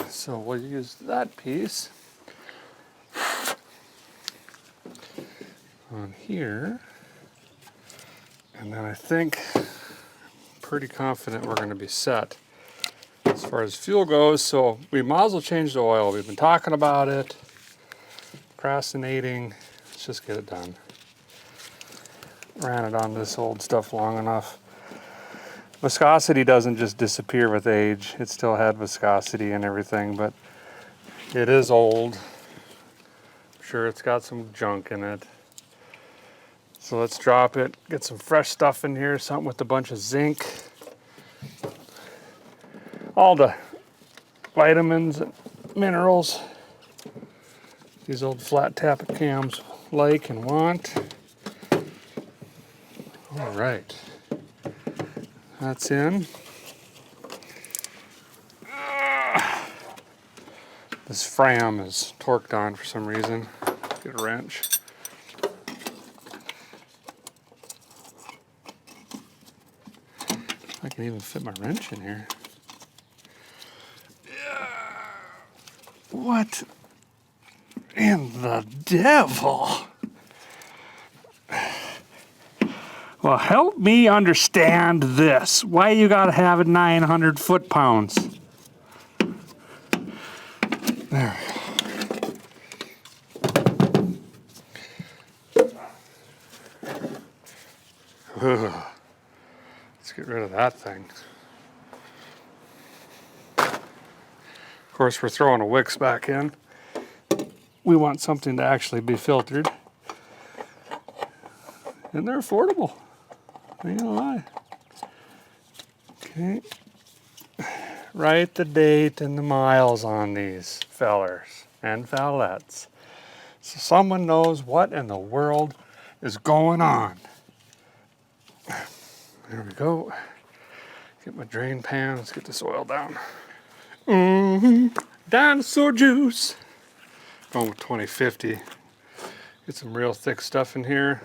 So we'll use that piece on here. And then I think, pretty confident we're going to be set as far as fuel goes. So we might as well change the oil. We've been talking about it, procrastinating. Let's just get it done. Ran it on this old stuff long enough. Viscosity doesn't just disappear with age. It still had viscosity and everything, but it is old. I'm sure it's got some junk in it. So let's drop it, get some fresh stuff in here, something with a bunch of zinc. All the vitamins and minerals these old flat tappet cams like and want. All right. That's in. This Fram is torqued on for some reason. Get a wrench. I can even fit my wrench in here. What in the devil? Well, help me understand this. Why you gotta have it 900 foot-pounds? There we go. Ugh. Let's get rid of that thing. Of course, we're throwing a Wix back in. We want something to actually be filtered. And they're affordable. I ain't gonna lie. Okay. Write the date and the miles on these fellers and fallettes, so someone knows what in the world is going on. There we go. Get my drain pan. Let's get this oil down. Dinosaur juice. Going with 2050. Get some real thick stuff in here.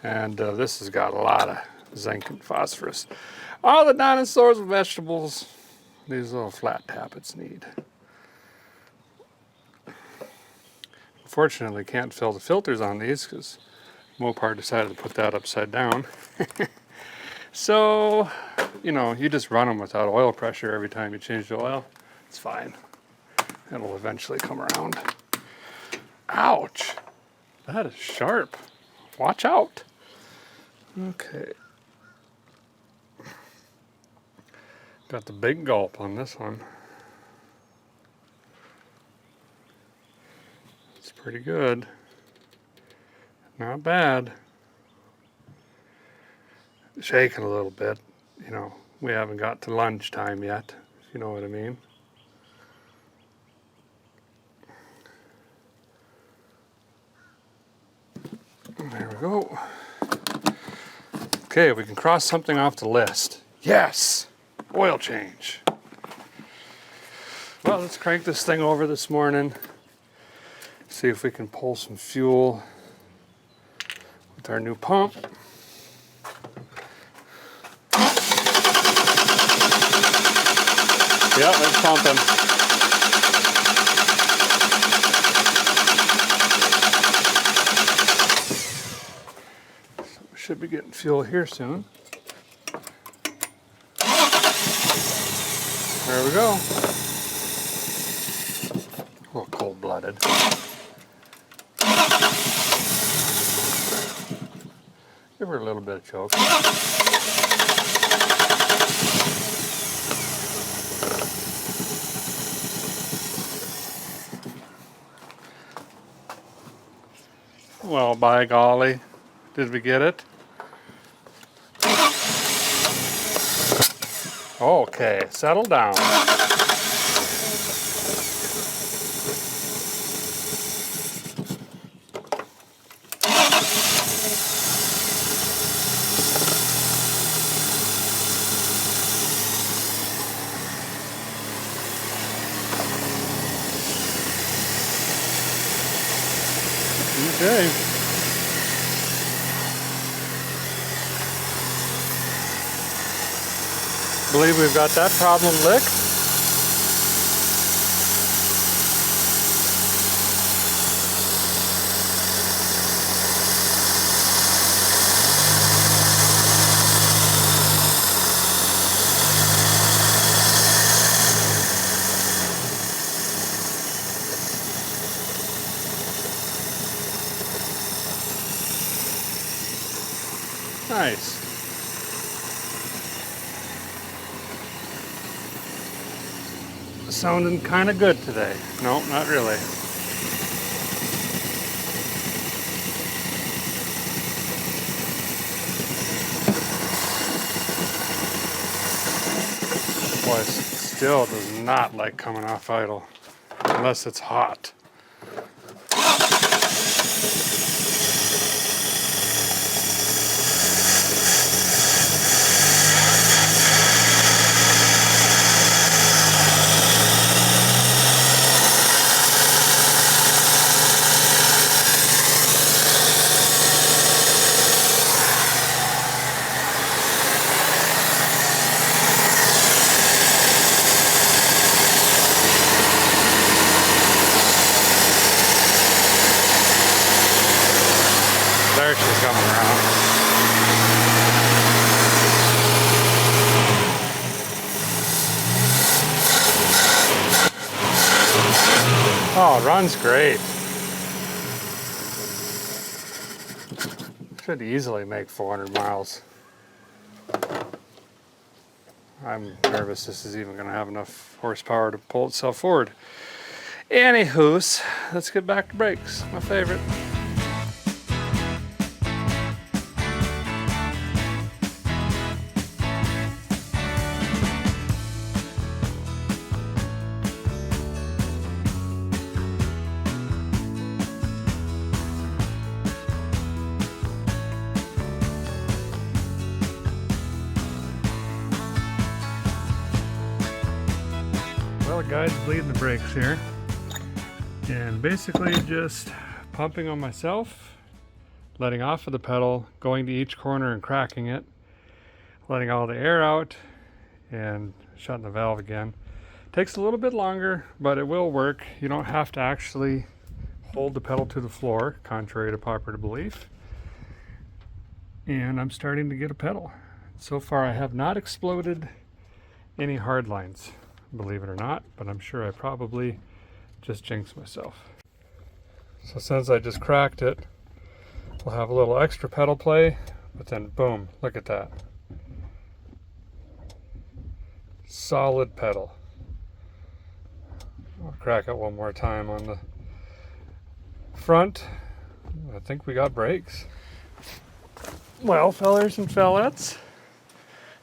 And this has got a lot of zinc and phosphorus. All the dinosaurs and vegetables these little flat tappets need. Unfortunately, can't fill the filters on these because Mopar decided to put that upside down. So, you know, you just run them without oil pressure every time you change the oil. It's fine. It'll eventually come around. Ouch! That is sharp. Watch out. Okay. Got the big gulp on this one. It's pretty good. Not bad. Shaking a little bit. You know, we haven't got to lunchtime yet, if you know what I mean. There we go. Okay, we can cross something off the list. Yes! Oil change. Well, let's crank this thing over this morning. See if we can pull some fuel with our new pump. Yeah, it's pumping. So we should be getting fuel here soon. There we go. A little cold-blooded. Give her a little bit of choke. Well, by golly, did we get it? Okay, settle down. Okay. Believe we've got that problem licked. Nice. Sounding kind of good today. No, not really. Boy, it still does not like coming off idle unless it's hot. There she's coming around. Oh, it runs great. Should easily make 400 miles. I'm nervous this is even going to have enough horsepower to pull itself forward. Anywho's, let's get back to brakes. My favorite. Well, the guy's bleeding the brakes here. And basically just pumping on myself, letting off of the pedal, going to each corner and cracking it, letting all the air out, and shutting the valve again. Takes a little bit longer, but it will work. You don't have to actually hold the pedal to the floor, contrary to popular belief. And I'm starting to get a pedal. So far I have not exploded any hard lines, believe it or not, but I'm sure I probably just jinxed myself. So since I just cracked it, we'll have a little extra pedal play, but then boom, look at that. Solid pedal. I'll crack it one more time on the front. I think we got brakes. Well, fellers and fellettes,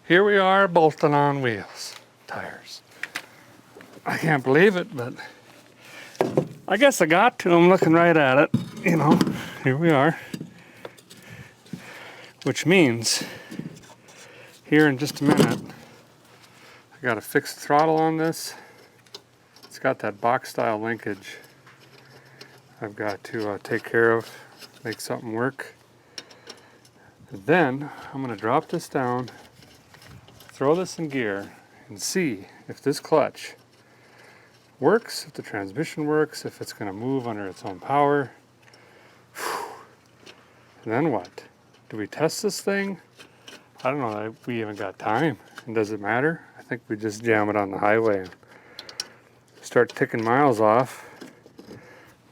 here we are bolting on wheels, tires. I can't believe it, but I guess I got to. I'm looking right at it. You know, here we are. Which means, here in just a minute, I got to fix the throttle on this. It's got that box style linkage I've got to take care of, make something work. And then I'm going to drop this down, throw this in gear, and see if this clutch works, if the transmission works, if it's going to move under its own power. And then what? Do we test this thing? I don't know if we even got time. And does it matter? I think we just jam it on the highway and start ticking miles off.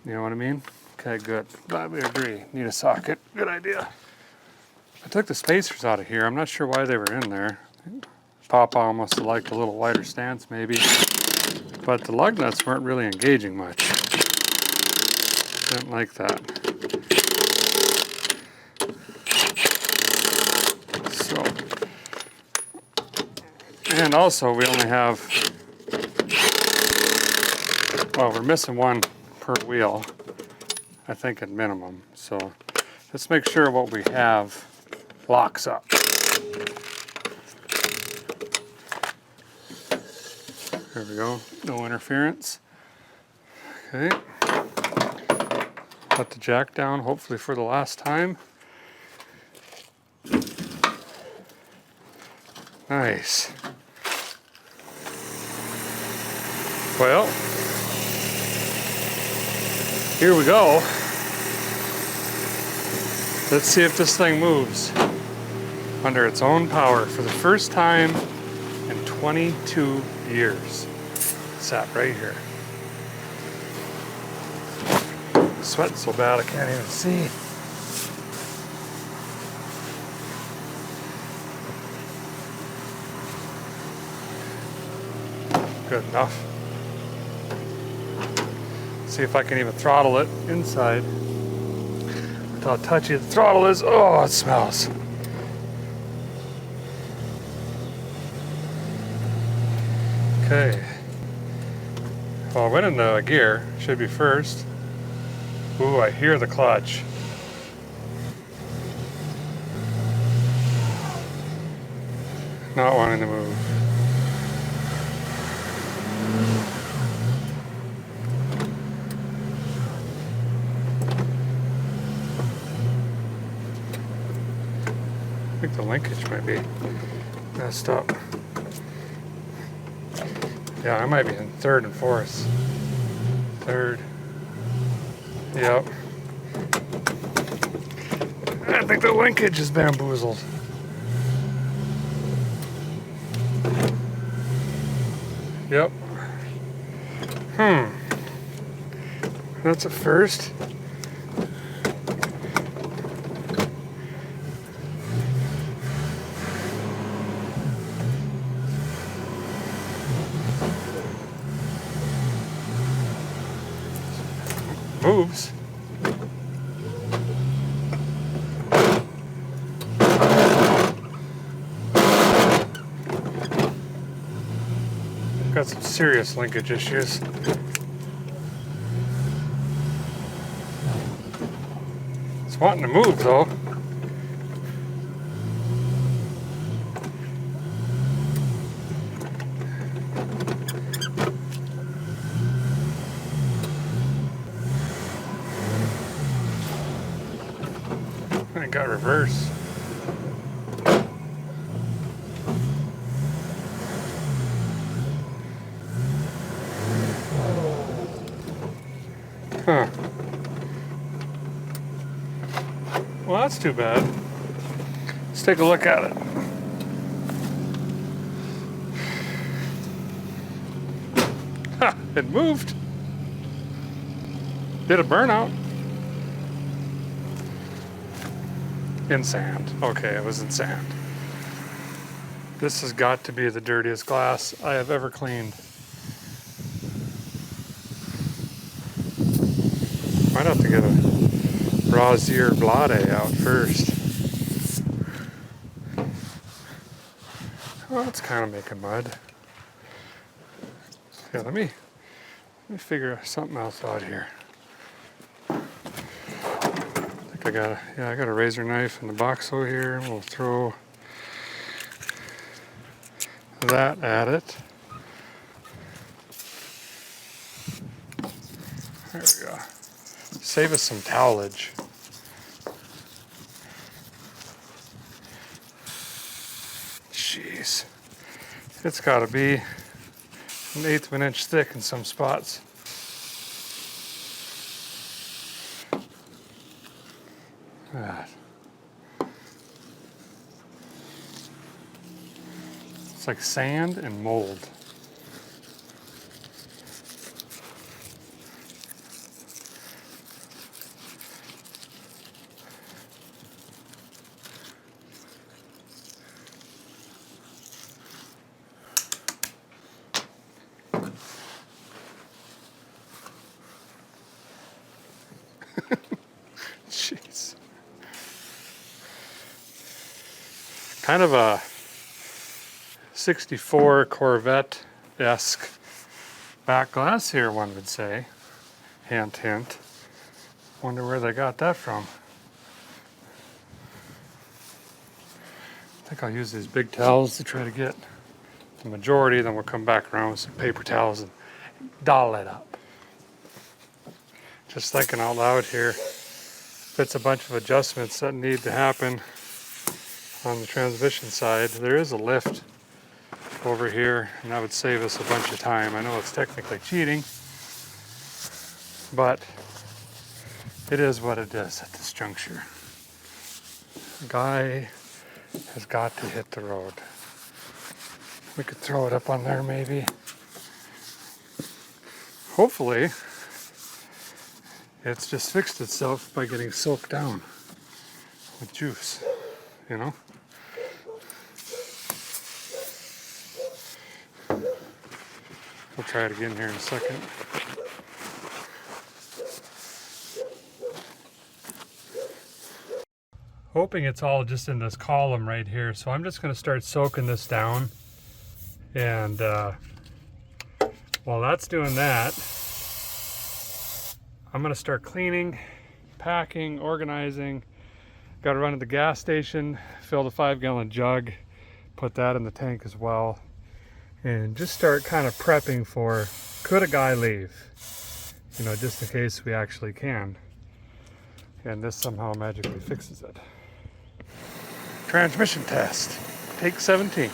You know what I mean? Okay, good. Glad we agree. Need a socket. Good idea. I took the spacers out of here. I'm not sure why they were in there. Papa must have liked a little wider stance maybe. But the lug nuts weren't really engaging much. Didn't like that. So, and also we only have, well, we're missing one per wheel, I think at minimum. So let's make sure what we have locks up. There we go, no interference. Okay. Let the jack down, hopefully for the last time. Nice. Well, here we go. Let's see if this thing moves under its own power for the first time in 22 years. Sat right here. Sweating so bad I can't even see. Good enough. See if I can even throttle it inside. Look how touchy the throttle is. Oh, it smells. Okay. Well, I went into gear. Should be first. Ooh, I hear the clutch. Not wanting to move. I think the linkage might be messed up. Yeah, I might be in third and fourth. Third. Yep. I think the linkage is bamboozled. Yep. That's a first. Moves. Got some serious linkage issues. It's wanting to move though. I got reverse. Huh. Well, that's too bad. Let's take a look at it. Ha! It moved. Did a burnout. In sand. Okay, it was in sand. This has got to be the dirtiest glass I have ever cleaned. Might have to get a Rosier Blade out first. Well, it's kind of making mud. Yeah, let me figure something else out here. I got a razor knife in the box over here. We'll throw that at it. There we go. Save us some towelage. Jeez. It's got to be 1/8 of an inch thick in some spots. That. It's like sand and mold. Jeez. Kind of a 64 Corvette-esque back glass here, one would say. Hint, hint. Wonder where they got that from. I think I'll use these big towels to try to get the majority, then we'll come back around with some paper towels and doll it up. Just thinking out loud here, it's a bunch of adjustments that need to happen on the transmission side. There is a lift over here, and that would save us a bunch of time. I know it's technically cheating, but it is what it is at this juncture. The guy has got to hit the road. We could throw it up on there maybe. Hopefully, it's just fixed itself by getting soaked down with juice, you know? We'll try it again here in a second. Hoping it's all just in this column right here, so I'm just going to start soaking this down. And while that's doing that, I'm going to start cleaning, packing, organizing. Got to run to the gas station, fill the 5-gallon jug, put that in the tank as well, and just start kind of prepping for, could a guy leave? You know, just in case we actually can. And this somehow magically fixes it. Transmission test, take 17.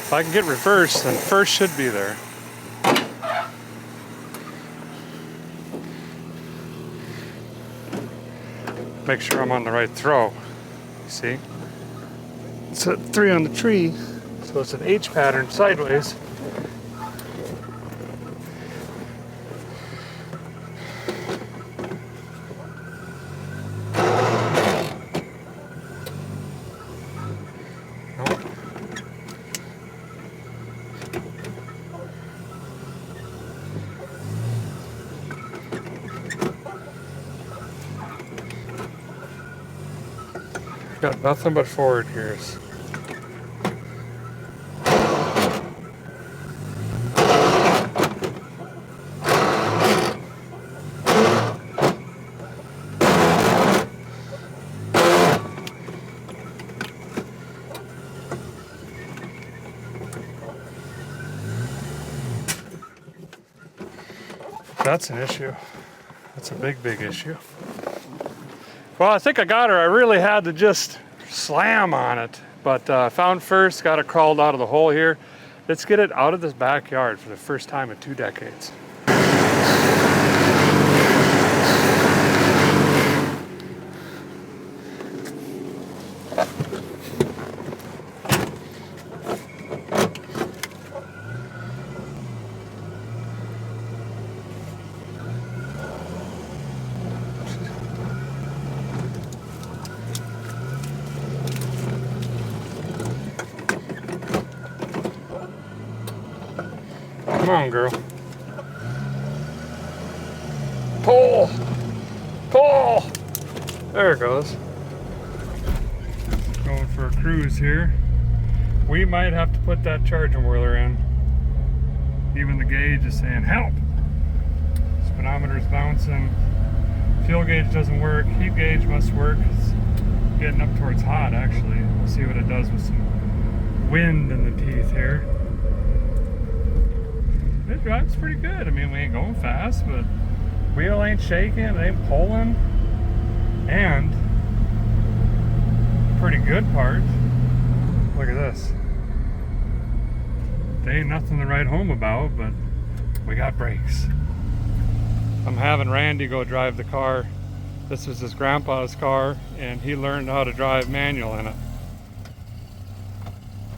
If I can get reverse, then first should be there. Make sure I'm on the right throw. You see? It's a 3 on the tree, so it's an H pattern sideways. Got nothing but forward gears. That's an issue. That's a big, big issue. Well, I think I got her. I really had to just slam on it, but found first, got it crawled out of the hole here. Let's get it out of this backyard for the first time in 2 decades. Come on, girl. Pull! Pull! There it goes. Going for a cruise here. We might have to put that charging whirler in. Even the gauge is saying, help! Speedometer's bouncing. Fuel gauge doesn't work. Heat gauge must work. It's getting up towards hot, actually. We'll see what it does with some wind in the teeth here. It drives pretty good. I mean, we ain't going fast, but wheel ain't shaking, it ain't pulling. And pretty good part, look at this. There ain't nothing to write home about, but we got brakes. I'm having Randy go drive the car. This was his grandpa's car, and he learned how to drive manual in it.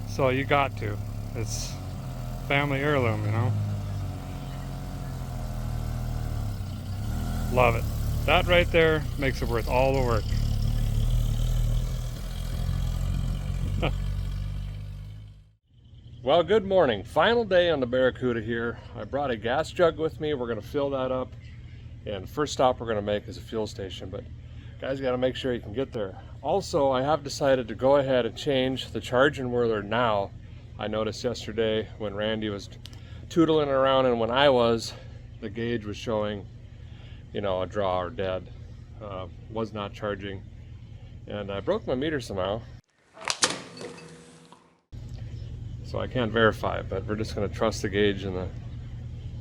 So you got to. It's family heirloom, you know. Love it. That right there makes it worth all the work. Well, good morning. Final day on the Barracuda here. I brought a gas jug with me. We're going to fill that up. And the first stop we're going to make is a fuel station. But guys, got to make sure you can get there. Also, I have decided to go ahead and change the charging whirler now. I noticed yesterday when Randy was tootling around and when I was, the gauge was showing, you know, a draw or dead. Was not charging. And I broke my meter somehow. So I can't verify it, but we're just going to trust the gauge in the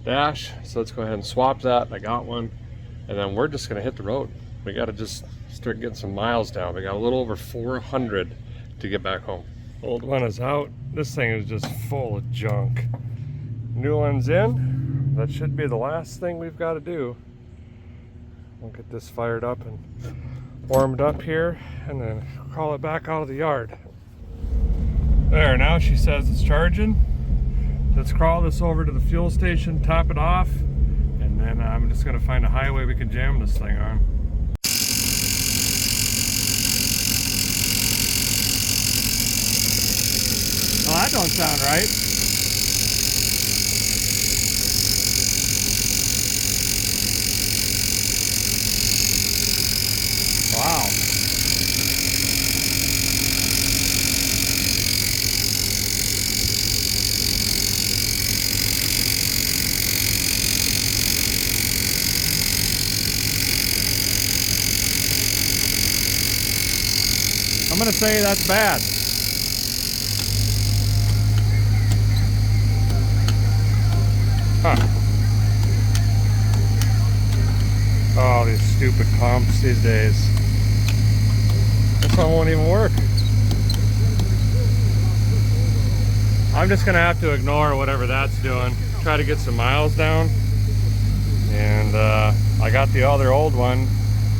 dash. So let's go ahead and swap that. I got one. And then we're just gonna hit the road. We gotta just start getting some miles down. We got a little over 400 to get back home. Old one is out. This thing is just full of junk. New one's in. That should be the last thing we've got to do. We'll get this fired up and warmed up here and then crawl it back out of the yard. There, now she says it's charging. Let's crawl this over to the fuel station, top it off, and then I'm just gonna find a highway we can jam this thing on. Well, that don't sound right. Wow. I'm gonna say that's bad. Huh. Oh, these stupid pumps these days. This one won't even work. I'm just gonna have to ignore whatever that's doing. Try to get some miles down. And I got the other old one.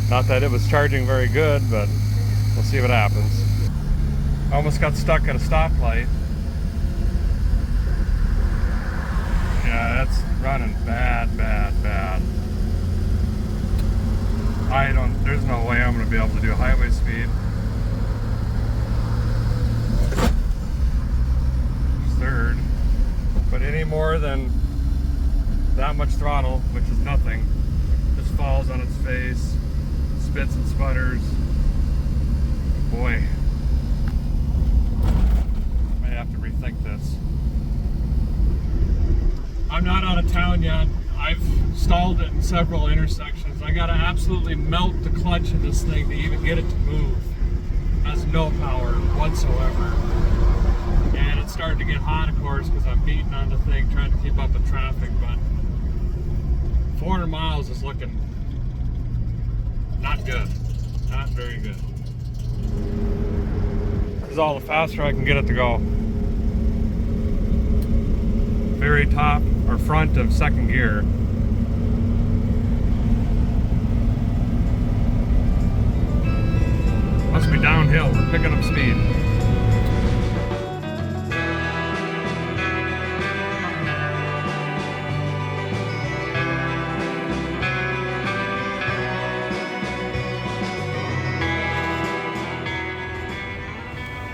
Not that it was charging very good, but we'll see what happens. Almost got stuck at a stoplight. Yeah, that's running bad, bad, bad. There's no way I'm gonna be able to do highway speed. Third. But any more than that much throttle, which is nothing, just falls on its face, spits and sputters. Boy, I may have to rethink this. I'm not out of town yet. I've stalled it in several intersections. I gotta absolutely melt the clutch of this thing to even get it to move. It has no power whatsoever. And it's starting to get hot, of course, because I'm beating on the thing, trying to keep up with traffic, but 400 miles is looking not good. Not very good. This is all the faster I can get it to go. Very top or front of second gear. Must be downhill, we're picking up speed.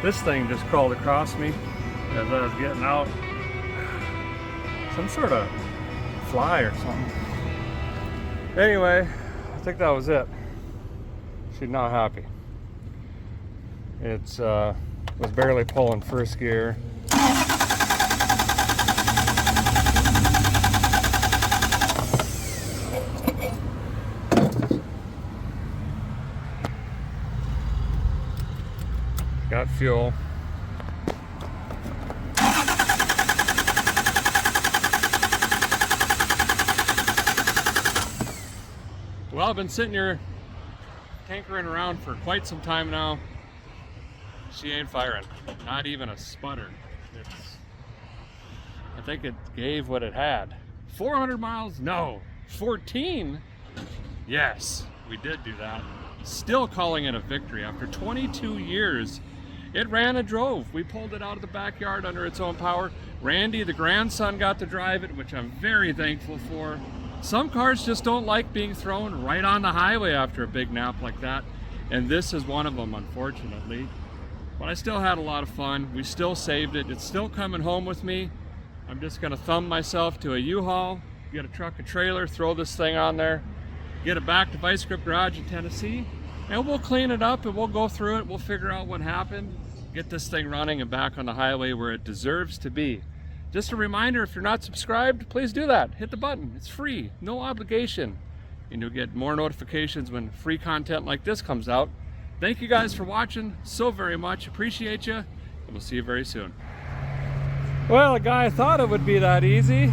This thing just crawled across me as I was getting out. Some sort of fly or something. Anyway, I think that was it. She's not happy. It's was barely pulling first gear. Got fuel. Well, I've been sitting here tinkering around for quite some time now. She ain't firing, not even a sputter. I think it gave what it had. 400 miles? No. 14? Yes, we did do that. Still calling it a victory after 22 years. It ran and drove. We pulled it out of the backyard under its own power. Randy, the grandson, got to drive it, which I'm very thankful for. Some cars just don't like being thrown right on the highway after a big nap like that, and this is one of them, unfortunately. But I still had a lot of fun. We still saved it. It's still coming home with me. I'm just gonna thumb myself to a U-Haul, get a truck, a trailer, throw this thing on there, get it back to Vice Grip Garage in Tennessee, and we'll clean it up and we'll go through it. We'll figure out what happened, get this thing running and back on the highway where it deserves to be. Just a reminder, if you're not subscribed, please do that. Hit the button. It's free, no obligation. And you'll get more notifications when free content like this comes out. Thank you guys for watching so very much. Appreciate you, and we'll see you very soon. Well, a guy thought it would be that easy.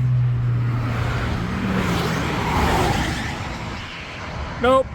Nope.